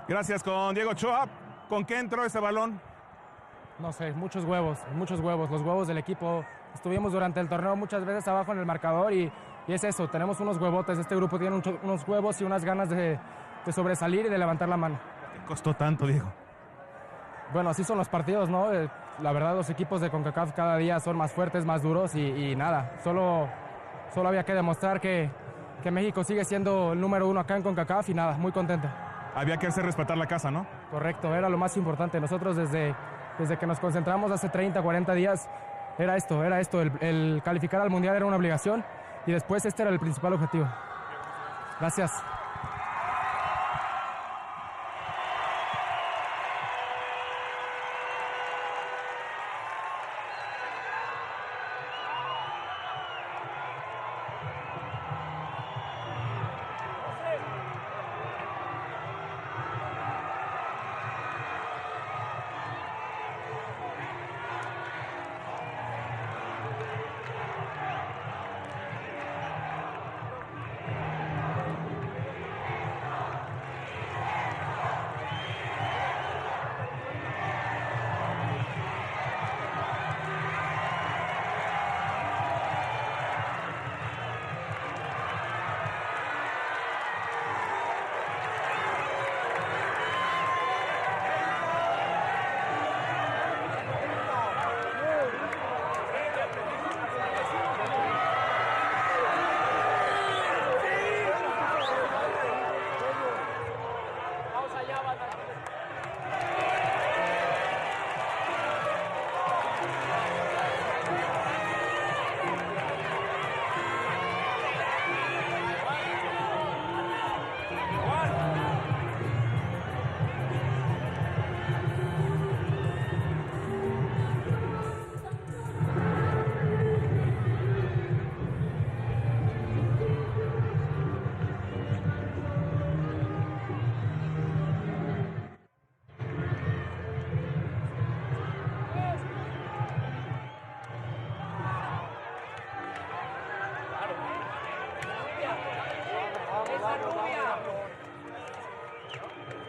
Gracias, con Diego Ochoa. ¿Con qué entró ese balón? No sé, muchos huevos, los huevos del equipo. Estuvimos durante el torneo muchas veces abajo en el marcador y es eso, tenemos unos huevotes. Este grupo tiene unos huevos y unas ganas de sobresalir y de levantar la mano. ¿Qué costó tanto, Diego? Bueno, así son los partidos, ¿no? La verdad, los equipos de Concacaf cada día son más fuertes, más duros y nada. Solo había que demostrar que México sigue siendo el número uno acá en Concacaf y nada, muy contento. Había que hacer respetar la casa, ¿no? Correcto, era lo más importante. Nosotros desde que nos concentramos hace 30, 40 días, era esto. El calificar al Mundial era una obligación y después este era el principal objetivo. Gracias.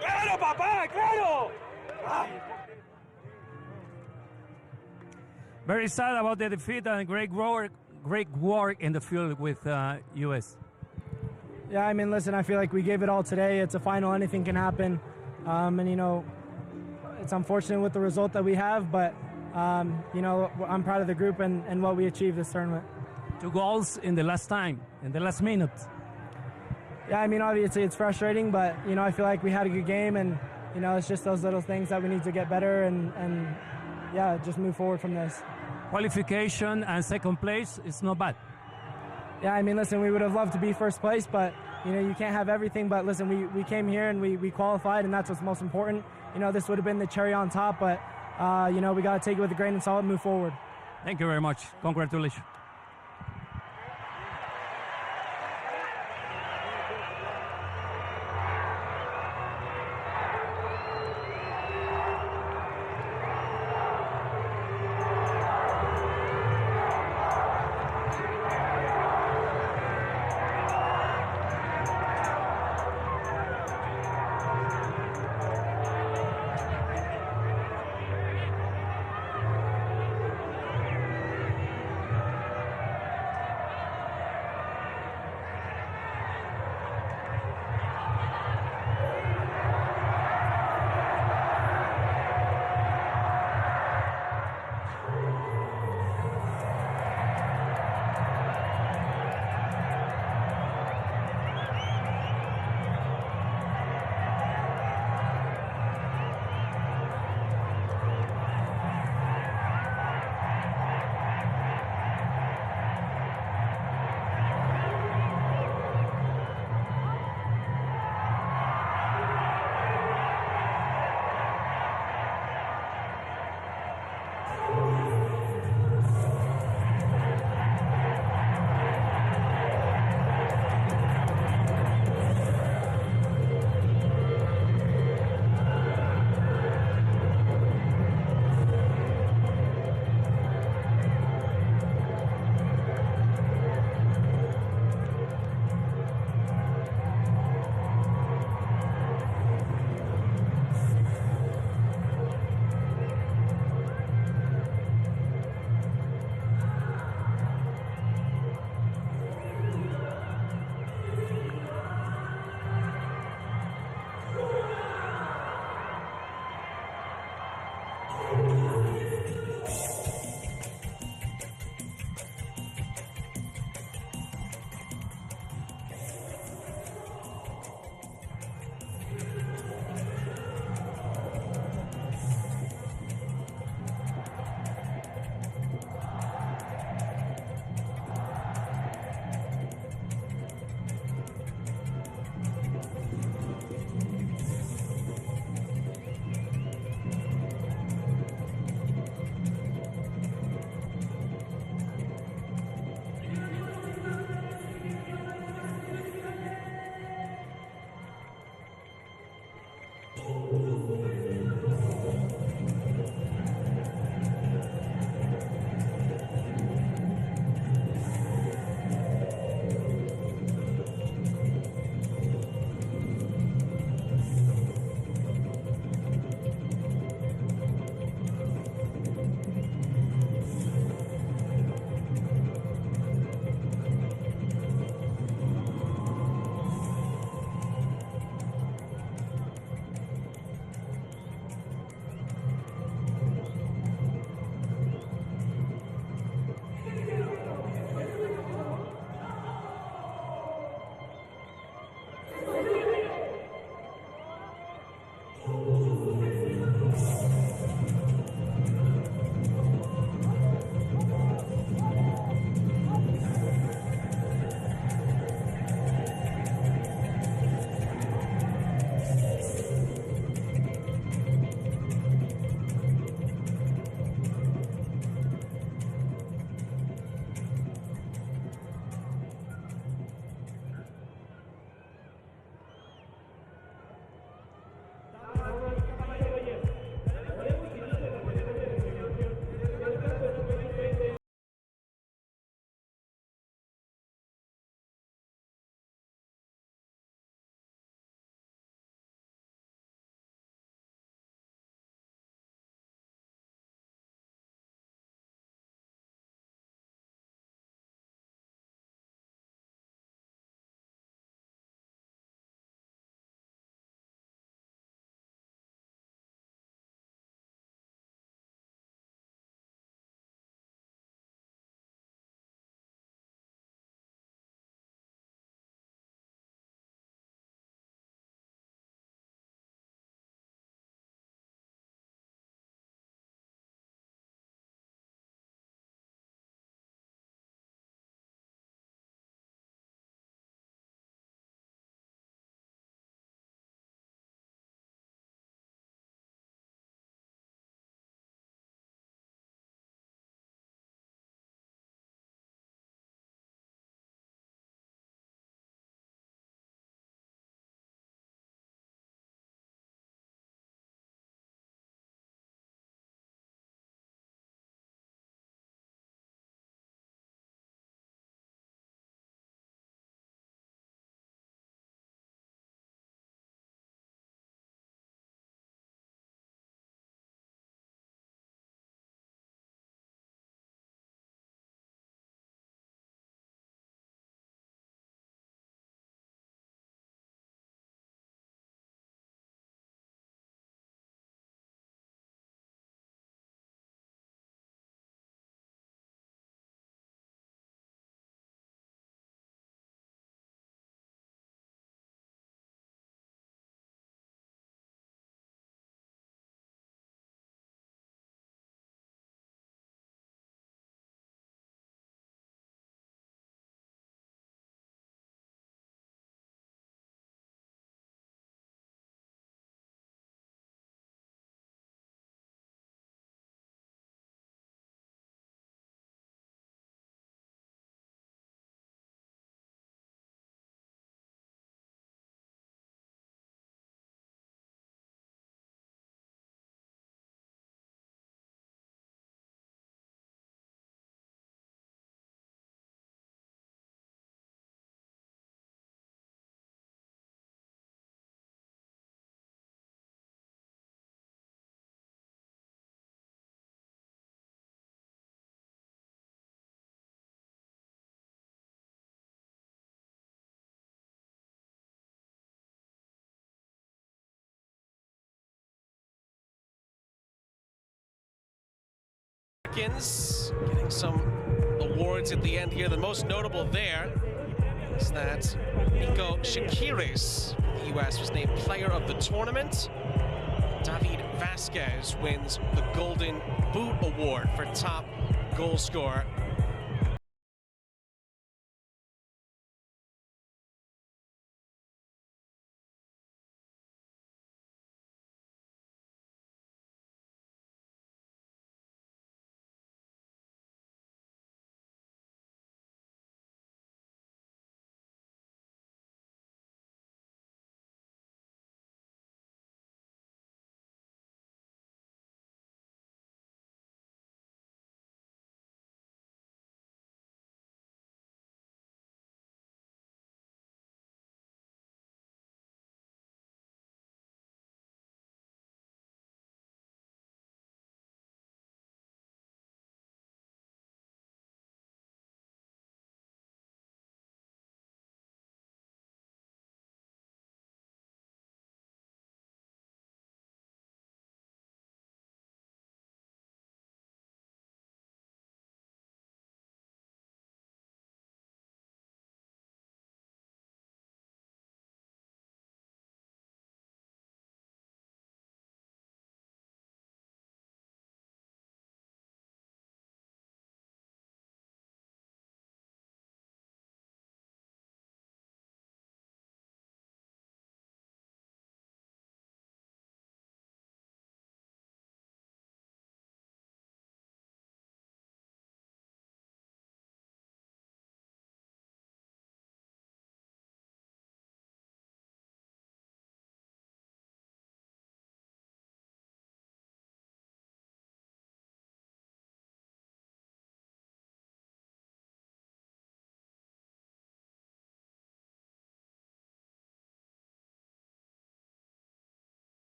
¡Claro, papá! ¡Claro! Very sad about the defeat and great work in the field with US. Yeah, I mean, listen, I feel like we gave it all today. It's a final, anything can happen. And, you know, it's unfortunate with the result that we have, but, you know, I'm proud of the group and what we achieved this tournament. 2 goals in the last minute. Yeah, I mean, obviously it's frustrating, but, you know, I feel like we had a good game, and, you know, it's just those little things that we need to get better and yeah, just move forward from this. Qualification and second place is not bad. Yeah, I mean, listen, we would have loved to be first place, but, you know, you can't have everything. But listen, we came here and we qualified, and that's what's most important. You know, this would have been the cherry on top, but, you know, we got to take it with a grain of salt and move forward. Thank you very much. Congratulations. Getting some awards at the end here. The most notable there is that Nico Shakiris, the U.S., was named Player of the Tournament. David Vasquez wins the Golden Boot Award for top goal scorer.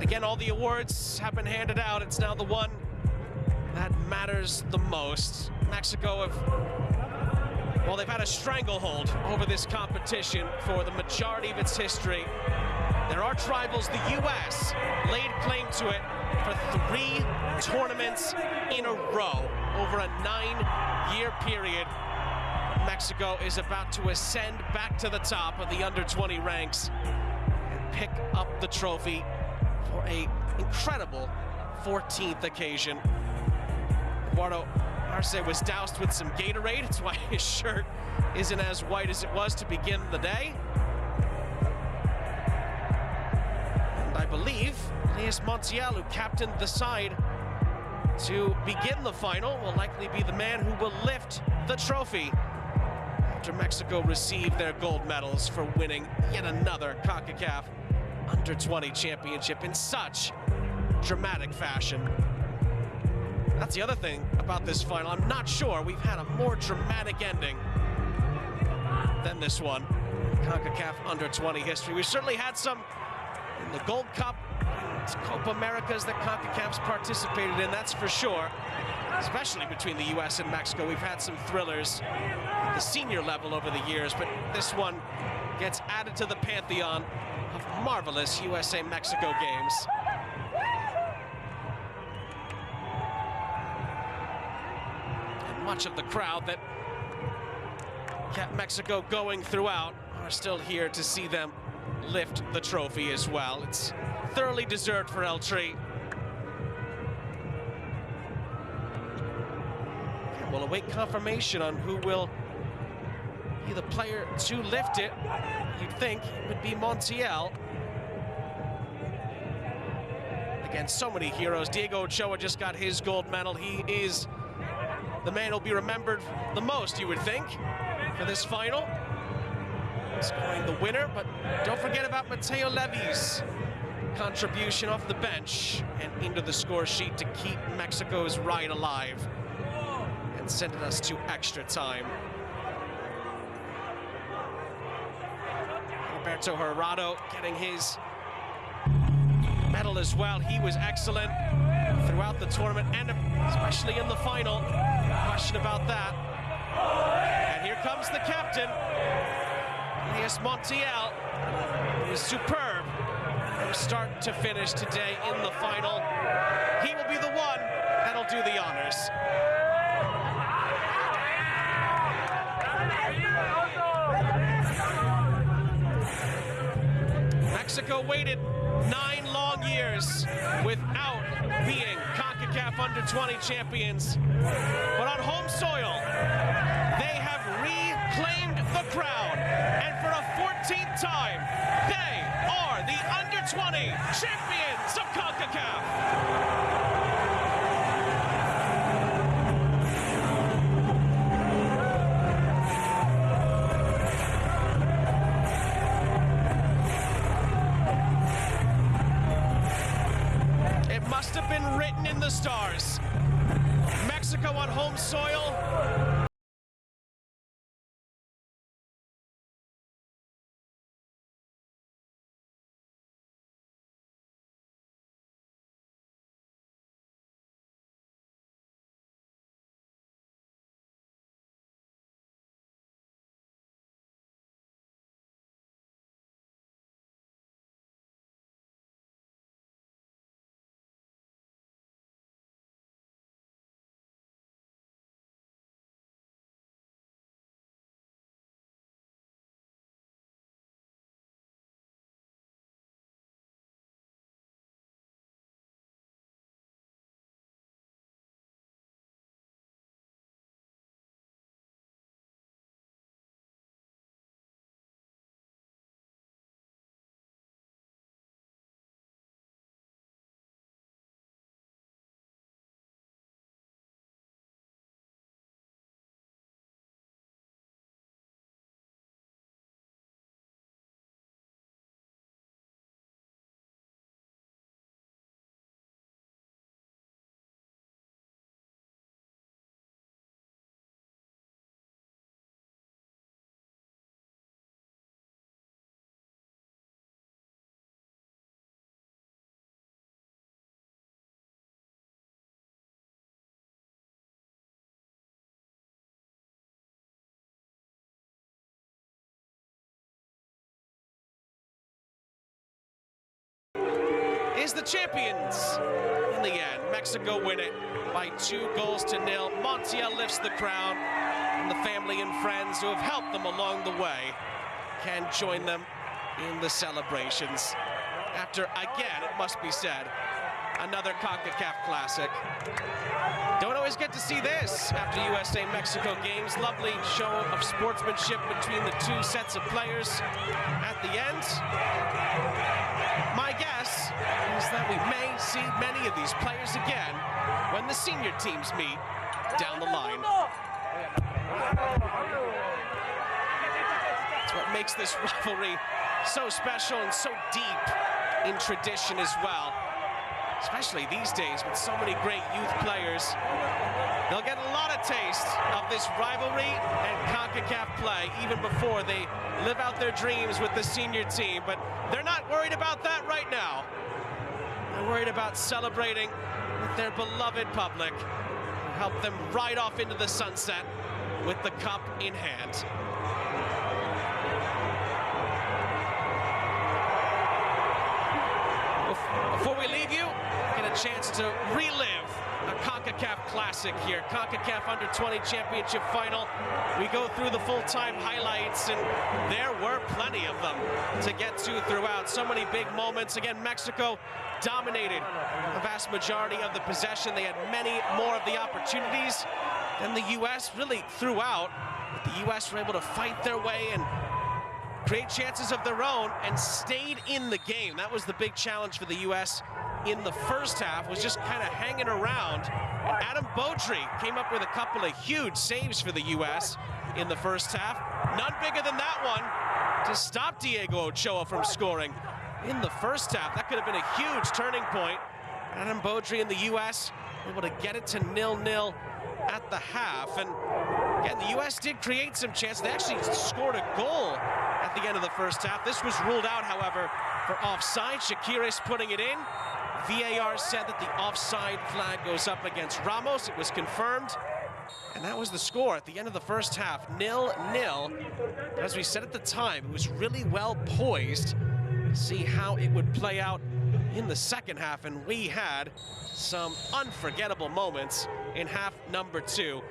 Again, all the awards have been handed out. It's now the one that matters the most. Mexico well, they've had a stranglehold over this competition for the majority of its history. Their arch rivals, the U.S., laid claim to it for 3 tournaments in a row over a 9-year period. Mexico is about to ascend back to the top of the under-20 ranks and pick up the trophy for an incredible 14th occasion. Eduardo Arce was doused with some Gatorade. That's why his shirt isn't as white as it was to begin the day. And I believe Elias Montiel, who captained the side to begin the final, will likely be the man who will lift the trophy after Mexico received their gold medals for winning yet another Concacaf Under-20 championship in such dramatic fashion. That's the other thing about this final. I'm not sure we've had a more dramatic ending than this one. Concacaf Under-20 history. We certainly had some in the Gold Cup and Copa Americas that Concacaf's participated in, that's for sure. Especially between the U.S. and Mexico. We've had some thrillers at the senior level over the years, but this one gets added to the pantheon of marvelous USA-Mexico games. Much of the crowd that kept Mexico going throughout are still here to see them lift the trophy as well. It's thoroughly deserved for El Tri. We'll await confirmation on who will be the player to lift it. You'd think it would be Montiel. Again, so many heroes. Diego Ochoa just got his gold medal. He is the man who'll be remembered the most, you would think, for this final. Scoring the winner, but don't forget about Mateo Levy's contribution off the bench and into the score sheet to keep Mexico's ride alive and sending us to extra time. Roberto Herrado getting his medal as well. He was excellent throughout the tournament and especially in the final. No question about that. And here comes the captain, Elias Montiel, who is superb from start to finish today in the final. He will be the one that'll do the honors. Mexico waited 9 long years without being Concacaf Under-20 champions. But on home soil, they have reclaimed the crown. And for a 14th time, they are the Under-20 champions of Concacaf. Must have been written in the stars. Mexico on home soil, is the champions. In the end, Mexico win it by 2-0. Montiel lifts the crown, and the family and friends who have helped them along the way can join them in the celebrations. After, again, it must be said, another Concacaf Classic. Don't always get to see this after USA-Mexico games. Lovely show of sportsmanship between the two sets of players at the end. My guess is that we may see many of these players again when the senior teams meet down the line. It's what makes this rivalry so special and so deep in tradition as well. Especially these days with so many great youth players. They'll get a lot of taste of this rivalry and Concacaf play even before they live out their dreams with the senior team. But they're not worried about that right now. They're worried about celebrating with their beloved public who help them ride off into the sunset with the cup in hand. Before we leave you, get a chance to relive a Concacaf Classic here. Concacaf Under-20 Championship Final. We go through the full-time highlights, and there were plenty of them to get to throughout. So many big moments. Again, Mexico dominated the vast majority of the possession. They had many more of the opportunities than the U.S. really throughout. But the U.S. were able to fight their way and create chances of their own and stayed in the game. That was the big challenge for the U.S. in the first half, was just kind of hanging around. And Adam Beaudry came up with a couple of huge saves for the U.S. in the first half. None bigger than that one to stop Diego Ochoa from scoring in the first half. That could have been a huge turning point. Adam Beaudry and the U.S. able to get it to 0-0 at the half. And again, the U.S. did create some chances. They actually scored a goal at the end of the first half. This was ruled out, however, for offside. Shakiris putting it in. VAR said that the offside flag goes up against Ramos. It was confirmed, and that was the score at the end of the first half, 0-0. But as we said at the time, it was really well poised to see how it would play out in the second half, and we had some unforgettable moments in half number 2.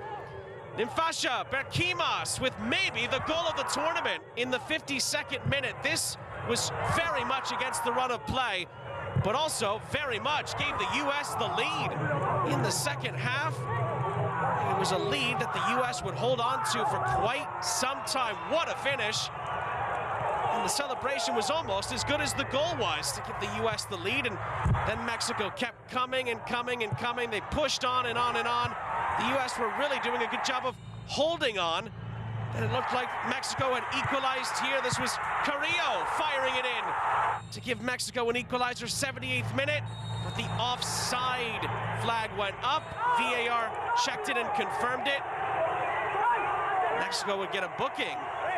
Nimfasha Berkimas with maybe the goal of the tournament in the 52nd minute. This was very much against the run of play, but also very much gave the U.S. the lead in the second half. It was a lead that the U.S. would hold on to for quite some time. What a finish. And the celebration was almost as good as the goal was to give the U.S. the lead, and then Mexico kept coming and coming and coming. They pushed on and on and on. The U.S. were really doing a good job of holding on, and it looked like Mexico had equalized here. This was Carrillo firing it in to give Mexico an equalizer, 78th minute, but the offside flag went up. VAR checked it and confirmed it. Mexico would get a booking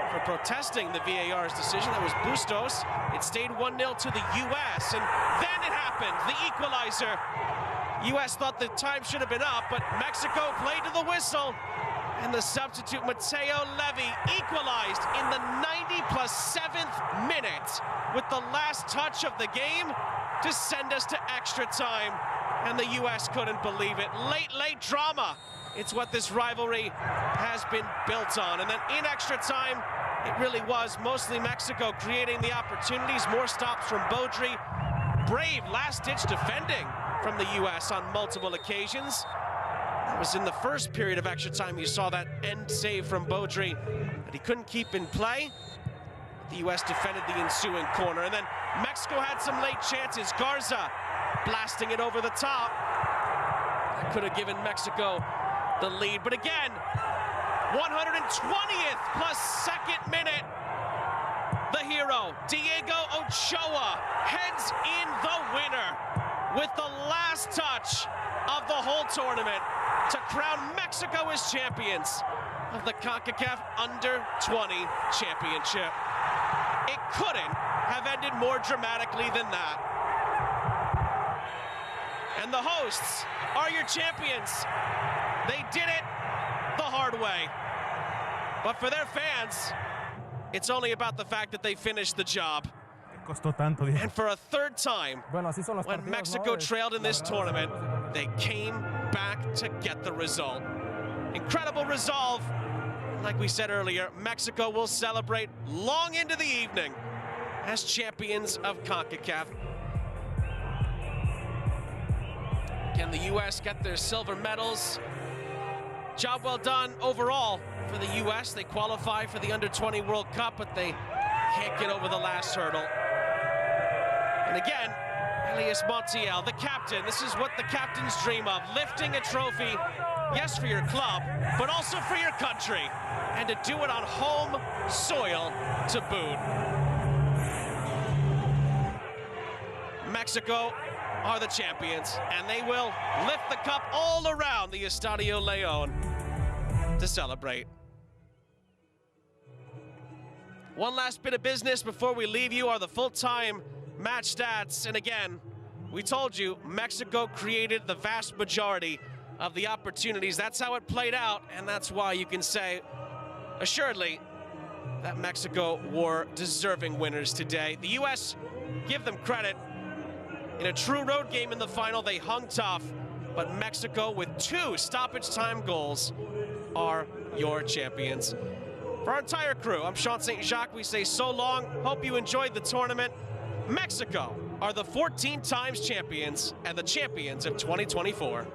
for protesting the VAR's decision. That was Bustos. It stayed 1-0 to the U.S., and then it happened, the equalizer. U.S. thought the time should have been up, but Mexico played to the whistle, and the substitute Mateo Levy equalized in the 90+7th minute with the last touch of the game to send us to extra time, and the U.S. couldn't believe it. Late drama. It's what this rivalry has been built on. And then in extra time, it really was mostly Mexico creating the opportunities, more stops from Beaudry. Brave last-ditch defending from the U.S. on multiple occasions. That was in the first period of extra time. You saw that end save from Beaudry that he couldn't keep in play. The U.S. defended the ensuing corner, and then Mexico had some late chances. Garza blasting it over the top. That could have given Mexico the lead, but again, 120th plus second minute, the hero, Diego Ochoa, heads in the winner with the last touch of the whole tournament to crown Mexico as champions of the Concacaf Under-20 Championship. It couldn't have ended more dramatically than that. And the hosts are your champions. They did it the hard way. But for their fans, it's only about the fact that they finished the job. Costó tanto, Diego. And for a third time, Bueno, así son los when partidos, Mexico ¿no? trailed in this tournament, they came back to get the result. Incredible resolve. Like we said earlier, Mexico will celebrate long into the evening as champions of Concacaf. Can the U.S. get their silver medals? Job well done overall for the U.S. They qualify for the Under-20 World Cup, but they can't get over the last hurdle. And again, Elias Montiel, the captain. This is what the captains dream of, lifting a trophy, yes, for your club, but also for your country, and to do it on home soil to boot. Mexico are the champions, and they will lift the cup all around the ESTADIO LEÓN to celebrate. One last bit of business before we leave you are the full-time match stats. And again, we told you Mexico created the vast majority of the opportunities. That's how it played out, and that's why you can say, assuredly, that Mexico were deserving winners today. The U.S., give them credit. In a true road game in the final, they hung tough, but Mexico, with 2 stoppage time goals, are your champions. For our entire crew, I'm Sean St. Jacques. We say so long. Hope you enjoyed the tournament. Mexico are the 14 times champions and the champions of 2024.